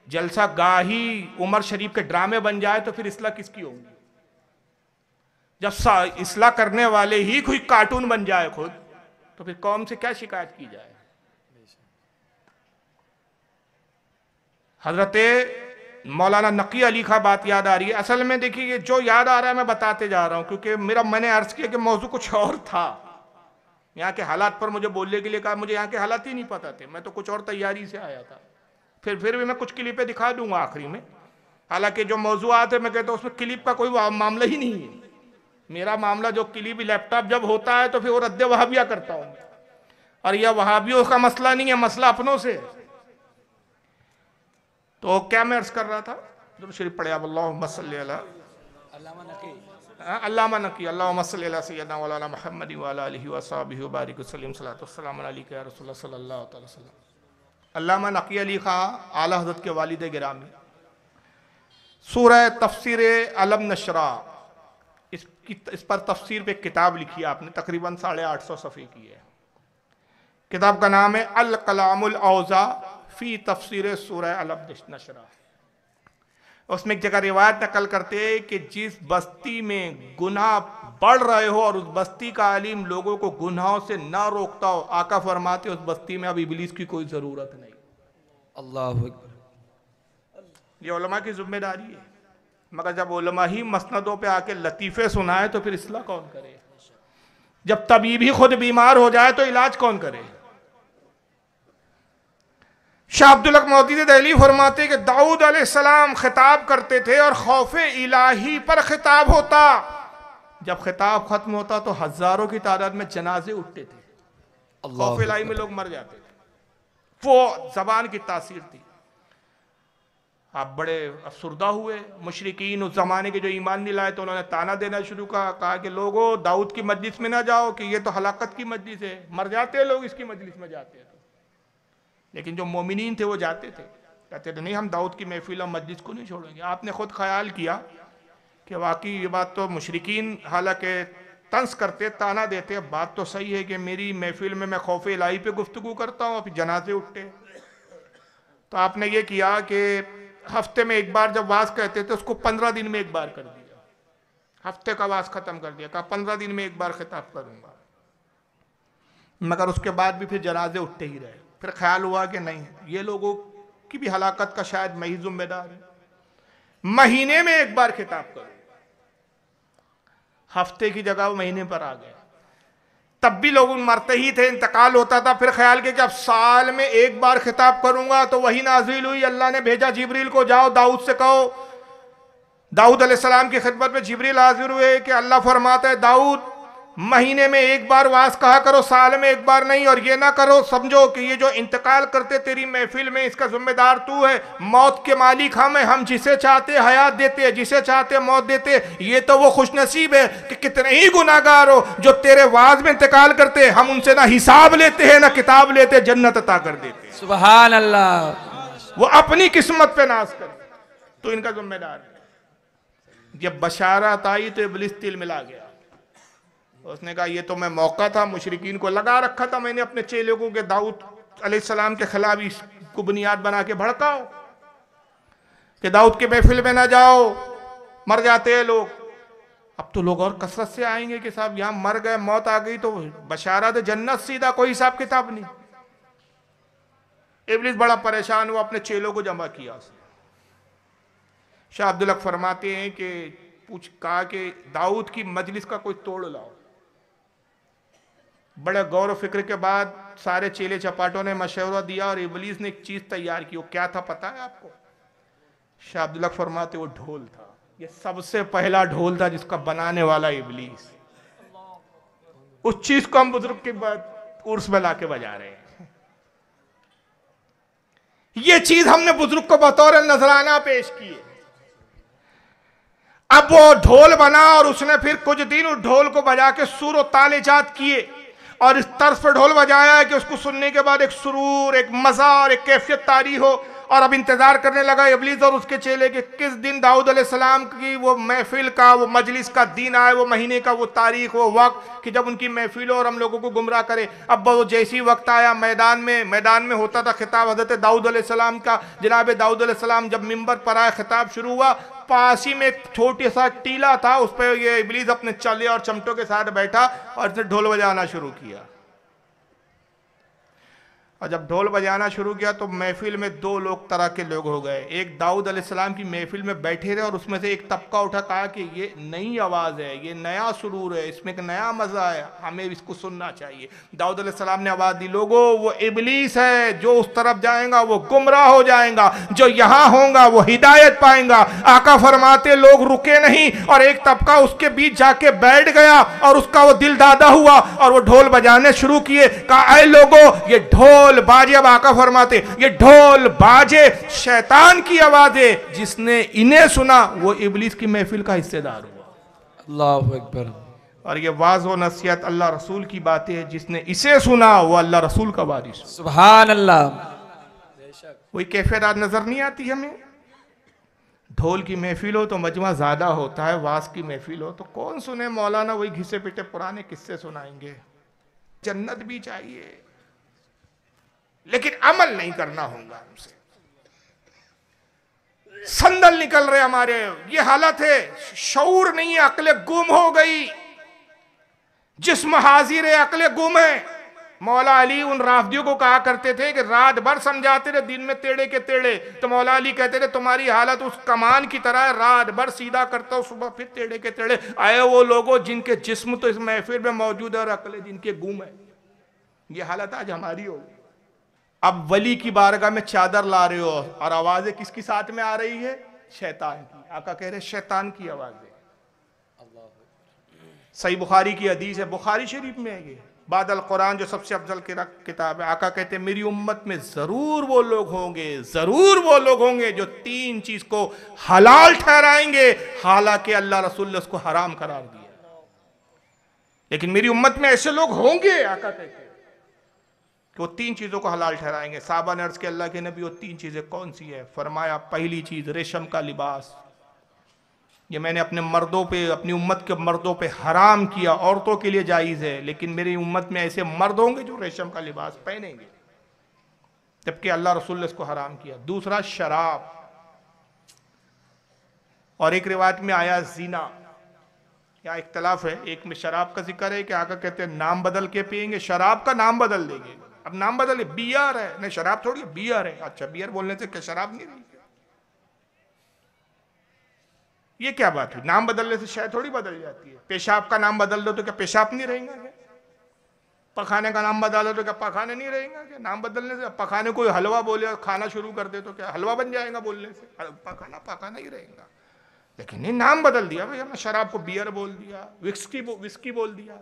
जलसा गाही उमर शरीफ के ड्रामे बन जाए तो फिर इस्लाह किसकी होगी। जब इस्लाह करने वाले ही कोई कार्टून बन जाए खुद, तो फिर कौम से क्या शिकायत की जाए। हजरत मौलाना नकी अली का बात याद आ रही है। असल में देखिए जो याद आ रहा है मैं बताते जा रहा हूं, क्योंकि मैंने अर्ज किया कि मौजू कुछ और था। यहाँ के हालात पर मुझे बोलने के लिए कहा, मुझे यहाँ के हालात ही नहीं पता थे, मैं तो कुछ और तैयारी से आया था। फिर भी मैं कुछ क्लिपें दिखा दूंगा आखिरी में। हालांकि जो मौजूआत है मैं कहता हूँ उसमें क्लिप का कोई मामला ही नहीं है। मेरा मामला जो क्लिप लैपटॉप जब होता है तो फिर वो रद्द वहाबिया करता हूँ, और यह वहाबियों का मसला नहीं है, मसला अपनों से। तो क्या मैं अर्ज कर रहा था, जब शरीफ पढ़े अल्लाहुम्मा सल्ली अला अल्लामा नकी अल्लाहुम्मा सल्ली अला सय्यदना मौलाना मुहम्मद व अला आलिहि व सहबिहि व बारिक वसल्लम सल्लल्लाहु अलैहि या रसूलुल्लाह सल्लल्लाहु अलैहि वसल्लम। अल्लामा नकी अली खां आला हज़रत के वालिद गिरामी, सूरह तफसीर अलम नशरा, इस पर तफसीर पे किताब लिखी है आपने, तकरीबन 850 सफ़े की है। किताब का नाम है अल कलामुल औज़ा फी तफसीर सूरह अलम नशरा। उसमें एक जगह रिवायत नकल करते हैं कि जिस बस्ती में गुनाह बढ़ रहे हो और उस बस्ती का आलिम लोगों को गुनाहों से ना रोकता हो, आका फरमाते उस बस्ती में अब इबलीस की कोई जरूरत नहीं। अल्लाहु अकबर। ये उलमा की जिम्मेदारी है। मगर जब उलमा ही मसनदों पे आके लतीफ़े सुनाए तो फिर इस्लाह कौन करे। जब तबीब ही खुद बीमार हो जाए तो इलाज कौन करे। शाह अब्दुल हक मोहद्दिस दिल्ली फरमाते कि दाऊद अलैहिस्सलाम खिताब करते थे और खौफे इलाही पर खिताब होता। जब खिताब खत्म होता तो हजारों की तादाद में जनाजे उठते थे, खौफे इलाही में लोग मर जाते थे। वो जबान की तासीर थी। आप बड़े अफसुर्दा हुए। मुशरिकीन उस जमाने के जो ईमान नहीं लाए तो उन्होंने ताना देना शुरू कहा कि लोगों दाऊद की मजलिस में ना जाओ कि ये तो हलाकत की मजलिस है, मर जाते हैं लोग इसकी मजलिस में जाते हैं। लेकिन जो मोमिनीन थे वो जाते थे, कहते थे नहीं हम दाऊद की महफिल और मस्जिद को नहीं छोड़ेंगे। आपने खुद ख्याल किया कि वाकई ये बात तो मुशरिकीन हालांकि तंस करते, ताना देते, बात तो सही है कि मेरी महफिल में मैं खौफ इलाही पे गुफ्तगू करता हूँ, फिर जनाजे उठते। तो आपने ये किया कि हफ्ते में एक बार जब वाज कहते थे उसको 15 दिन में एक बार कर दिया। हफ्ते का वाज खत्म कर दिया, कहा 15 दिन में एक बार खिताब करूंगा। मगर उसके बाद भी फिर जनाजे उठते ही रहे। फिर ख्याल हुआ कि नहीं, ये लोगों की भी हलाकत का शायद मैं ही जिम्मेदार है। महीने में एक बार खिताब करो, हफ्ते की जगह वो महीने पर आ गए। तब भी लोग मरते ही थे, इंतकाल होता था। फिर ख्याल किया कि अब साल में एक बार खिताब करूंगा, तो वही नाज़िल हुई। अल्लाह ने भेजा जिब्रील को, जाओ दाऊद से कहो। दाऊद अलैहिस्सलाम की खिदमत में जिब्रील हाजिर हुए कि अल्लाह फरमाता है, दाऊद महीने में एक बार वास कहा करो, साल में एक बार नहीं। और ये ना करो समझो कि ये जो इंतकाल करते तेरी महफिल में, इसका जिम्मेदार तू है। मौत के मालिक हम हैं, हम जिसे चाहते हयात देते हैं, जिसे चाहते मौत देते। ये तो वो खुशनसीब है कि कितने ही गुनाहगार हो जो तेरे वाज में इंतकाल करते, हम उनसे ना हिसाब लेते हैं ना किताब लेते, जन्नत अता कर देते। सुभान अल्लाह। वो अपनी किस्मत पे नाज कर, तो इनका जिम्मेदार है। जब बशारत आई तो इब्लिस तिल मिला गया। उसने कहा ये तो मैं मौका था, मुशरिकीन को लगा रखा था मैंने अपने चेलों को कि दाऊद अलैहिस्सलाम के खिलाफ इसको बुनियाद बना के भड़काओ कि दाऊद के महफिल में ना जाओ, मर जाते हैं लोग। अब तो लोग और कसरत से आएंगे कि साहब यहां मर गए, मौत आ गई तो बशारत जन्नत सीधा, कोई हिसाब किताब नहीं। इब्लिस बड़ा परेशान हुआ, अपने चेलों को जमा किया उसने। शाह अब्दुल हक फरमाते हैं कि कहा कि दाऊद की मजलिस का कोई तोड़ लाओ। बड़े गौर फिक्र के बाद सारे चेले चपाटों ने मशवरा दिया और इब्लीस ने एक चीज तैयार की। वो क्या था पता है आपको? शाह अब्दुल हक फरमाते वो ढोल था। ये सबसे पहला ढोल था जिसका बनाने वाला इब्लीस। उस चीज को हम बुजुर्ग के बाद उर्स में लाके बजा रहे हैं। ये चीज हमने बुजुर्ग को बतौर नजराना पेश की है। अब वो ढोल बना और उसने फिर कुछ दिन उस ढोल को बजा के सुर और ताल इजाद किए और इस तर्ज पर ढोल बजाया है कि उसको सुनने के बाद एक सुरूर, एक मजा और एक कैफियत तारी हो। और अब इंतजार करने लगा इब्लीस और उसके चेले के किस दिन दाऊद अलैहिस्सलाम की वो महफिल का, वो मजलिस का दिन आए, वो महीने का, वो तारीख, वो वक्त कि जब उनकी महफिल हो और हम लोगों को गुमराह करे। अब वो जैसी वक्त आया, मैदान में होता था खिताब हजरत दाऊद अलैहिस्सलाम का। जनाब दाऊद अलैहिस्सलाम जब मिंबर पर आए, खिताब शुरू हुआ। पास ही में एक छोटी सा टीला था, उस पर ये इब्लीस अपने चले और चमटों के साथ बैठा और इसने ढोल बजाना शुरू किया। और जब ढोल बजाना शुरू किया तो महफिल में दो लोग तरह के लोग हो गए। एक दाऊद अलैहिस्सलाम की महफिल में बैठे रहे और उसमें से एक तबका उठा, कहा कि ये नई आवाज़ है, ये नया सुरूर है, इसमें एक नया मज़ा है, हमें इसको सुनना चाहिए। दाऊद अलैहिस्सलाम ने आवाज़ दी, लोगों वो इब्लीस है, जो उस तरफ जाएगा वो गुमराह हो जाएगा, जो यहाँ होगा वो हिदायत पाएगा। आका फरमाते लोग रुके नहीं और एक तबका उसके बीच जाके बैठ गया और उसका वो दिल दादा हुआ और वो ढोल बजाने शुरू किए। कहा ऐ लोगों ये ढोल बाजे। अब आका फरमाते ये ढोल बाजे शैतान की आवाज है, जिसने इन्हें सुना वो इब्लीस की महफिल का हिस्सेदार हुआ। अल्लाहु अकबर। और ये वाज व नसीहत अल्लाह रसूल की बातें है, जिसने इसे सुना वो अल्लाह रसूल का वारिस। सुभान अल्लाह। कोई कैफियत आज नजर नहीं आती हमें। ढोल की महफिल हो तो मजमा ज्यादा होता है, वाज की महफिल हो तो कौन सुने? मौलाना वही घिसे पिटे पुराने किस्से सुनाएंगे। जन्नत भी चाहिए लेकिन अमल नहीं करना होगा हमसे। संदल निकल रहे हमारे, ये हालत है। शऊर नहीं है, अकले गुम हो गई। जिस्म हाजिर है, अकले गुम है। मौला अली उन राफदियों को कहा करते थे कि रात भर समझाते रहे, दिन में टेढ़े के टेढ़े। तो मौला अली कहते थे तुम्हारी हालत उस कमान की तरह है, रात भर सीधा करता हो, सुबह फिर टेढ़े के टेढ़े। आए वो लोगों जिनके जिस्म तो इस महफिल में मौजूद है और अकले जिनके गुम है। ये हालत आज हमारी होगी। अब वली की बारगाह में चादर ला रहे हो और आवाजें किसकी साथ में आ रही है? शैतान की। आका कह रहे शैतान की आवाजें। सही बुखारी की हदीस है, बुखारी शरीफ में है ये, बादल कुरान जो सबसे अफजल किताब है। आका कहते हैं मेरी उम्मत में जरूर वो लोग होंगे जो तीन चीज को हलाल ठहराएंगे, हालांकि अल्लाह रसूल ने उसको हराम करार दिया। लेकिन मेरी उम्मत में ऐसे लोग होंगे, आका कहते हैं कि वो तीन चीजों को हलाल ठहराएंगे। साहबा ने अर्ज के अल्लाह के नबी वो तीन चीजें कौन सी है? फरमाया पहली चीज रेशम का लिबास। ये मैंने अपने मर्दों पे, अपनी उम्मत के मर्दों पे हराम किया। औरतों के लिए जायज है लेकिन मेरी उम्मत में ऐसे मर्द होंगे जो रेशम का लिबास पहनेंगे, जबकि अल्लाह रसूल ने इसको हराम किया। दूसरा शराब, और एक रिवायत में आया जीना, क्या इख्तलाफ है? एक में शराब का जिक्र है कि आका कहते हैं नाम बदल के पिएंगे, शराब का नाम बदल देंगे। अब नाम बदल, बियर है, नहीं शराब थोड़ी है, बियर है। अच्छा, बियर बोलने से क्या शराब नहीं रही? ये क्या बात हुई? नाम बदलने से शायद थोड़ी बदल जाती है। पेशाब का नाम बदल दो तो क्या पेशाब नहीं रहेगा क्या? पखाने का नाम बदल दो तो क्या पखाने नहीं रहेगा क्या? नाम बदलने से पखाने कोई हलवा बोले और खाना शुरू कर दे तो क्या हलवा बन जाएगा बोलने से? पखाना पखाना ही रहेगा। लेकिन नहीं, नाम बदल दिया भाई, हमने शराब को बियर बोल दिया, विस्की बोल दिया।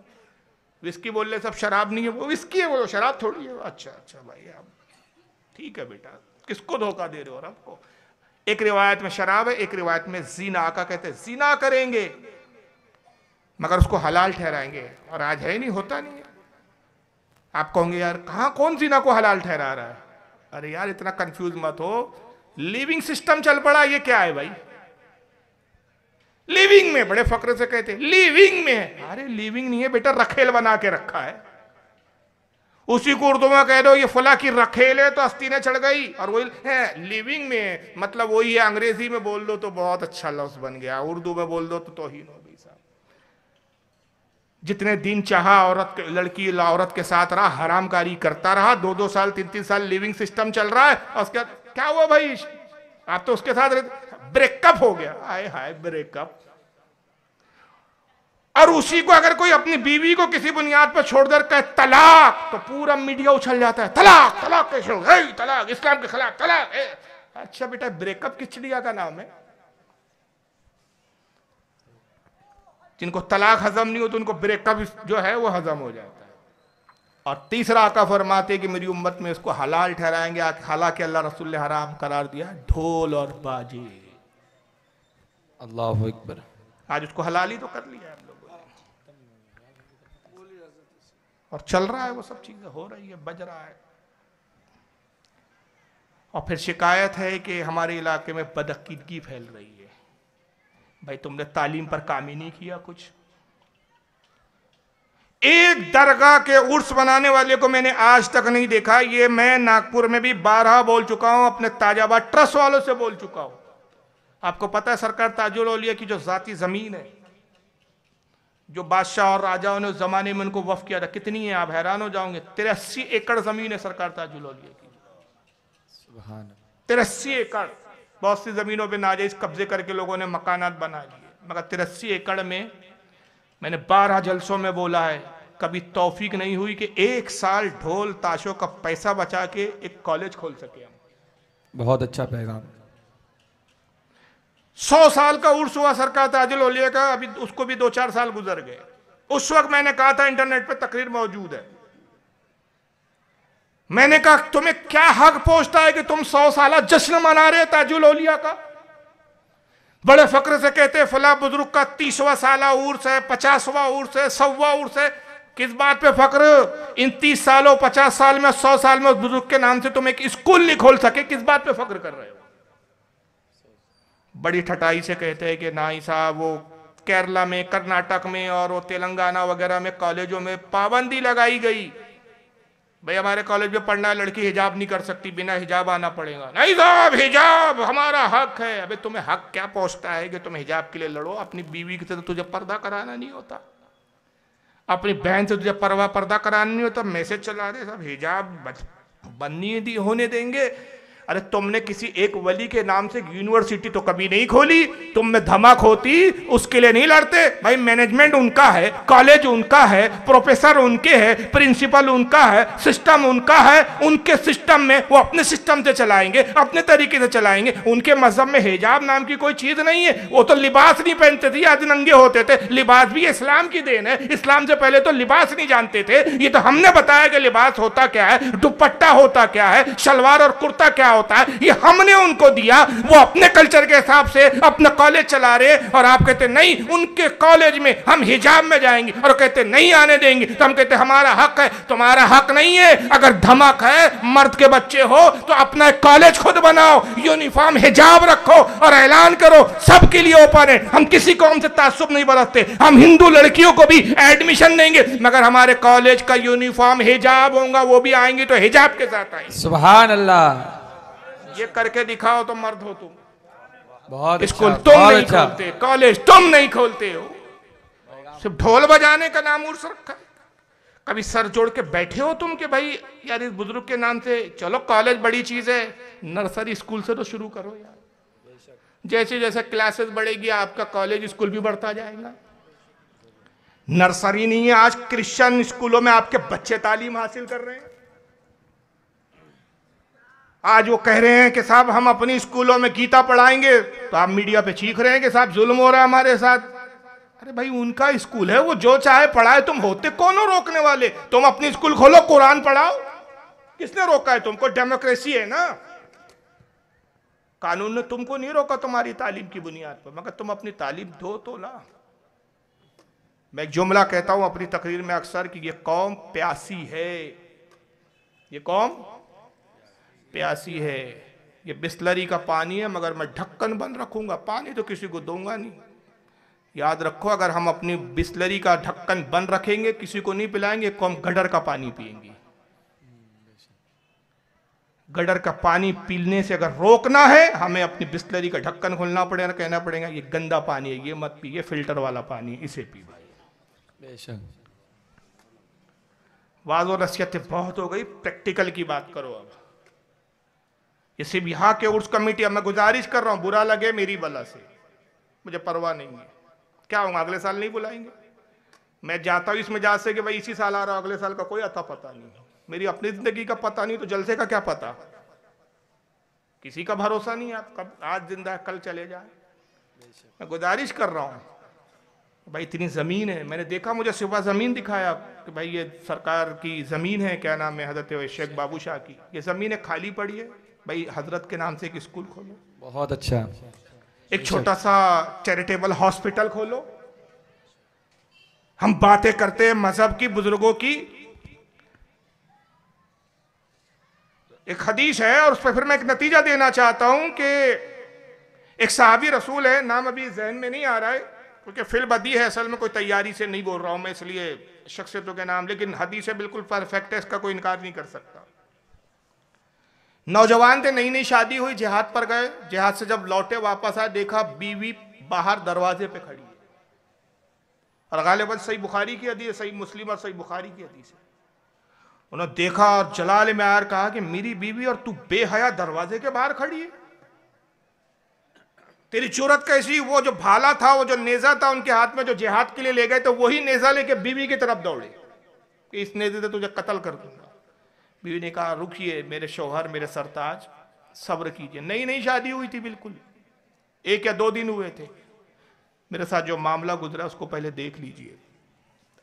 विस्की बोलने से अब शराब नहीं है, वो विस्की है, वो शराब थोड़ी है। अच्छा अच्छा भाई, आप ठीक है बेटा, किसको धोखा दे रहे हो आपको? एक रिवायत में शराब है, एक रिवायत में जीना। आका कहते हैं जीना करेंगे मगर उसको हलाल ठहराएंगे, और आज है नहीं, होता नहीं है। आप कहोगे यार कहां, कौन जीना को हलाल ठहरा रहा है? अरे यार इतना कंफ्यूज मत हो, लिविंग सिस्टम चल पड़ा। ये क्या है भाई? लिविंग में, बड़े फक्र से कहते हैं लिविंग में। अरे लिविंग नहीं है बेटा, रखेल बना के रखा है। उसी को उर्दू में कह दो ये फला की रखेल है तो आस्तीनें चढ़ गई, और वही है लिविंग में, मतलब वही है। अंग्रेजी में बोल दो तो बहुत अच्छा लफ्ज बन गया, उर्दू में बोल दो तो तौहीन हो गई साहब। जितने दिन चाहा औरत लड़की औरत के साथ रहा, हरामकारी करता रहा, 2-2 साल 3-3 साल लिविंग सिस्टम चल रहा है, और उसके बाद क्या हुआ भाई? आप तो उसके साथ ब्रेकअप हो गया। हाय हाय ब्रेकअप। और उसी को अगर कोई अपनी बीवी को किसी बुनियाद पर छोड़ कर कहे तलाक, तो पूरा मीडिया उछल जाता है, तलाक तलाक कैसे हो, तलाक इस्लाम के खिलाफ तलाक। अच्छा बेटा, ब्रेकअप किस चिड़िया का नाम है? जिनको तलाक हजम नहीं हो तो उनको ब्रेकअप जो है वो हजम हो जाता है। और तीसरा आका फरमाते कि मेरी उम्मत में इसको हलाल ठहराएंगे, हालांकि अल्लाह रसूल ने हराम करार दिया ढोल और बाजे। अल्लाहु अकबर। आज उसको हलाल ही तो कर लिया हम लोगों ने, और चल रहा है, वो सब चीजें हो रही है, बज रहा है। और फिर शिकायत है कि हमारे इलाके में बदअकीदगी फैल रही है। भाई तुमने तालीम पर काम ही नहीं किया कुछ। एक दरगाह के उर्स बनाने वाले को मैंने आज तक नहीं देखा। ये मैं नागपुर में भी 12 बोल चुका हूं, अपने ताजाबाद ट्रस्ट वालों से बोल चुका हूं। आपको पता है सरकार ताजुल औलिया की जो जाती जमीन है, जो बादशाह और राजाओं ने उस जमाने में उनको वफ किया था, कितनी है आप हैरान हो जाओगे। 83 एकड़ जमीन है सरकार ताजुल औलिया की। 83 एकड़। बहुत सी जमीनों पे नाजायज कब्जे करके लोगों ने मकानात बना लिए, मगर 83 एकड़ में मैंने 12 जलसों में बोला है, कभी तौफीक नहीं हुई कि 1 साल ढोल ताशों का पैसा बचा के एक कॉलेज खोल सके हम। बहुत अच्छा पैगाम। 100 साल का उर्स हुआ सरकार ताजुल औलिया का, अभी उसको भी 2-4 साल गुजर गए। उस वक्त मैंने कहा था, इंटरनेट पे तकरीर मौजूद है, मैंने कहा तुम्हें क्या हक पहुंचता है कि तुम 100 साल जश्न मना रहे ताजुल औलिया का? बड़े फक्र से कहते हैं फला बुजुर्ग का 30वां साला उर्स है, 50वां उर्स है, 100वां उर्स है। किस बात पे फक्र? इन 30 सालों 50 साल में 100 साल में उस बुजुर्ग के नाम से तुम एक स्कूल नहीं खोल सके, किस बात पे फक्र कर रहे हो? बड़ी ठटाई से कहते हैं कि नहीं साहब, वो केरला में, कर्नाटक में और वो तेलंगाना वगैरह में कॉलेजों में पाबंदी लगाई गई। भाई हमारे कॉलेज में पढ़ना है, लड़की हिजाब नहीं कर सकती, बिना हिजाब आना पड़ेगा। नहीं साहब, हिजाब हमारा हक है। अबे तुम्हें हक क्या पहुंचता है कि तुम हिजाब के लिए लड़ो? अपनी बीवी से तो तुझे पर्दा कराना नहीं होता, अपनी बहन से तुझे पर्दा कराना नहीं होता, मैसेज चला रहे सब हिजाब बननी होने देंगे। अरे तुमने किसी एक वली के नाम से यूनिवर्सिटी तो कभी नहीं खोली, तुम में धमक होती उसके लिए नहीं लड़ते। भाई मैनेजमेंट उनका है, कॉलेज उनका है, प्रोफेसर उनके हैं, प्रिंसिपल उनका है, सिस्टम उनका है। उनके सिस्टम में वो अपने सिस्टम से चलाएंगे, अपने तरीके से चलाएंगे। उनके मजहब में हिजाब नाम की कोई चीज नहीं है। वो तो लिबास नहीं पहनते थे, आज नंगे होते थे। लिबास भी इस्लाम की देन है, इस्लाम से पहले तो लिबास नहीं जानते थे। ये तो हमने बताया कि लिबास होता क्या है, दुपट्टा होता क्या है, शलवार और कुर्ता क्या होता है, ये हमने उनको दिया। वो अपने कल्चर के हिसाब से अपना कॉलेज चला रहे, और आप कहते नहीं उनके कॉलेज में हम हिजाब में जाएंगे, और कहते नहीं आने देंगे। तो हम कहते हमारा हक है। तुम्हारा हक नहीं है। अगर धमक है, मर्द के बच्चे हो तो अपना कॉलेज खुद बनाओ, यूनिफॉर्म हिजाब रखो और ऐलान करो सबके लिए ओपन है। हम किसी कौम से तासुब नहीं बरतते। हम हिंदू लड़कियों को भी एडमिशन देंगे, मगर हमारे कॉलेज का यूनिफॉर्म हिजाब होगा, वो भी आएंगे तो हिजाब के साथ आएंगे। सुभान अल्लाह। ये करके दिखाओ तो मर्द हो तुम। बहुत स्कूल अच्छा, तुम बहुत नहीं अच्छा। खोलते, कॉलेज तुम नहीं खोलते हो। सिर्फ ढोल बजाने का नाम उर्स रखा है। कभी सर जोड़ के बैठे हो तुम कि भाई यार इस बुजुर्ग के नाम से चलो कॉलेज बड़ी चीज है, नर्सरी स्कूल से तो शुरू करो यार। जैसे जैसे क्लासेस बढ़ेगी आपका कॉलेज स्कूल भी बढ़ता जाएगा। नर्सरी नहीं है, आज क्रिश्चियन स्कूलों में आपके बच्चे तालीम हासिल कर रहे हैं। आज वो कह रहे हैं कि साहब हम अपनी स्कूलों में गीता पढ़ाएंगे, तो आप मीडिया पे चीख रहे हैं कि साहब जुल्म हो रहा है हमारे साथ। अरे भाई उनका स्कूल है, वो जो चाहे पढ़ाए, तुम होते कौन हो रोकने वाले? तुम अपनी स्कूल खोलो, कुरान पढ़ाओ, किसने रोका है तुमको? डेमोक्रेसी है ना, कानून ने तुमको नहीं रोका तुम्हारी तालीम की बुनियाद पर, मगर तुम अपनी तालीम दो तो ना। मैं एक जुमला कहता हूं अपनी तकरीर में अक्सर कि ये कौम प्यासी है, ये कौम प्यासी है। ये बिस्लरी का पानी है मगर मैं ढक्कन बंद रखूंगा, पानी तो किसी को दूंगा नहीं। याद रखो, अगर हम अपनी बिस्लरी का ढक्कन बंद रखेंगे, किसी को नहीं पिलाएंगे, कौम गडर का पानी पिएंगी। गडर का पानी पीने से अगर रोकना है, हमें अपनी बिस्लरी का ढक्कन खोलना पड़ेगा, कहना पड़ेगा ये गंदा पानी है, ये मत पी, ये फिल्टर वाला पानी है, इसे पी भाई। बेशक वाज़ और नसीहतें बहुत हो गई, प्रैक्टिकल की बात करो। अब ये सिर्फ यहाँ के उर्स कमेटी, अब मैं गुजारिश कर रहा हूं, बुरा लगे मेरी बला से, मुझे परवाह नहीं है। क्या होगा, अगले साल नहीं बुलाएंगे? मैं जाता हूं इस मिजाज से कि भाई इसी साल आ रहा हूं, अगले साल का कोई अता पता नहीं, मेरी अपनी जिंदगी का पता नहीं, तो जलसे का क्या पता? किसी का भरोसा नहीं है, कब आज जिंदा है कल चले जाए। मैं गुजारिश कर रहा हूं भाई, इतनी जमीन है, मैंने देखा, मुझे सुबह जमीन दिखाया कि भाई ये सरकार की जमीन है, क्या नाम है, हजरत शेख बाबू शाह की, ये जमीन है खाली पड़ी है, भाई हजरत के नाम से एक स्कूल खोलो, बहुत अच्छा, एक छोटा सा चैरिटेबल हॉस्पिटल खोलो। हम बातें करते हैं मजहब की, बुजुर्गों की, एक हदीस है और उस पर फिर मैं एक नतीजा देना चाहता हूं कि एक सहाबी रसूल है, नाम अभी जहन में नहीं आ रहा है क्योंकि फिल बदी है, असल में कोई तैयारी से नहीं बोल रहा हूं मैं, इसलिए शख्सियतों के नाम, लेकिन हदीस है बिल्कुल परफेक्ट है, इसका कोई इनकार नहीं कर सकता। नौजवान थे, नई नई शादी हुई, जिहाद पर गए, जिहाद से जब लौटे वापस आए, देखा बीवी बाहर दरवाजे पे खड़ी है, और गालिबन सही बुखारी की हदीस, सही मुस्लिम और सही बुखारी की हदीस है। उन्होंने देखा और जलाल में आकर कहा कि मेरी बीवी और तू बेहया दरवाजे के बाहर खड़ी है, तेरी जरूरत कैसी? वो जो भाला था, वो जो नेजा था उनके हाथ में, जो जिहाद के लिए ले गए, तो वही नेजा लेके बीवी की तरफ दौड़े कि इस नेजे से तुझे कत्ल कर दूंगा। बीवी ने कहा रुकिए मेरे शौहर, मेरे सरताज, सब्र कीजिए, नई नई शादी हुई थी, बिल्कुल 1 या 2 दिन हुए थे, मेरे साथ जो मामला गुजरा उसको पहले देख लीजिए,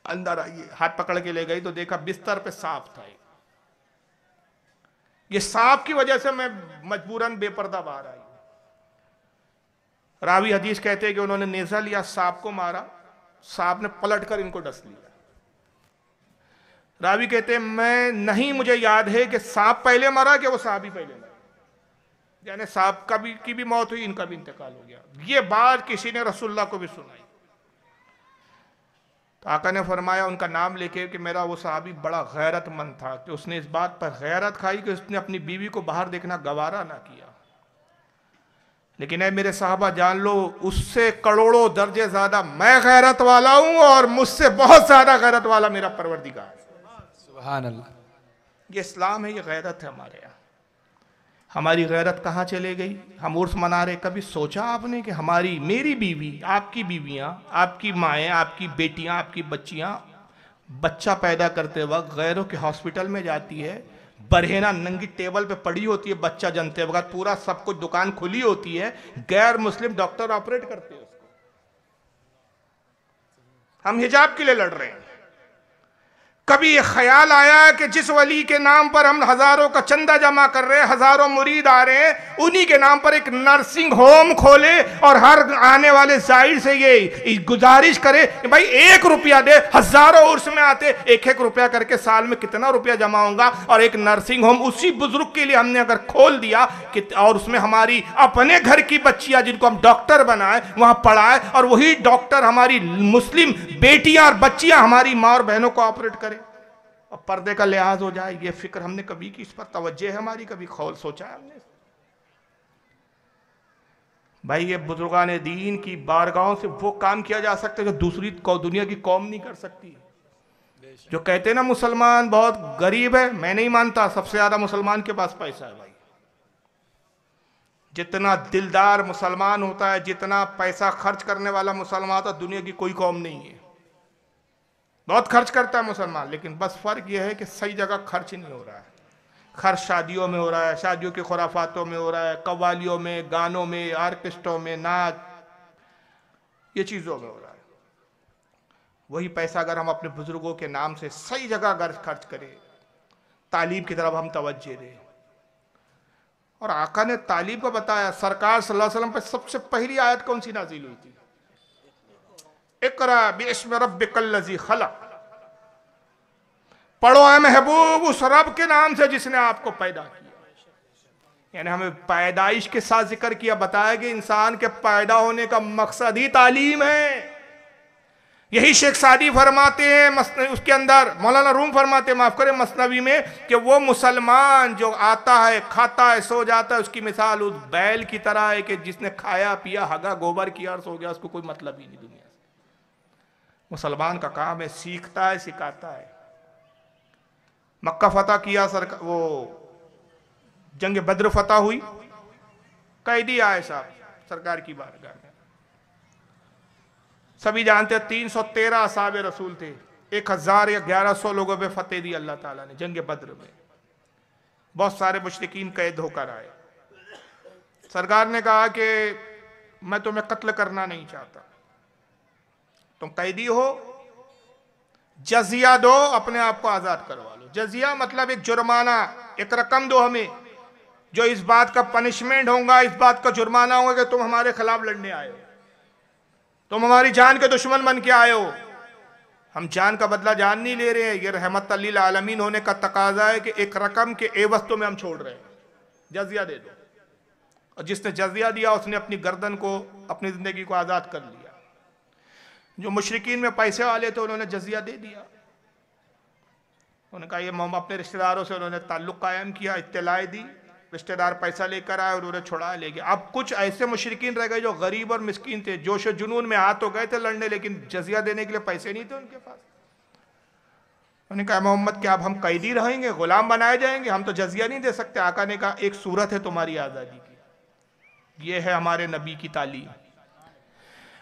अंदर आइए। हाथ पकड़ के ले गई तो देखा बिस्तर पे सांप था। ये सांप की वजह से मैं मजबूरन बेपर्दा बाहर आई। रावी हदीस कहते हैं कि उन्होंने नेजा लिया, सांप को मारा, सांप ने पलट कर इनको डस लिया। रावी कहते हैं मैं नहीं, मुझे याद है कि सांप पहले मरा कि वो सांप ही पहले मरा, यानी सांप का भी की भी मौत हुई, इनका भी इंतकाल हो गया। ये बात किसी ने रसूलुल्लाह को भी सुनाई, तो आका ने फरमाया उनका नाम लेके कि मेरा वो सहाबी बड़ा गैरतमंद था कि उसने इस बात पर गैरत खाई कि उसने अपनी बीवी को बाहर देखना गवारा ना किया। लेकिन है मेरे साहबा, जान लो उससे करोड़ों दर्जे ज्यादा मैं गैरत वाला हूं, और मुझसे बहुत ज्यादा गैरत वाला मेरा परवरदिगार। सुभान अल्लाह, ये इस्लाम है, ये गैरत है हमारे यहाँ। हमारी गैरत कहाँ चले गई? हम उर्स मना रहे, कभी सोचा आपने कि हमारी, मेरी बीवी, आपकी बीवियाँ, आपकी माएँ, आपकी बेटियाँ, आपकी बच्चियाँ बच्चा पैदा करते वक्त गैरों के हॉस्पिटल में जाती है, बरहेना नंगी टेबल पे पड़ी होती है, बच्चा जनते वक्त पूरा सब कुछ दुकान खुली होती है, गैर मुस्लिम डॉक्टर ऑपरेट करते हैं उसको। हम हिजाब के लिए लड़ रहे हैं। कभी ये ख्याल आया कि जिस वली के नाम पर हम हजारों का चंदा जमा कर रहे हैं, हजारों मुरीद आ रहे हैं, उन्हीं के नाम पर एक नर्सिंग होम खोले और हर आने वाले जाहिर से ये गुजारिश करे कि भाई 1 रुपया दे, हजारों उर्स में आते, 1-1 रुपया करके साल में कितना रुपया जमा होगा, और एक नर्सिंग होम उसी बुजुर्ग के लिए हमने अगर खोल दिया कि, और उसमें हमारी अपने घर की बच्चियां जिनको हम डॉक्टर बनाए वहां पढ़ाए, और वही डॉक्टर हमारी मुस्लिम बेटियां और बच्चियां हमारी माँ और बहनों को ऑपरेट करे, और पर्दे का लिहाज हो जाए। ये फिक्र हमने कभी की, इस पर तवज्जो है हमारी, कभी खौल सोचा है हमने? भाई ये बुजुर्गान दीन की बारगाहों से वो काम किया जा सकता है जो दूसरी दुनिया की कौम नहीं कर सकती। जो कहते हैं ना मुसलमान बहुत गरीब है, मैं नहीं मानता। सबसे ज्यादा मुसलमान के पास पैसा है भाई। जितना दिलदार मुसलमान होता है, जितना पैसा खर्च करने वाला मुसलमान होता है, दुनिया की कोई कौम नहीं है। बहुत खर्च करता है मुसलमान, लेकिन बस फर्क यह है कि सही जगह खर्च नहीं हो रहा है। खर्च शादियों में हो रहा है, शादियों के खुराफातों में हो रहा है, कव्वालियों में, गानों में, आर्केस्ट्रों में, नाच, ये चीज़ों में हो रहा है। वही पैसा अगर हम अपने बुजुर्गों के नाम से सही जगह अगर खर्च करें, तालीम की तरफ हम तवज्जो दें। और आका ने तालीम को बताया। सरकार सल्लल्लाहु अलैहि वसल्लम पर सबसे पहली आयत कौन सी नाज़िल हुई थी? इक़रा बिस्मि रब्बिकल्लज़ी खलक़। पढ़ो है महबूब उस रब के नाम से जिसने आपको पैदा किया। यानी हमें पैदाइश के साथ जिक्र किया, बताया कि इंसान के पैदा होने का मकसद ही तालीम है। यही शेख सादी फरमाते हैं उसके अंदर, मौलाना रूम फरमाते हैं, माफ करें, मसनवी में, कि वो मुसलमान जो आता है, खाता है, सो जाता है, उसकी मिसाल उस बैल की तरह है कि जिसने खाया पिया, हगा गोबर किया और सो गया, उसको कोई मतलब ही नहीं दुनिया से। मुसलमान का काम है सीखता है, सिखाता है। मक्का फतह किया सरकार, वो जंग बद्र फतह हुई, कैदी आए साहब सरकार की बारगाह में। सभी जानते हैं 313 असहाबे रसूल थे, 1000 या 1100 लोगों पे फतेह दी अल्लाह ताला ने जंग बद्र में। बहुत सारे मुश्रिकीन कैद होकर आए। सरकार ने कहा कि मैं तुम्हें कत्ल करना नहीं चाहता, तुम कैदी हो, जजिया दो, अपने आप को आजाद करवा लो। जजिया मतलब एक जुर्माना, एक रकम दो हमें, जो इस बात का पनिशमेंट होगा, इस बात का जुर्माना होगा कि तुम हमारे खिलाफ लड़ने आए हो, तुम हमारी जान के दुश्मन बन के आए हो। हम जान का बदला जान नहीं ले रहे हैं, ये रहमत लिल आलमीन होने का तकाजा है कि एक रकम के एवज में हम छोड़ रहे हैं, जजिया दे दो। और जिसने जजिया दिया उसने अपनी गर्दन को, अपनी जिंदगी को आजाद कर लिया। जो मुशरिकीन में पैसे वाले थे उन्होंने जजिया दे दिया। उन्होंने कहा ये हम अपने रिश्तेदारों से उन्होंने ताल्लुक कायम किया, इत्तलाई दी, रिश्तेदार पैसा लेकर आए और उन्हें छुड़ा ले गए। अब कुछ ऐसे मुशरिकीन रह गए जो गरीब और मिस्कीन थे, जोश जुनून में हाथ हो गए थे लड़ने, लेकिन जजिया देने के लिए पैसे नहीं थे उनके पास। उन्होंने कहा मोहम्मद क्या अब हम कैदी रहेंगे, गुलाम बनाए जाएंगे, हम तो जजिया नहीं दे सकते। आका ने कहा एक सूरत है तुम्हारी आज़ादी की, ये है हमारे नबी की तालीम।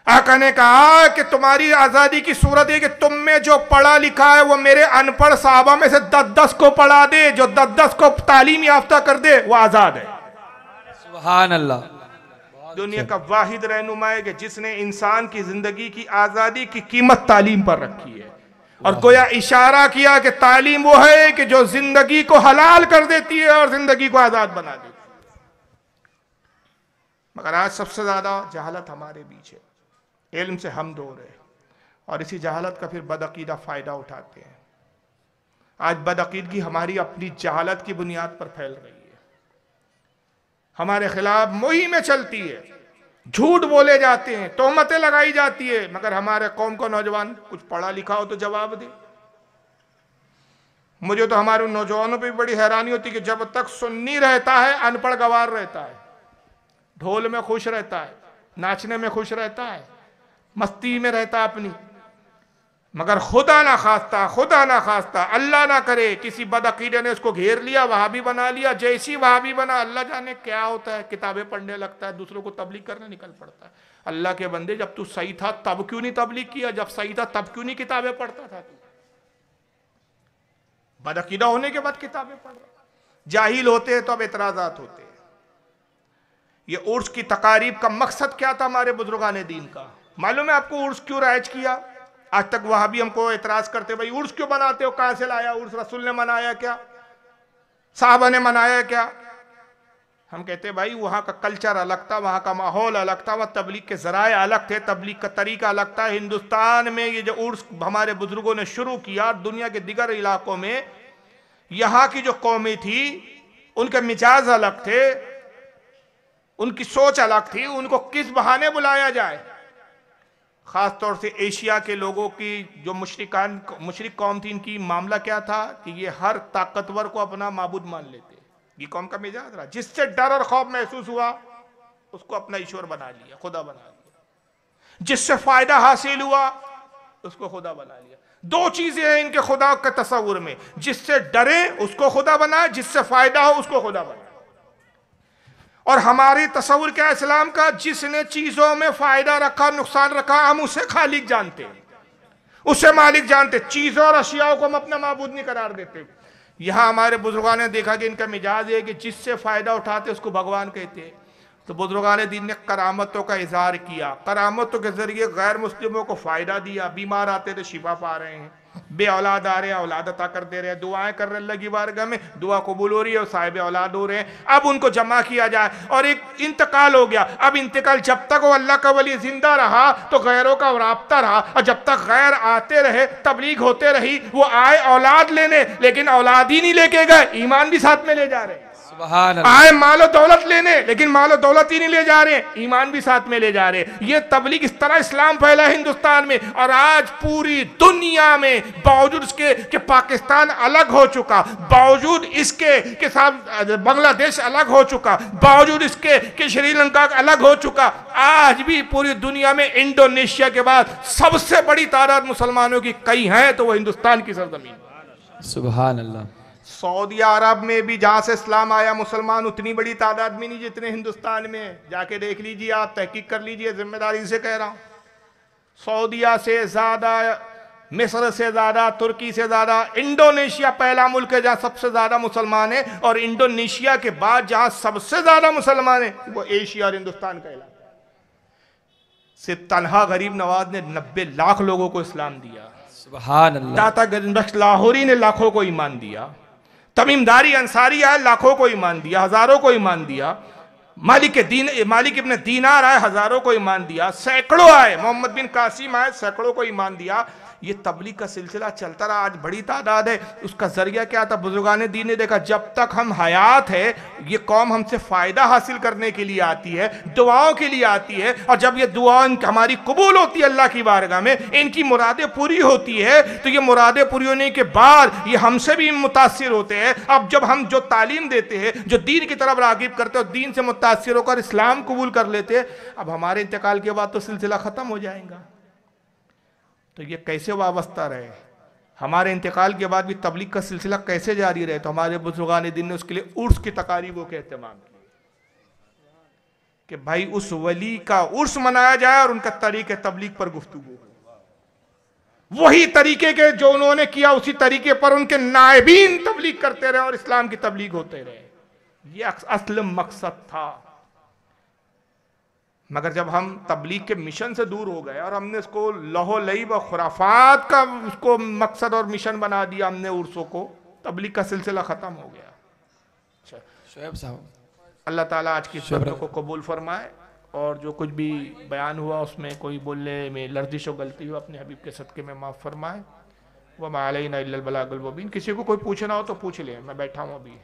आका ने कहा कि तुम्हारी आजादी की सूरत है कि तुम में जो पढ़ा लिखा है वो मेरे अनपढ़ साहबा में से 10-10 को पढ़ा दे, जो 10-10 को तालीम याफ्ता कर दे वो आजाद है। सुभान अल्लाह। दुनिया का वाहिद रहनुमा है कि जिसने इंसान की जिंदगी की आजादी की कीमत तालीम पर रखी है। और गोया इशारा किया कि तालीम वो है कि जो जिंदगी को हलाल कर देती है और जिंदगी को आजाद बना देती है। मगर आज सबसे ज्यादा जहालत हमारे बीच है, इल्म से हम दूर है, और इसी जहालत का फिर बदअकीदा फ़ायदा उठाते हैं। आज बदअकीदगी हमारी अपनी जहालत की बुनियाद पर फैल रही है, हमारे खिलाफ मुहिमें चलती है, झूठ बोले जाते हैं, तोहमतें लगाई जाती है। मगर हमारे कौम को नौजवान कुछ पढ़ा लिखा हो तो जवाब दे। मुझे तो हमारे नौजवानों पर भी बड़ी हैरानी होती है कि जब तक सुन्नी रहता है अनपढ़ गवार रहता है, ढोल में खुश रहता है, नाचने में खुश रहता है, मस्ती में रहता अपनी। मगर खुदा ना खास्ता अल्लाह ना करे किसी बदअकीदे ने उसको घेर लिया, वहाबी बना लिया, जैसी वहाबी बना, अल्लाह जाने क्या होता है, किताबें पढ़ने लगता है, दूसरों को तबलीग करने निकल पड़ता है। अल्लाह के बंदे जब तू सही था तब क्यों नहीं तबलीग किया, जब सही था तब क्यों नहीं किताबें पढ़ता था तू? बदअकीदा होने के बाद किताबें पढ़ रहा। जाहिल होते हैं तो अब एतराजात होते हैं। ये उर्स की तकारीब का मकसद क्या था हमारे बुजुर्गान दीन का? मालूम है आपको उर्स क्यों राइज किया? आज तक वहां भी हमको एतराज करते, भाई उर्स क्यों बनाते हो, कहां से लाया उर्स, रसूल ने मनाया क्या, साहबा ने मनाया क्या? हम कहते भाई वहां का कल्चर अलग था, वहां का माहौल अलग था, वहां तबलीग के जराए अलग थे, तबलीग का तरीका अलग था। हिंदुस्तान में ये जो उर्स हमारे बुजुर्गों ने शुरू किया, दुनिया के दिगर इलाकों में यहाँ की जो कौमें थी उनके मिजाज अलग थे, उनकी सोच अलग थी, उनको किस बहाने बुलाया जाए। खास तौर से एशिया के लोगों की जो मुशरिक कौम थी, इनकी मामला क्या था कि ये हर ताकतवर को अपना माबूद मान लेते। ये कौम का मिजाज रहा, जिससे डर और खौफ महसूस हुआ उसको अपना ईश्वर बना लिया, खुदा बना लिया। जिससे फायदा हासिल हुआ उसको खुदा बना लिया। दो चीजें हैं इनके खुदा के तस्वुर में, जिससे डरे उसको खुदा बनाए, जिससे फायदा हो उसको खुदा बनाए। और हमारी तस्वुर क्या है इस्लाम का? जिसने चीजों में फायदा रखा, नुकसान रखा, हम उसे खालिक जानते हैं, उसे मालिक जानते। चीजों और अशियाओं को हम अपना माबूद नहीं करार देते। यहां हमारे बुजुर्गों ने देखा कि इनका मिजाज है कि जिससे फायदा उठाते उसको भगवान कहते हैं। तो बुजुर्गान दीन ने करामतों का इजहार किया, करामतों के जरिए गैर मुस्लिमों को फायदा दिया। बीमार आते थे शिफा पा रहे हैं, बे औलाद आ रहे हैं औलाद अता कर दे रहे हैं, दुआएं कर रहे अल्लाह की बारगाह में, दुआ कबूल हो रही है और साहिब औलाद हो रहे हैं। अब उनको जमा किया जाए और एक इंतकाल हो गया। अब इंतकाल, जब तक वो अल्लाह का वली जिंदा रहा तो गैरों का राब्ता रहा, और जब तक गैर आते रहे, तबलीग होते रही, वो आए औलाद लेने, लेकिन औलाद ही नहीं लेके गए, ईमान भी साथ में ले जा रहे हैं। आए मालो दौलत लेने, लेकिन मालो दौलत ही नहीं ले जा रहे, ईमान भी साथ में ले जा रहे। ये तबलीग, इस तरह इस्लाम फैला हिंदुस्तान में। और आज पूरी दुनिया में, बावजूद इसके कि पाकिस्तान अलग हो चुका, बावजूद इसके कि साहब बांग्लादेश अलग हो चुका, बावजूद इसके कि श्रीलंका अलग हो चुका, आज भी पूरी दुनिया में इंडोनेशिया के बाद सबसे बड़ी तादाद मुसलमानों की कई है तो वो हिंदुस्तान की सरजमीन। सुभान अल्लाह। सऊदी अरब में भी जहां से इस्लाम आया मुसलमान उतनी बड़ी तादाद में नहीं जितने हिंदुस्तान में। जाके देख लीजिए, आप तहकीक कर लीजिए, जिम्मेदारी से कह रहा हूं। सऊदिया से ज्यादा, मिस्र से ज्यादा, तुर्की से ज्यादा, इंडोनेशिया पहला मुल्क है जहां सबसे ज्यादा मुसलमान है, और इंडोनेशिया के बाद जहां सबसे ज्यादा मुसलमान है वो एशिया और हिंदुस्तान का इलाका। सिर्फ तन्हा गरीब नवाज ने 90 लाख लोगों को इस्लाम दिया। सुभान अल्लाह। दाता गरीब लाहौरी ने लाखों को ईमान दिया। तमीमदारी अंसारी आए, लाखों को ईमान दिया, हजारों को ईमान दिया। मालिक इब्न दीनार आए, हजारों को ईमान दिया। सैकड़ों आए, मोहम्मद बिन कासिम आए, सैकड़ों को ईमान दिया। ये तबलीग का सिलसिला चलता रहा, आज बड़ी तादाद है। उसका जरिया क्या था? बुजुर्गान दीन ने देखा जब तक हम हयात है ये कौम हमसे फायदा हासिल करने के लिए आती है, दुआओं के लिए आती है, और जब ये दुआएं हमारी कबूल होती है अल्लाह की बारगाह में, इनकी मुरादें पूरी होती है, तो ये मुरादें पूरी होने के बाद ये हमसे भी मुतासिर होते हैं। अब जब हम जो तालीम देते हैं, जो दीन की तरफ रागिब करते हैं, दीन से मुतासिर होकर इस्लाम कबूल कर लेते हैं, अब हमारे इंतकाल के बाद तो सिलसिला खत्म हो जाएगा। तो ये कैसे वाबस्ता रहे? हमारे इंतकाल के बाद भी तबलीग का सिलसिला कैसे जारी रहे? तो हमारे बुजुर्गान दीन ने उसके लिए उर्स की तकारीबों के एहतमाम किया कि भाई उस वली का उर्स मनाया जाए और उनका तरीके तबलीग पर गुफ्तगू, वही तरीके के जो उन्होंने किया उसी तरीके पर उनके नायबीन तबलीग करते रहे और इस्लाम की तबलीग होते रहे। ये असल मकसद था। मगर जब हम तबलीग के मिशन से दूर हो गए और हमने इसको लहो लईब और खुराफात का उसको मकसद और मिशन बना दिया, हमने उर्सों को, तबलीग का सिलसिला ख़त्म हो गया। शोएब साहब, अल्लाह ताला आज की खिदमत को कबूल फरमाए, और जो कुछ भी बयान हुआ उसमें कोई बोलने में लर्जिश और गलती हो अपने हबीब के सदक़े में माफ़ फरमाए। वमा अलैना इल्लल बलागुल मुबीन। किसी को कोई पूछना हो तो पूछ ले, मैं बैठा हूँ अभी।